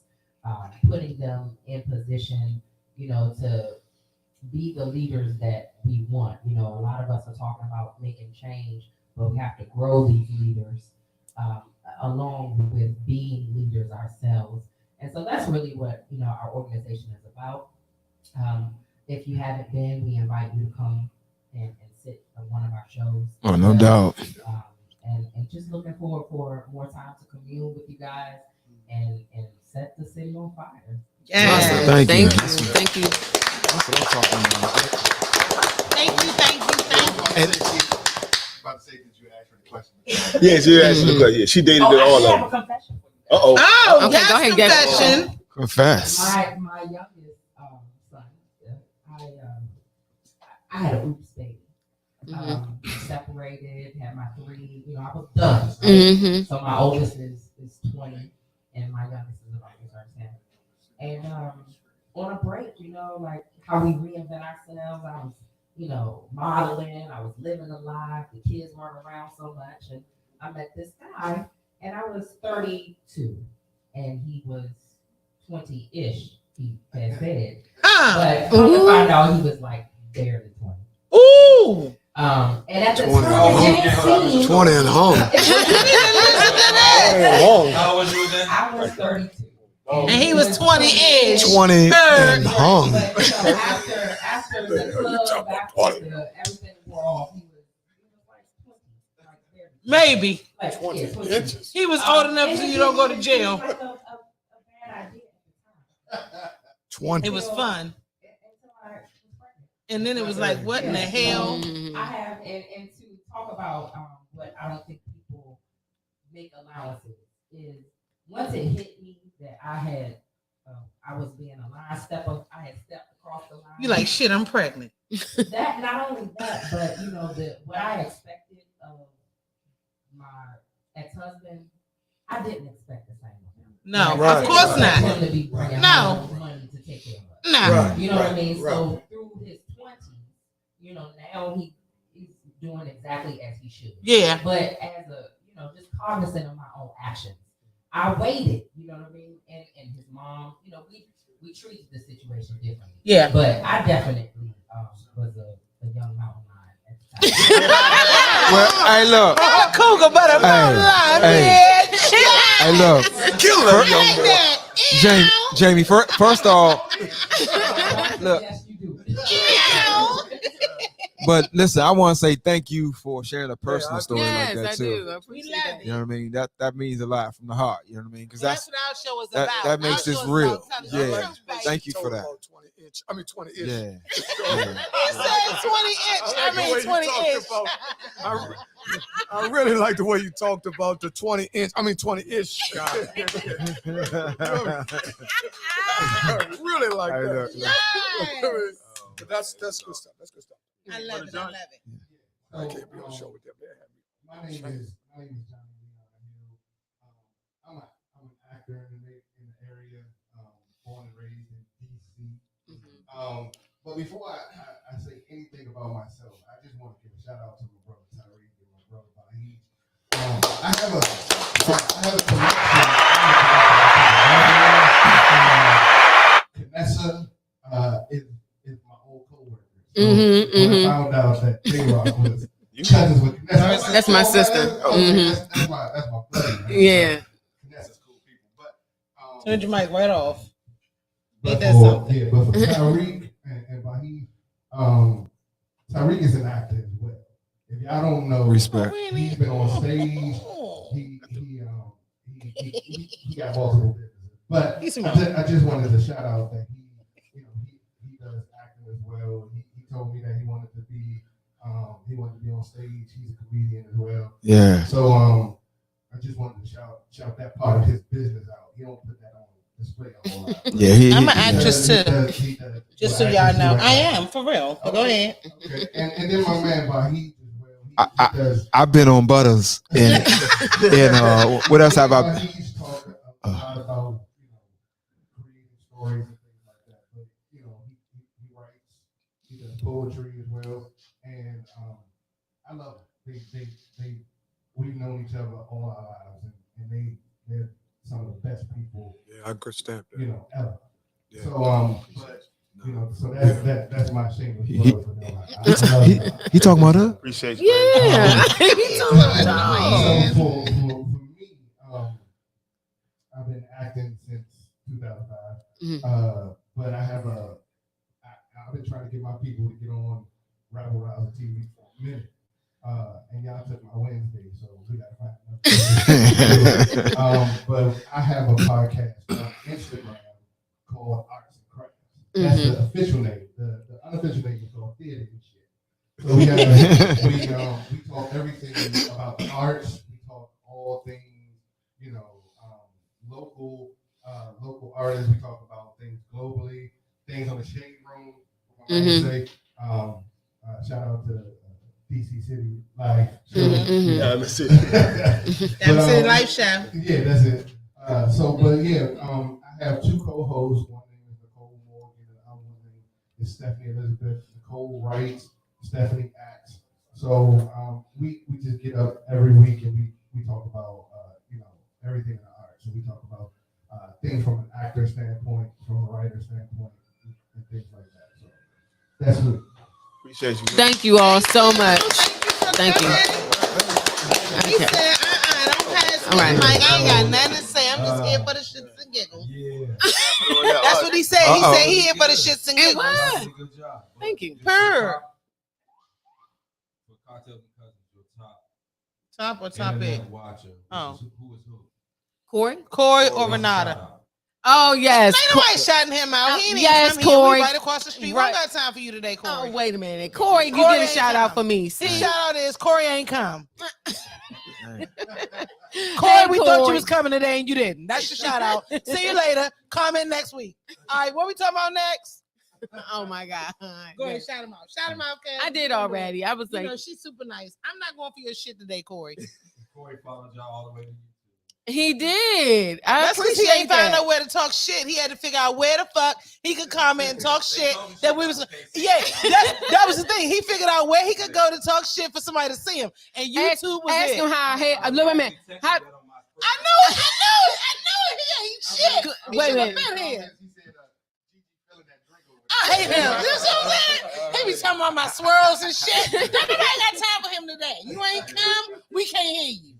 putting them in position, to be the leaders that we want. A lot of us are talking about making change, but we have to grow these leaders along with being leaders ourselves. And so that's really what, our organization is about. If you haven't been, we invite you to come and sit on one of our shows. Oh, no doubt. And just looking forward for more time to commune with you guys and set the city on fire. Yes. Thank you. Thank you. That's what I'm talking about. Thank you. About to say, did you ask for the question? Yeah, she asked the question. Yeah, she dated Oh, it all I have a of them. confession for you. Uh-oh. Oh, Okay, yes, go ahead, get it. confession. Confess. My youngest son, I had an oops baby. Separated, had my 3, I was done. Right? Mm-hmm. So my oldest is 20 and my youngest is about to turn 10. And on a break, like how we reinvent ourselves, I was, modeling, I was living a life, the kids weren't around so much, and I met this guy, and I was 32, and he was 20-ish, he had said. But come to find out, he was like barely 20. Ooh. And at the 20 time, it didn't seem 20 and home. How old was you then? I was 32. And he was 20-ish. 20 and hung. But after the club, after everything wore off, he was like 20. Like, Maybe. like 20 yeah, 20. inches. He was old enough And so it you don't go to didn't jail. seem like a bad idea at the time. 20. It was fun. Until I was pregnant. And then it was like, what in the hell? I have, and to talk about what I don't think people make allowances is once it hit me that I was being a line stepper, I had stepped across the line. You like, shit, I'm pregnant. That, not only that, but what I expected of my ex-husband, I didn't expect the same of him. No, Right. of course For not. him to be bringing No. home money to take care of us. No. Right. You know what I mean? right. So through his 20s, now he's doing exactly as he should. Yeah. But as a, just cognizant of my own actions, I waited, you know what I mean? And his mom, we treated the situation differently. Yeah. But I definitely was a young mountain lion at the time. Well, hey, look. Not a cougar, but a mountain lion, hey. bitch. Hey, look. Like that. Jamie, first off, look. Yes, you do. But listen, I want to say thank you for sharing a personal story Yes, like that I too. do. I appreciate that. You know what I mean? That means a lot from the heart. You know what I mean? Because That's what our show is that about. that makes Our this show is real. about telling the Yeah. truth, baby. Thank you for that. 20-ish. Yeah. Yeah. He said 20-inch. I mean 20-inch. I really like the way you talked about the 20-ish guy. Really like Hey, that. Yes. But that's good stuff. That's good stuff. I love it. I love it. I can't be on the show with them. My name is Johnny Leon Hill. I'm an actor in the area, born and raised in DC. But before I say anything about myself, I just want to give a shout out to my brother Tyreek and my brother Bahid. I have a connection. Vanessa is my old coworker. So when I found out that J-Rock was cousins with Vanessa, That's my sister. That's my buddy. Man. Yeah. Vanessa's cool people, but Turn your mic right off. but Ain't that for, something? yeah, but for Tyreek and Bahid, Tyreek is an actor as well. If y'all don't know, Respect. he's been on stage. He got multiple businesses. But I just wanted to shout out that he does acting as well. He told me that he wanted to be on stage. He's a comedian as well. Yeah. So I just wanted to shout that part of his business out. He don't put that on display a whole lot. Yeah, I'm an actress too. He does. Just so y'all know, I am for real. But go ahead. Okay. And then my man Bahid as well. He does. I've been on Butters and what else have I? Bahid's talked a lot about creating stories and things like that. But he writes. He does poetry as well, and I love it. we've known each other all our lives, and they're some of the best people, Yeah, I could stamp that. ever. Yeah. So but so that's my shameless He- plug for them. I love y'all. He talking about us? Appreciate you. man. Yeah. So for me, I've been acting since 2005. Mhm. But I've been trying to get my people to get on Rabble Rouser TV for a minute. And y'all took my Wednesday, so we got to find another. But I have a podcast on Instagram called Arts and Crafts. That's the official name. The unofficial name is called Theater and Shit. So we talk everything about the arts. We talk all things, local artists. We talk about things globally, things on the Shade Room. Say, shout out to DC City Life. Yeah, that's it. That's it, life show. Yeah, that's it. I have two co-hosts. One name is Nicole Morgan, and the other one name is Stephanie Elizabeth. Nicole writes, Stephanie acts. So we just get up every week and we talk about everything in the arts. So we talk about things from an actor standpoint, from a writer standpoint, and things like that. So that's it. Appreciate you. Man. Thank you all so much. Thank you. He Okay. said, don't pass me All right. the mic. I ain't got nothing to say. I'm just here for the shits and giggles. Yeah. That's what he said. He said he here for the shits and It giggles. was. Good job. Thank you. Purr. For Cocktails and Cousins, your Top or top internet it? watcher. Oh. Who is who? Corey? Corey Oh, or Renata? Oh, yes. Ain't nobody shouting him out. He ain't Yes, even come here. Corey. We right across the street. Right. We don't got time for you today, Corey. Oh, wait a minute. Corey, you Corey get a ain't shout out come. for me. His See? shout out is Corey ain't come. Hey, Corey, we thought you Corey. was coming today and you didn't. That's your shout out. See you later. Comment next week. All right, what we talking about next? Oh, my God. Go ahead, shout him out. Shout him out, Kev. I did already. I was You like, know, she's super nice. I'm not going for your shit today, Corey. Corey followed y'all all the way to YouTube. he did. I That's because he appreciate ain't found that. nowhere to talk shit. He had to figure out where the fuck he could comment and talk shit that we was. Yeah, that was the thing. He figured out where he could go to talk shit for somebody to see him, and YouTube was Ask it. him how I had. Look, wait a minute. How, I know it. He ain't shit. He Wait a should've minute. been here. I hate him. You know what I'm saying? He be talking about my swirls and shit. Nobody got time for him today. You ain't come, we can't hear you.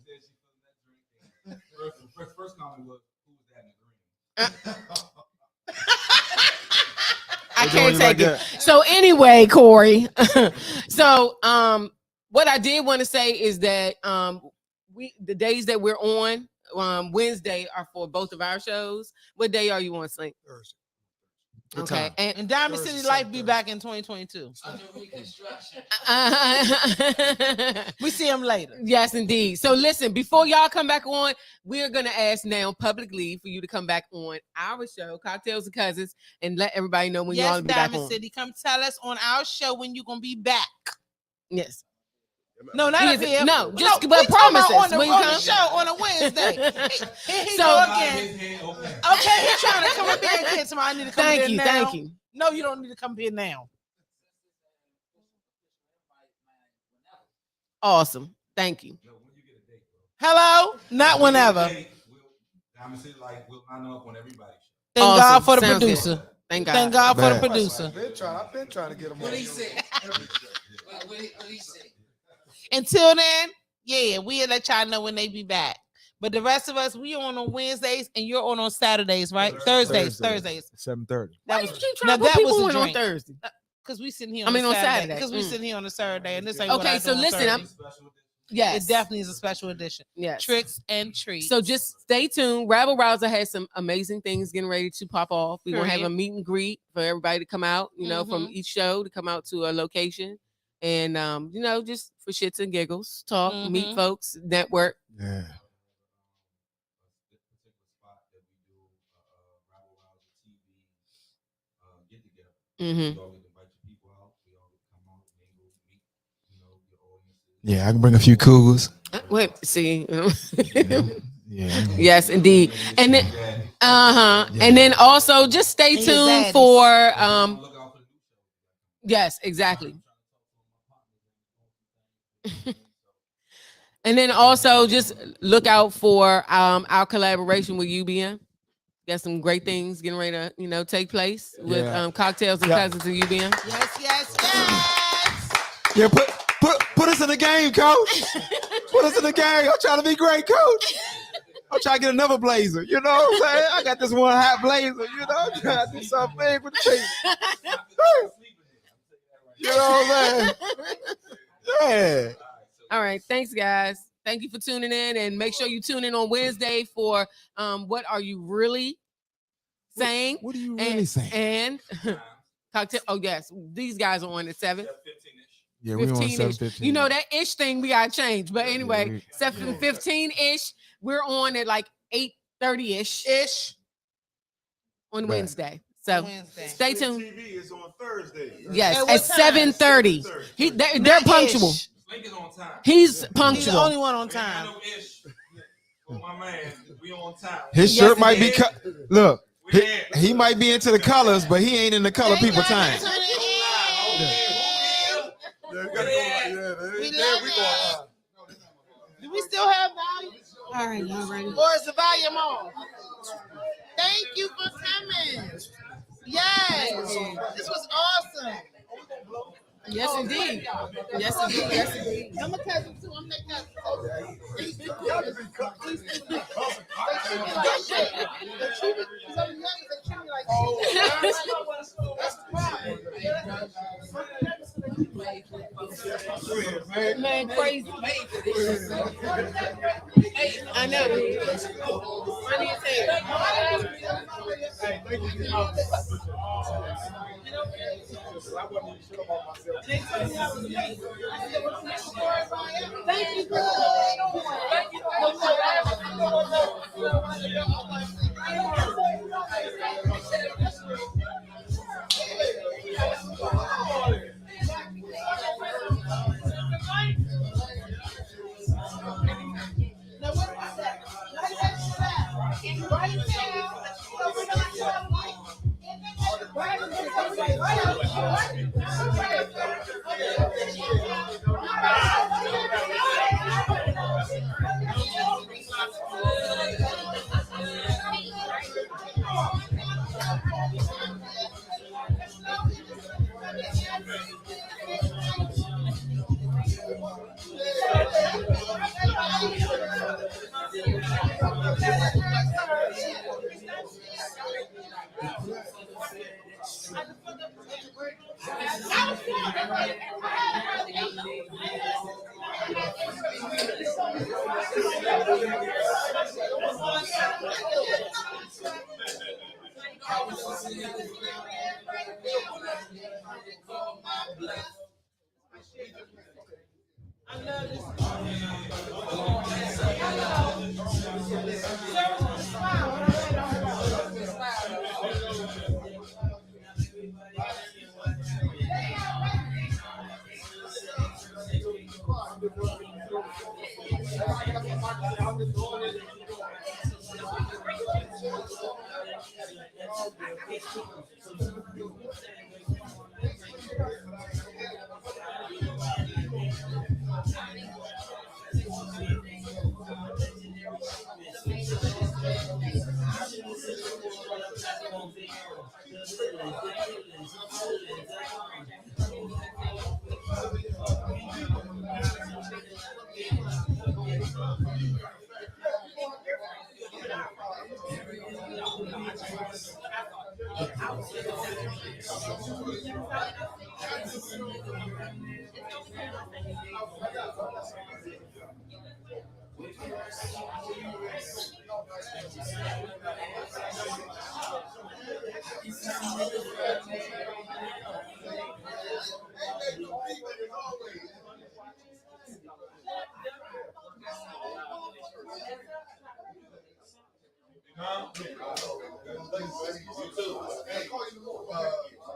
First comment was, who was that in the green? I can't take it. So anyway, Corey. So what I did want to say is that the days that we're on Wednesday are for both of our shows. What day are you on, Slink? Thursday. Okay. And Diamond Thursday, City Life Thursday. be back in 2022. Under reconstruction. We see him later. Yes, indeed. So listen, before y'all come back on, we're gonna ask now publicly for you to come back on our show, Cocktails and Cousins, and let everybody know when y'all Yes, will be back Diamond on. City, come tell us on our show when you're gonna be back. Yes. No, not up here. No, But just we but talking about promises. on when the, you on the come. show on a Wednesday. Here he So- go again. Okay, he's trying to come up here and get somebody. I need to come Thank here you, now. thank you. No, you don't need to come here now. Awesome. Thank you. Hello? Not whenever. Diamond City Life will line up on everybody's show. Thank Awesome. God for the Sounds good. producer. Thank God. Thank God for the Man. producer. I've been trying to get him What on. he say? What he say? Until then, yeah, we'll let y'all know when they be back. But the rest of us, we on Wednesdays and you're on Saturdays, right? Thursdays. 7:30. Why That you was keep now trying to put that was people a in on drink. Thursday? Because we sitting here I mean, on Saturday. Saturday. Because we Mm. sitting here on a Saturday and this ain't what Okay, I so do on listen, I'm Thursdays. yes. It definitely is a special edition. Yes. Tricks and treats. So just stay tuned. Rabble Rouser has some amazing things getting ready to pop off. We're gonna have a Period. meet and greet for everybody to come out, from each show to come out to a location. And just for shits and giggles, talk, meet Mhm. folks, network. Yeah. Mm-hmm. Yeah, I can bring a few cougars. Wait, see. Yeah. Yes, indeed. And then Yeah. and then also just stay And your tuned zaddies. for yes, exactly. And then also just look out for our collaboration with UBM. Got some great things getting ready to, take place with Yeah. Cocktails and Cousins and UBM. Yes. Yeah, put us in the game, coach. Put us in the game. I'm trying to be great, coach. I'm trying to get another blazer. You know what I'm saying? I got this one hot blazer. I'm trying to do something big with the team. You know what I'm saying? Yeah. All right. Thanks, guys. Thank you for tuning in, and make sure you tune in on Wednesday for What Are You Really Saying? What are you really saying? And cocktail. Oh, yes. These guys are on at 7. Yeah, we on 15-ish. 7:15. You know, that ish thing we got to change. But anyway, 7:15-ish. We're on at like 8:30-ish on Right. Wednesday. So Wednesday. stay tuned. TV is on Thursday. Yes, At at what time? 7:30. They're Not punctual. ish. Link is on time. He's He's the punctual. only one on time. My man, we on time. His Yes, shirt it might be is. look. We there. He might be into the colors, but he ain't in the color people time. We love it. Do we still have volume? All right, y'all ready? Or is the volume on? Thank you for coming. Yes. This was awesome. Yes, indeed. Yes, indeed. Yes, indeed. I'm a cousin too. I'm that cousin. Man, crazy. I know. Funny as Thank you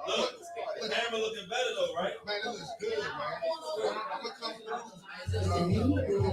Look, camera looking better though, right? Man, it looks good, man.